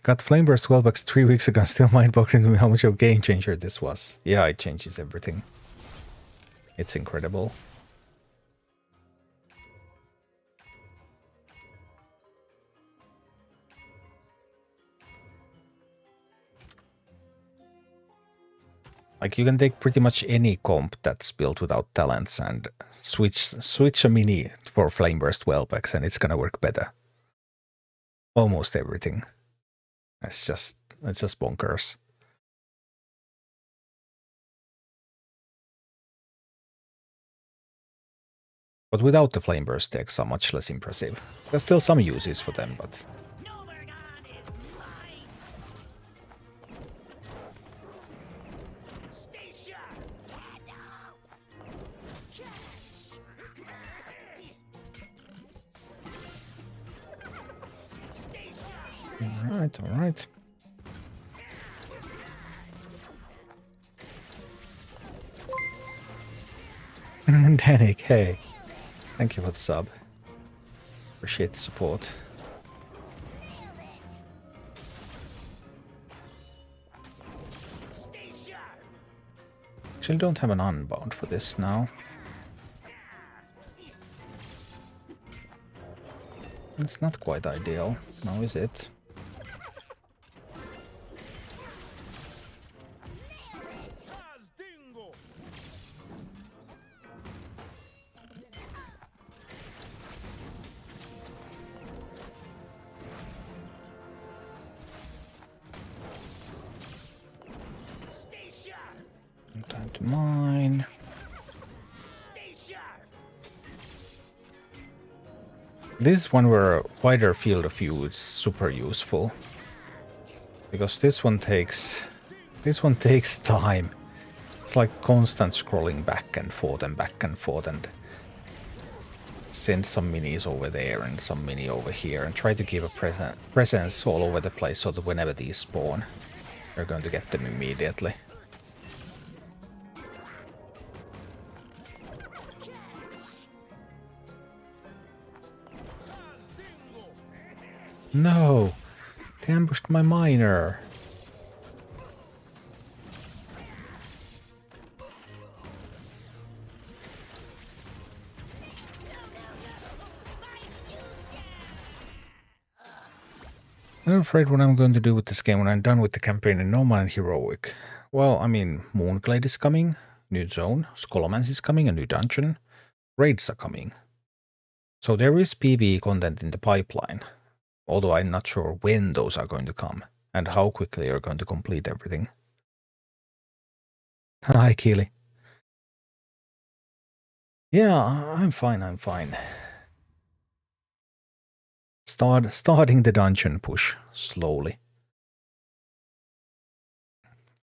S1: Got Flameburst 12x 3 weeks ago, still mind-boggling to me how much of a game changer this was. Yeah, it changes everything. It's incredible. Like, you can take pretty much any comp that's built without talents and switch a mini for Flameburst 12x and it's gonna work better. Almost everything. It's just bonkers. But without the Flameburst decks are much less impressive. There's still some uses for them, but... Alright, alright. Danik, hey. Thank you for the sub. Appreciate the support. Actually don't have an unbound for this now. It's not quite ideal, now is it? Time to mine. This one where a wider field of view is super useful. Because this one takes time. It's like constant scrolling back and forth and send some minis over there and some mini over here and try to give a presence all over the place so that whenever these spawn, you're going to get them immediately. No! They ambushed my miner! I'm afraid what I'm going to do with this game when I'm done with the campaign in Normal and Heroic. Well, I mean, Moonglade is coming, new zone, Scholomance is coming, a new dungeon, raids are coming. So there is PvE content in the pipeline. Although I'm not sure when those are going to come, and how quickly you're going to complete everything. Hi, Keely. Yeah, I'm fine. Starting the dungeon push, slowly.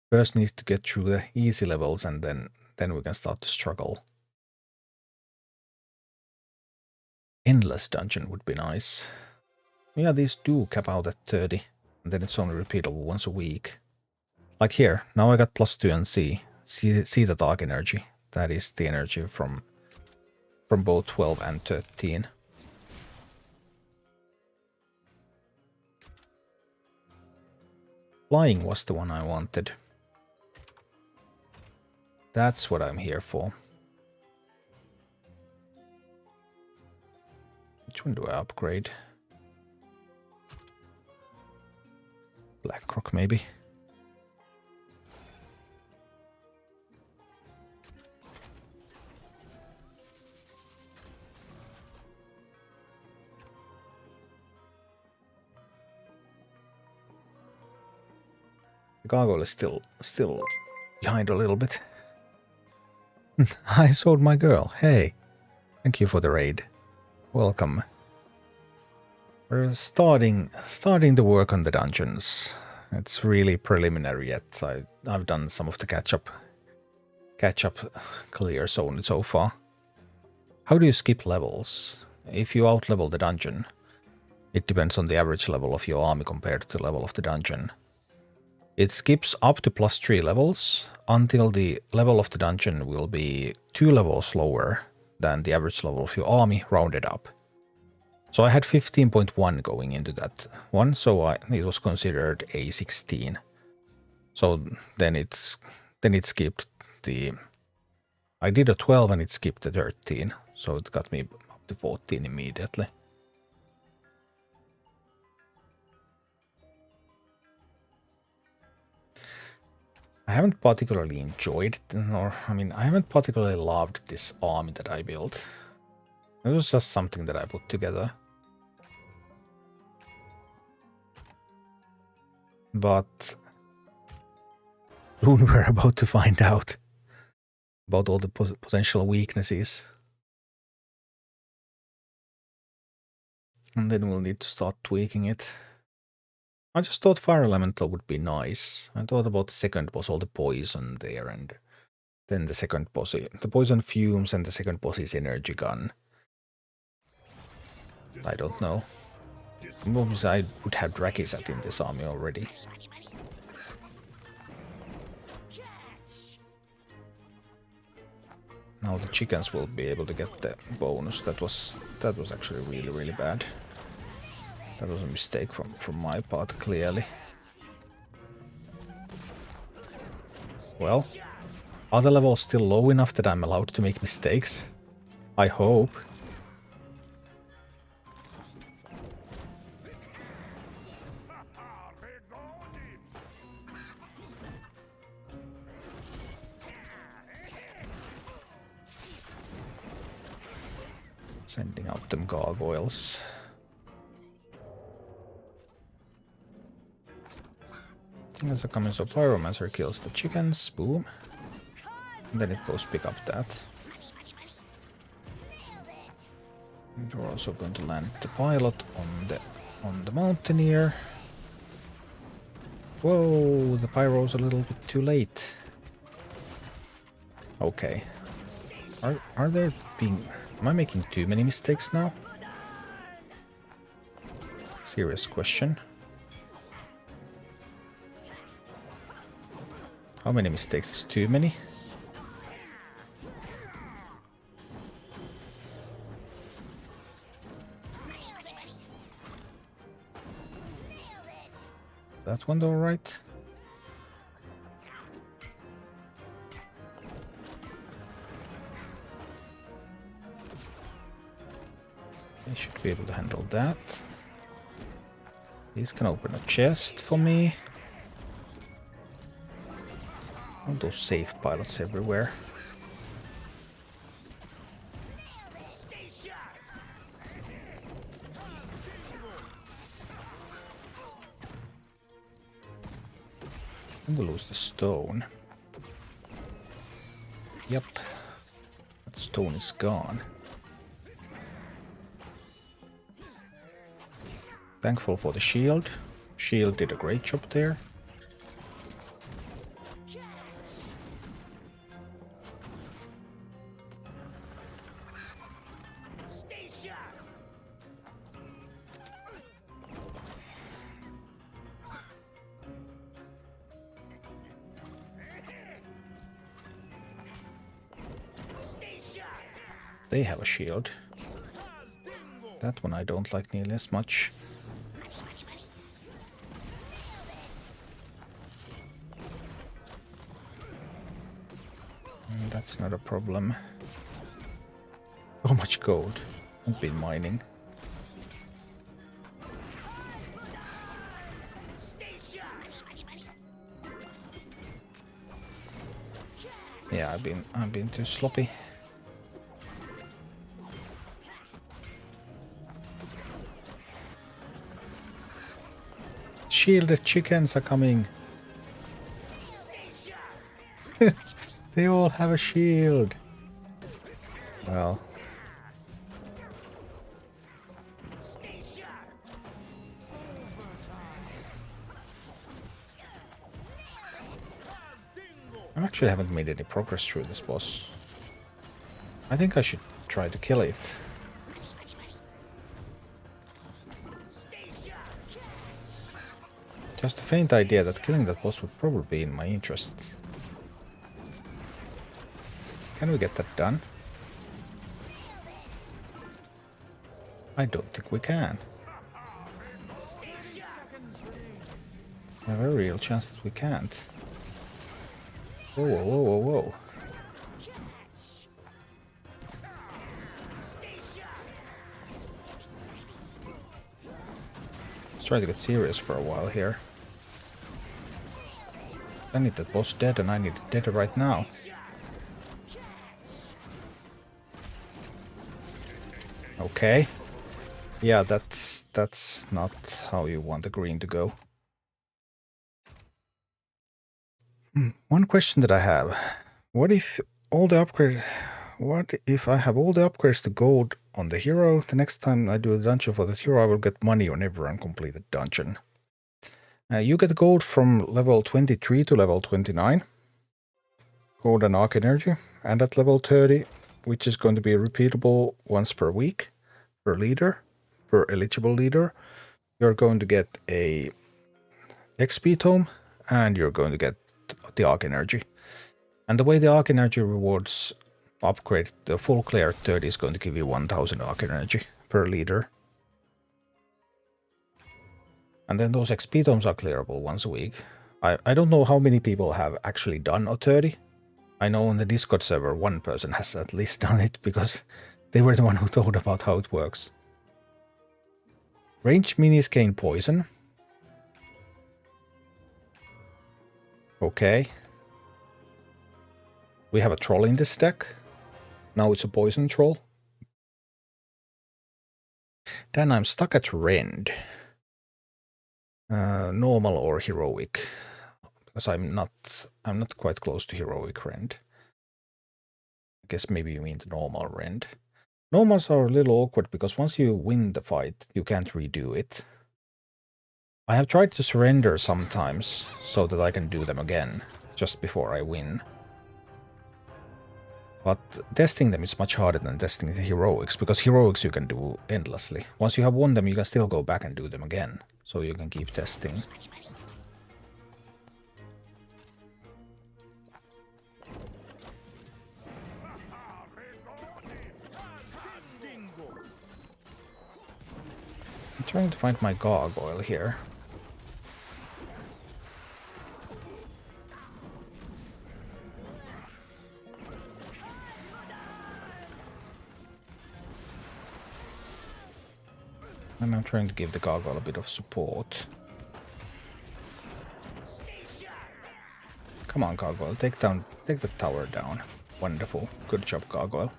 S1: First needs to get through the easy levels, and then we can start to struggle. Endless dungeon would be nice. Yeah, these do cap out at 30, and then it's only repeatable once a week. Like here, now I got +2 and see the dark energy. That is the energy from both 12 and 13. Flying was the one I wanted. That's what I'm here for. Which one do I upgrade? Blackrock, maybe. The gargoyle is still behind a little bit. I sold my girl. Hey, thank you for the raid. Welcome. We're starting the work on the dungeons. It's really preliminary yet. I've done some of the catch up clears only so far. How do you skip levels? if you outlevel the dungeon, it depends on the average level of your army compared to the level of the dungeon. It skips up to +3 levels until the level of the dungeon will be 2 levels lower than the average level of your army, rounded up. So I had 15.1 going into that one, so it was considered a 16. So then it skipped the... I did a 12 and it skipped the 13, so it got me up to 14 immediately. I haven't particularly enjoyed it, or I mean, I haven't particularly loved this army that I built. It was just something that I put together. But soon we're about to find out about all the potential weaknesses. And then we'll need to start tweaking it. I just thought Fire Elemental would be nice. I thought about the second boss, all the poison there, and then the second boss, the poison fumes, and the second boss is energy gun. I don't know. Maybe I would have Drakizat in this army already. Now the chickens will be able to get the bonus. That was actually really bad. That was a mistake from my part, clearly. Well, are the levels still low enough that I'm allowed to make mistakes? I hope. Sending out them gargoyles. Chickens are coming, so Pyromancer kills the chickens. Boom. And then it goes pick up that. And we're also going to land the pilot on the Mountaineer. Whoa, the Pyro's a little bit too late. Okay. Are there being... Am I making too many mistakes now? Serious question. How many mistakes is too many? That one all right? I should be able to handle that. These can open a chest for me. All those safe pilots everywhere. I'm gonna lose the stone. Yep. That stone is gone. Thankful for the shield. Shield did a great job there. They have a shield. That one I don't like nearly as much. That's not a problem. So much gold. I've been mining. Yeah, I've been too sloppy. Shielded chickens are coming. They all have a shield. Well. I actually haven't made any progress through this boss. I think I should try to kill it. Just a faint idea that killing that boss would probably be in my interest. Can we get that done? I don't think we can. I have a very real chance that we can't. Whoa, whoa, whoa, whoa, whoa. Let's try to get serious for a while here. I need that boss dead, and I need it dead right now. Okay. Yeah, that's not how you want the green to go. One question that I have. What if all the upgrade... What if I have all the upgrades to gold on the hero? The next time I do a dungeon for the hero, I will get money on every uncompleted dungeon. You get gold from level 23 to level 29. Gold and arc energy. And at level 30, which is going to be repeatable once per week, per leader, per eligible leader, you're going to get a XP tome, and you're going to get the arc energy. And the way the arc energy rewards upgrade, the full clear 30 is going to give you 1000 arc energy per leader. And then those XP tomes are clearable once a week. I don't know how many people have actually done a 30. I know on the Discord server one person has at least done it, because they were the one who told about how it works. Range minis gain poison. Okay. We have a troll in this deck. Now it's a poison troll. Then I'm stuck at Rend. Normal or heroic, because I'm not quite close to heroic Rend. I guess maybe you mean the normal Rend. Normals are a little awkward because once you win the fight, you can't redo it. I have tried to surrender sometimes so that I can do them again just before I win. But testing them is much harder than testing the heroics, because heroics you can do endlessly. Once you have won them, you can still go back and do them again, so you can keep testing. I'm trying to find my gargoyle here. And I'm trying to give the gargoyle a bit of support. Come on, gargoyle, take the tower down. Wonderful. Good job, gargoyle.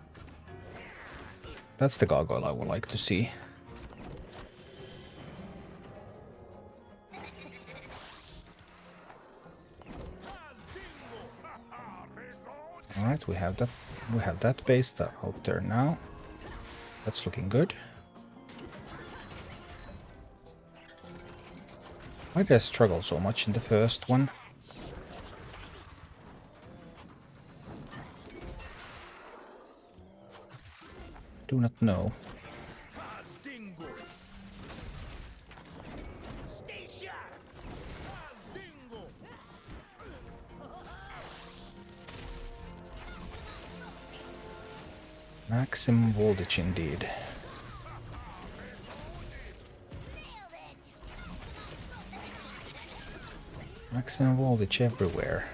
S1: That's the gargoyle I would like to see. Alright, we have that base out there now. That's looking good. Why did I struggle so much in the first one? Do not know. Maximum voltage indeed. Maximum voltage everywhere.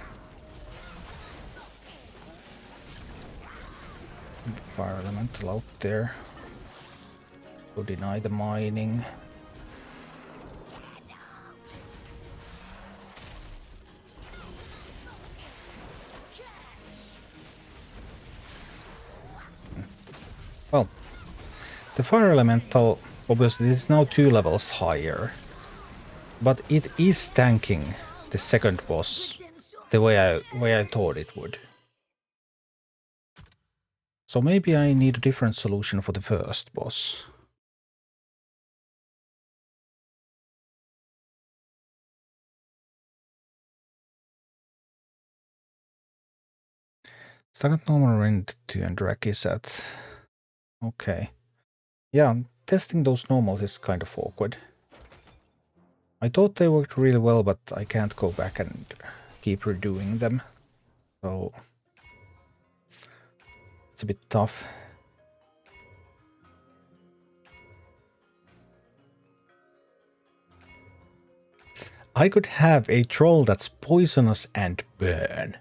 S1: Fire elemental out there. To deny the mining. Well, the fire elemental obviously is now 2 levels higher, but it is tanking the second boss the way I thought it would. So maybe I need a different solution for the first boss. Stuck at normal Rend 2 and Drake is at... Okay. Yeah, testing those normals is kind of awkward. I thought they worked really well, but I can't go back and keep redoing them. So it's a bit tough. I could have a troll that's poisonous and burn.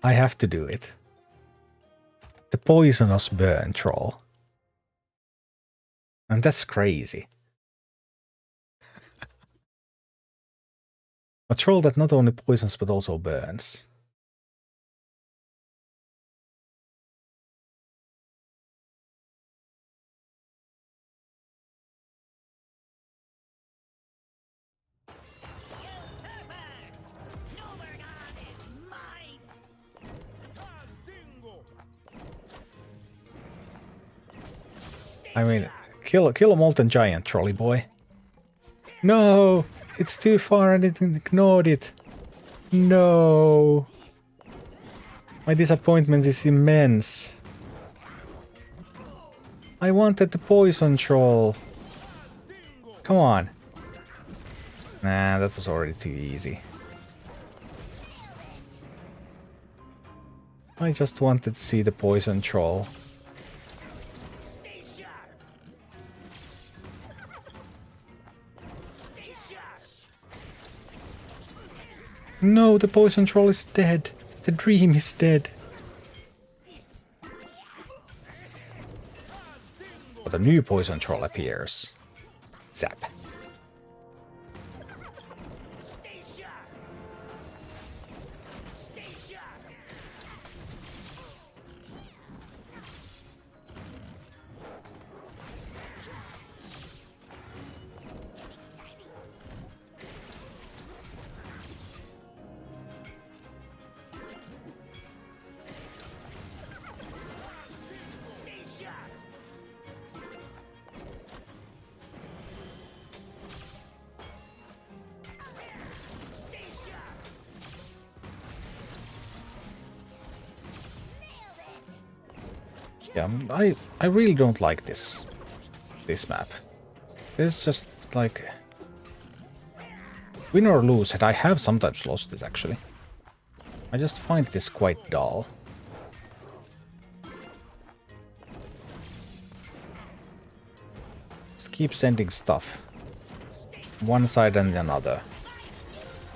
S1: I have to do it. The poisonous burn troll. And that's crazy. A troll that not only poisons but also burns. I mean, kill a molten giant, trolley boy. No! It's too far and it ignored it. No! My disappointment is immense. I wanted the poison troll. Come on. Nah, that was already too easy. I just wanted to see the poison troll. No, the poison troll is dead. The dream is dead. But a new poison troll appears. Zap. Yeah, I really don't like this map. This is just like win or lose, and I have sometimes lost this actually. I just find this quite dull. Just keep sending stuff one side and another,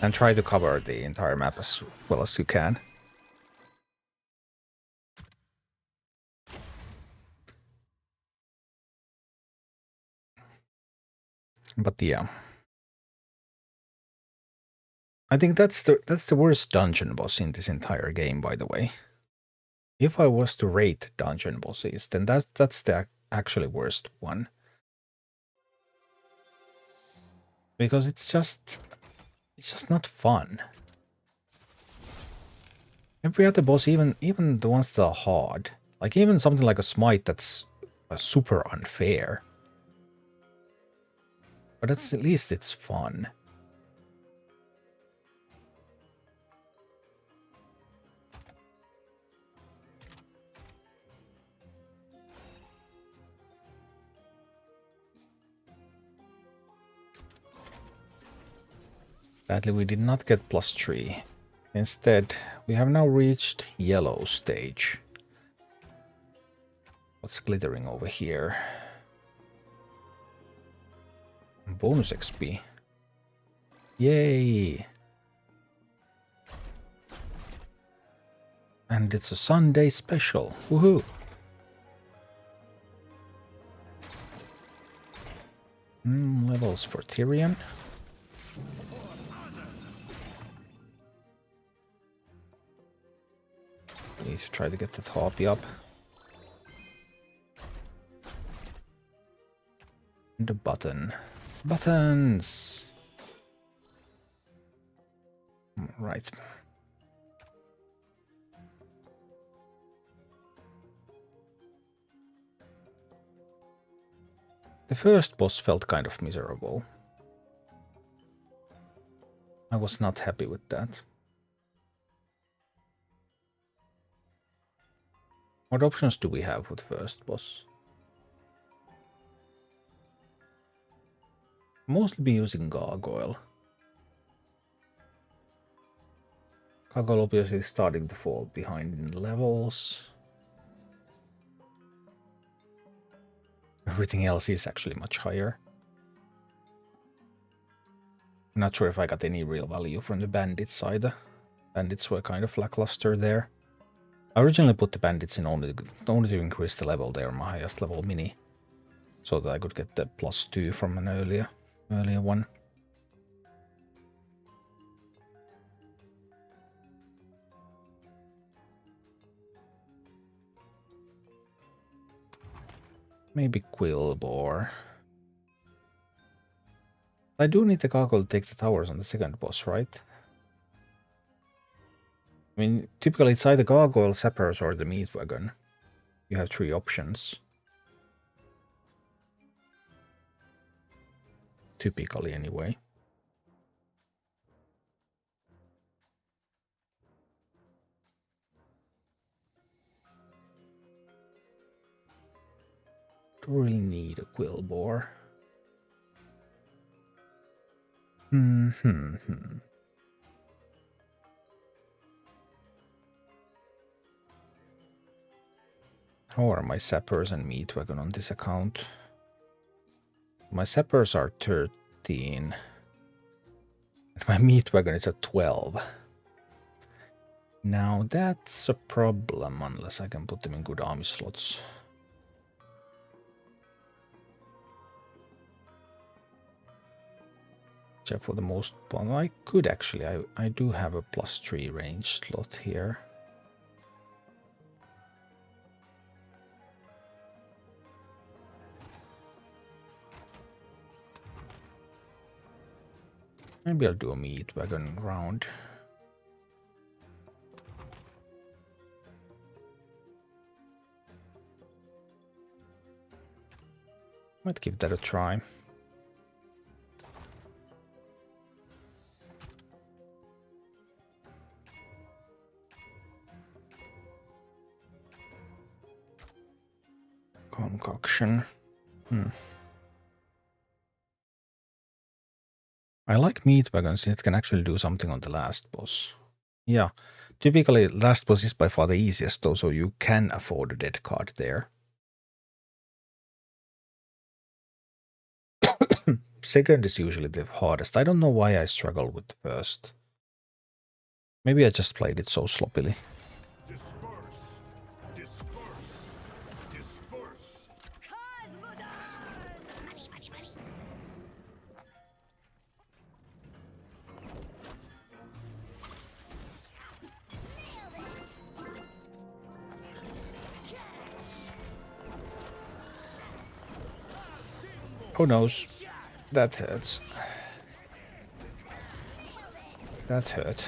S1: and try to cover the entire map as well as you can. But yeah, I think that's the worst dungeon boss in this entire game, by the way. If I was to rate dungeon bosses, then that's the actually worst one. Because it's just not fun. Every other boss, even the ones that are hard, like even something like a smite that's super unfair. But at least it's fun. Sadly, we did not get +3. Instead, we have now reached yellow stage. What's glittering over here? Bonus XP. Yay! And it's a Sunday special. Woohoo! Levels for Tyrion. Need to try to get that Harpy up. And a button. Buttons! Right. The first boss felt kind of miserable. I was not happy with that. What options do we have with first boss? Mostly be using gargoyle. Gargoyle obviously is starting to fall behind in levels. Everything else is actually much higher. I'm not sure if I got any real value from the bandits either. Bandits were kind of lackluster there. I originally put the bandits in only to increase the level. They are my highest level mini, so that I could get the +2 from an earlier one. Maybe Quillbore. I do need the gargoyle to take the towers on the second boss, right? I mean, typically it's either gargoyle, sappers, or the meat wagon. You have 3 options. Typically, anyway. Do really need a Quillbore. How are my sappers and meat wagon on this account? My sappers are 13. And my meat wagon is at 12. Now that's a problem unless I can put them in good army slots. Except for the most part, I could actually, I do have a +3 range slot here. Maybe I'll do a meat wagon round. Might give that a try. Concoction. I like meat wagons since it can actually do something on the last boss. Yeah, typically last boss is by far the easiest though, so you can afford a dead card there. Second is usually the hardest. I don't know why I struggle with the first. Maybe I just played it so sloppily. Who knows? That hurts. That hurt.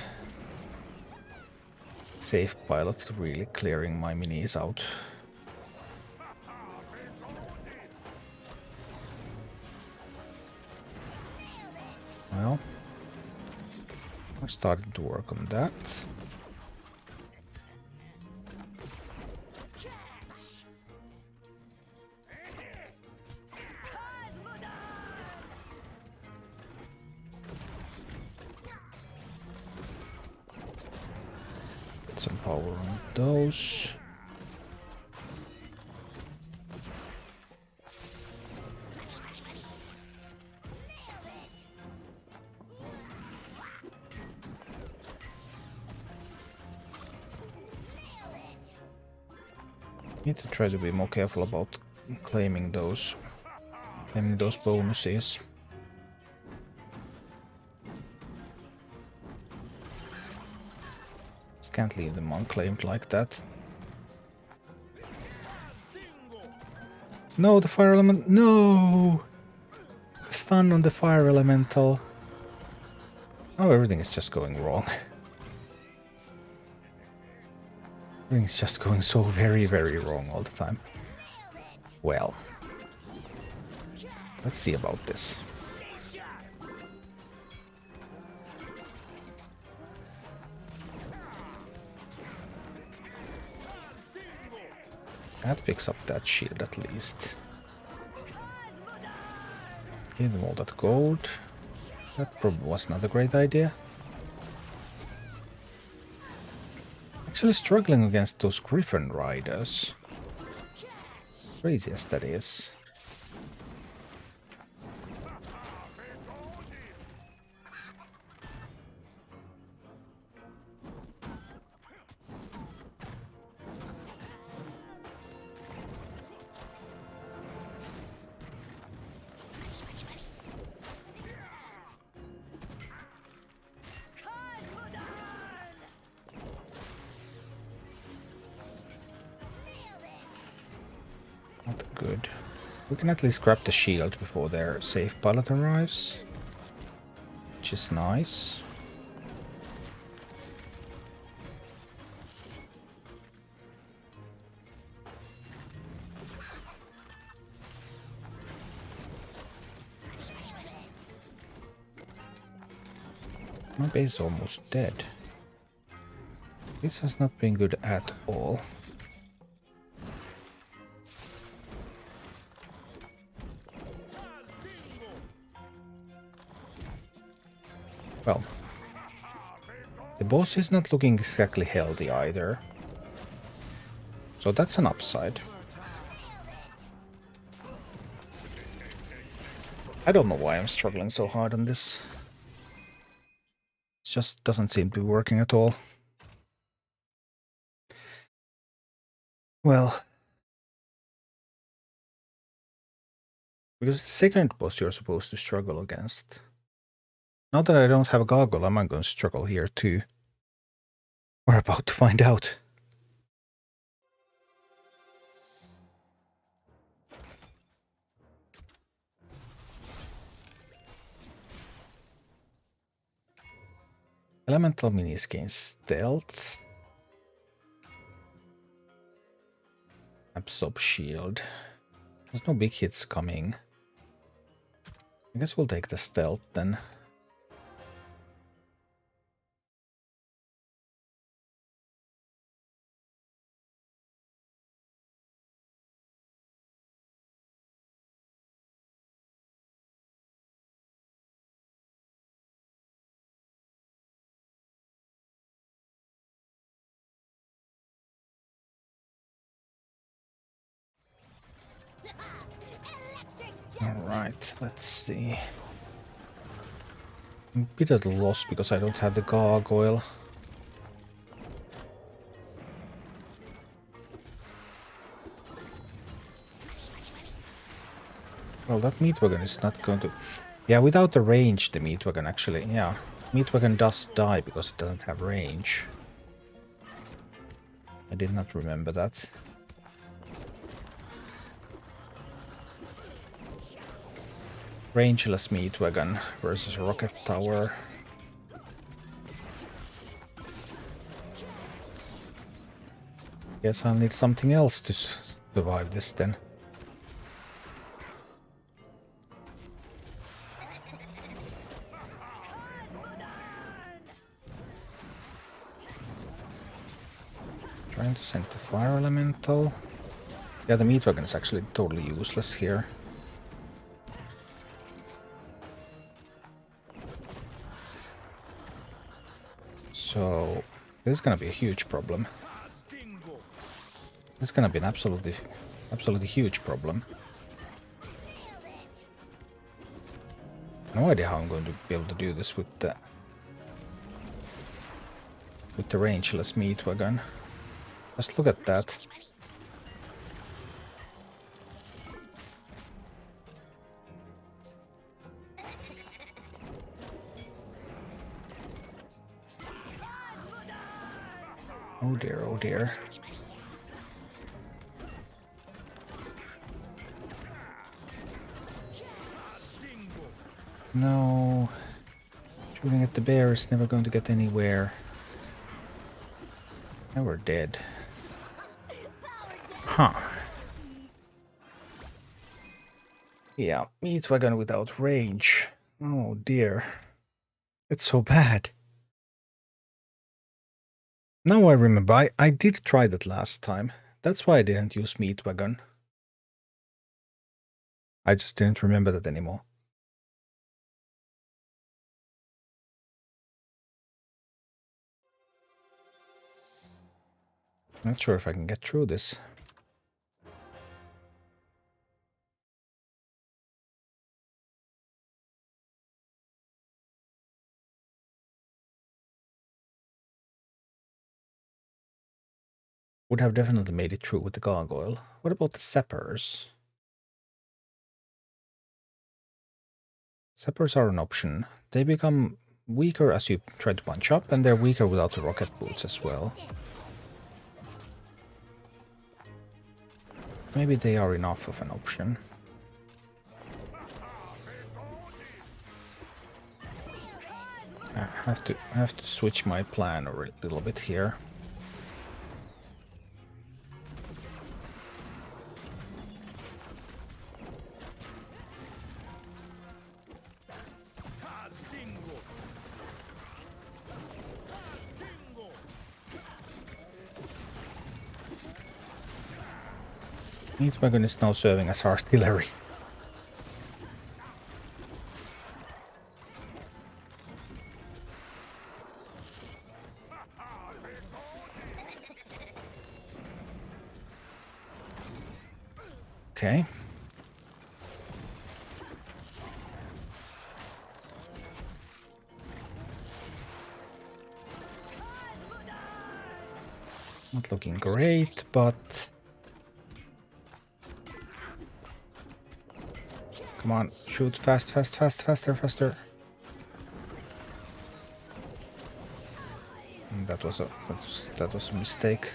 S1: Safe pilot really clearing my minis out. Well, I'm starting to work on that. Some power on those. Need to try to be more careful about claiming those bonuses. Can't leave them unclaimed like that. No, the fire element. No! Stun on the fire elemental. Oh, everything is just going wrong. Everything's just going so very, very wrong all the time. Well, let's see about this. That picks up that shield at least. Give them all that gold. That probably was not a great idea. Actually struggling against those Griffin Riders. Crazy as that is. Not good. We can at least grab the shield before their safe pilot arrives, which is nice. My base is almost dead. This has not been good at all. Well, the boss is not looking exactly healthy either. So that's an upside. I don't know why I'm struggling so hard on this. It just doesn't seem to be working at all. Well, because the second boss you're supposed to struggle against. Now that I don't have a goggle, I'm going to struggle here too. We're about to find out. Elemental minis gain stealth. Absorb shield. There's no big hits coming. I guess we'll take the stealth then. Alright, let's see. I'm a bit at a loss because I don't have the gargoyle. Well, that meat wagon is not going to... Yeah, without the range, the meat wagon actually... Yeah, meat wagon does die because it doesn't have range. I did not remember that. Rangeless meat wagon versus a rocket tower. Guess I'll need something else to survive this then. Trying to send the fire elemental. Yeah, the meat wagon is actually totally useless here. So this is gonna be a huge problem. This is gonna be an absolutely huge problem. No idea how I'm going to be able to do this with the rangeless meat wagon. Just look at that. Oh dear, oh dear. No. Shooting at the bear is never going to get anywhere. Now we're dead. Huh. Yeah, meat wagon without range. Oh dear. It's so bad. Now I remember, I did try that last time. That's why I didn't use meat wagon. I just didn't remember that anymore. Not sure if I can get through this. Would have definitely made it through with the gargoyle. What about the sappers? Sappers are an option. They become weaker as you try to punch up, and they're weaker without the rocket boots as well. Maybe they are enough of an option. I have to switch my plan a little bit here. Meatwagon is now serving as artillery. Okay. Not looking great, but... Come on, shoot fast, fast, fast, faster, faster. That was a mistake.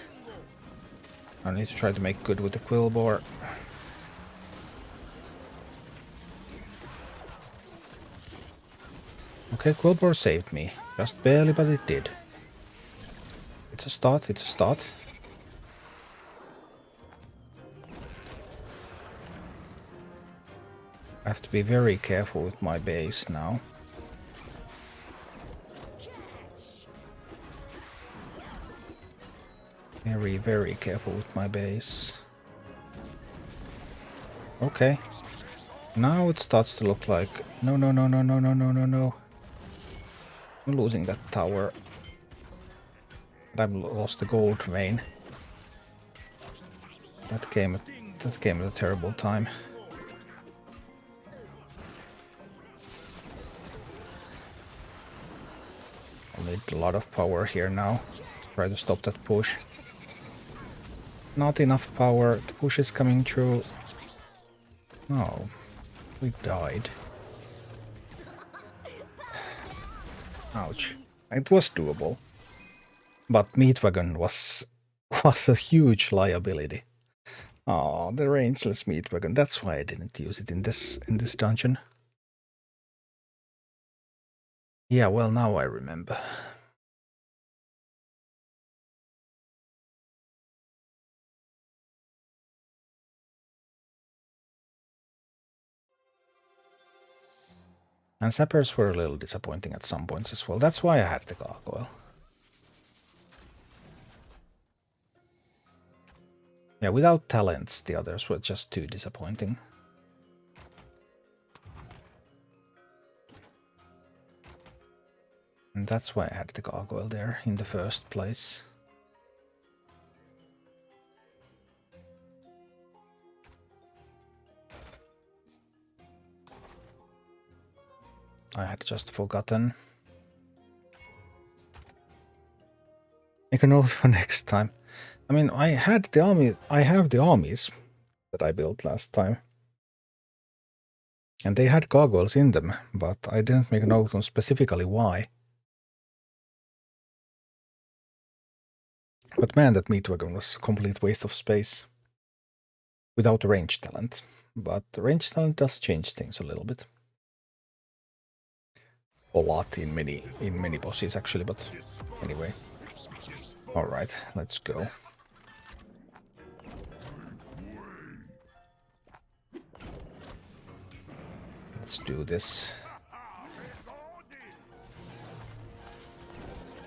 S1: I need to try to make good with the Quillbore. Okay, Quillbore saved me. Just barely, but it did. It's a start, it's a start. I have to be very careful with my base now. Very, very careful with my base. Okay. Now it starts to look like... No, no, no, no, no, no, no, no, no. I'm losing that tower. I've lost the gold vein. That came at a terrible time. I'll need a lot of power here now to try to stop that push. Not enough power. The push is coming through. Oh, we died. Ouch. It was doable. But Meatwagon was a huge liability. Oh, the rangeless Meatwagon. That's why I didn't use it in this dungeon. Yeah, well, now I remember. And sappers were a little disappointing at some points as well. That's why I had the gargoyle. Yeah, without talents, the others were just too disappointing. And that's why I had the gargoyle there in the first place. I had just forgotten. Make a note for next time. I mean, I have the armies that I built last time. And they had gargoyles in them, but I didn't make a note on specifically why. But man, that Meatwagon was a complete waste of space. Without the range talent. But the range talent does change things a little bit. A lot in many bosses actually, but anyway. Alright, let's go. Let's do this.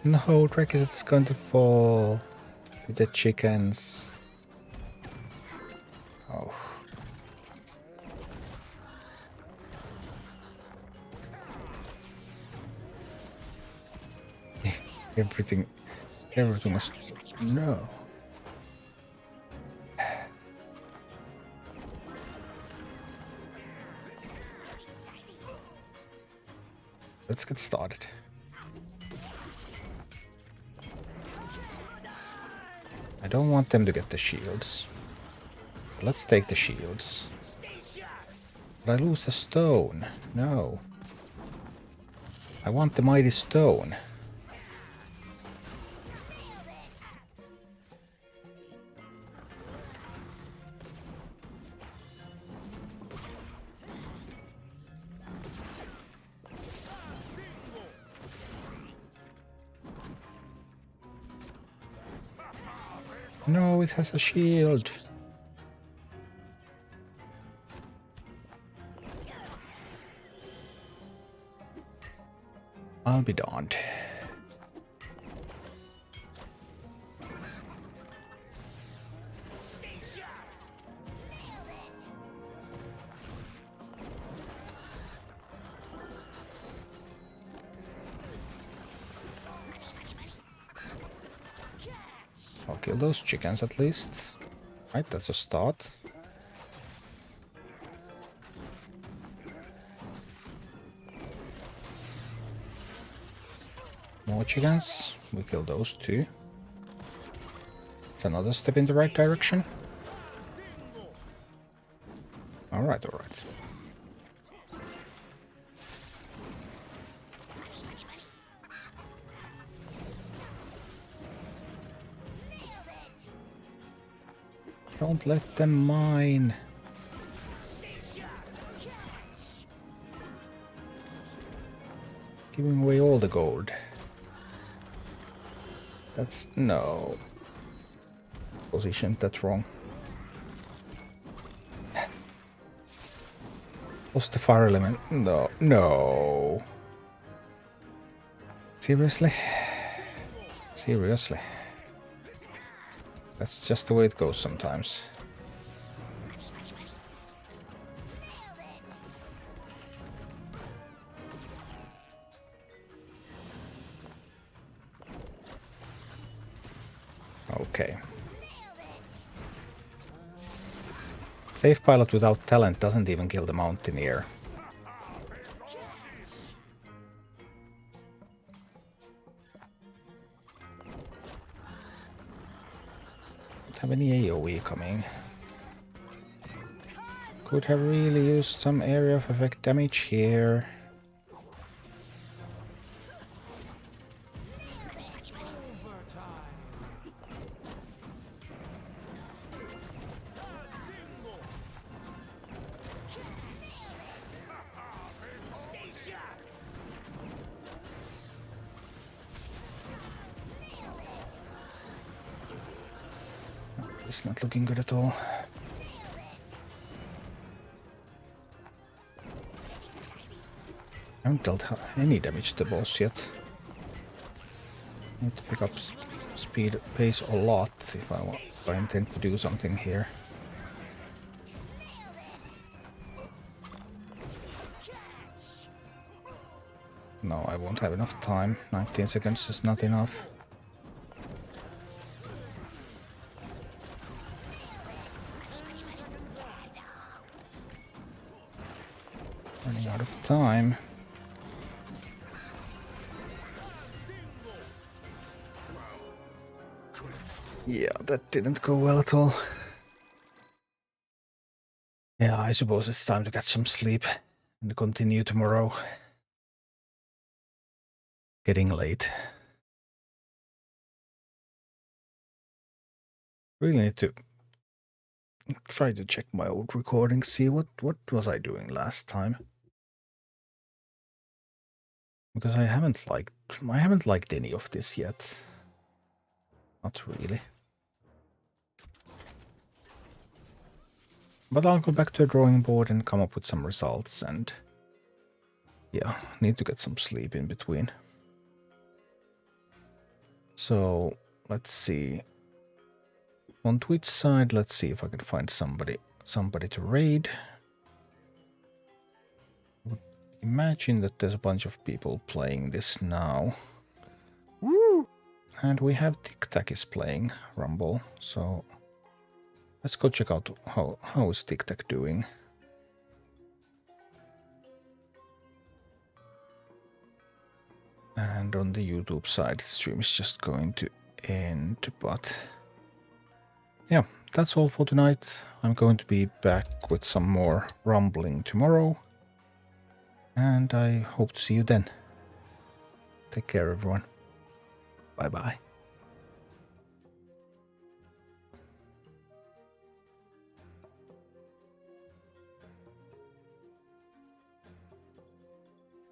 S1: No, Drake's going to fall to the chickens. Oh. Everything is... No. let's get started. I don't want them to get the shields. Let's take the shields. But I lose the stone. No. I want the mighty stone. No, it has a shield. I'll be darned. I'll kill those chickens at least. Right, that's a start. More chickens. We kill those too. It's another step in the right direction. Alright, alright. Don't let them mine. Giving away all the gold. That's... no. Positioned that wrong. Lost the fire element. No. No. Seriously? Seriously? That's just the way it goes sometimes. Okay. Safe pilot without talent doesn't even kill the mountaineer. Don't have any AoE coming. Could have really used some area of effect damage here. It's not looking good at all. I haven't dealt any damage to the boss yet. Need to pick up speed pace a lot if I intend to do something here. No, I won't have enough time. 19 seconds is not enough. Running out of time. Yeah, that didn't go well at all. Yeah, I suppose it's time to get some sleep and continue tomorrow. Getting late. Really need to try to check my old recordings, see what was I doing last time. Because I haven't liked any of this yet. Not really. But I'll go back to the drawing board and come up with some results, and yeah, need to get some sleep in between. So let's see. On Twitch side, let's see if I can find somebody to raid. I would imagine that there's a bunch of people playing this now. Woo! And we have Tic Tac is playing Rumble, so let's go check out how is Tic Tac doing. And on the YouTube side, the stream is just going to end, but yeah, that's all for tonight. I'm going to be back with some more rumbling tomorrow, and I hope to see you then. Take care, everyone. Bye-bye.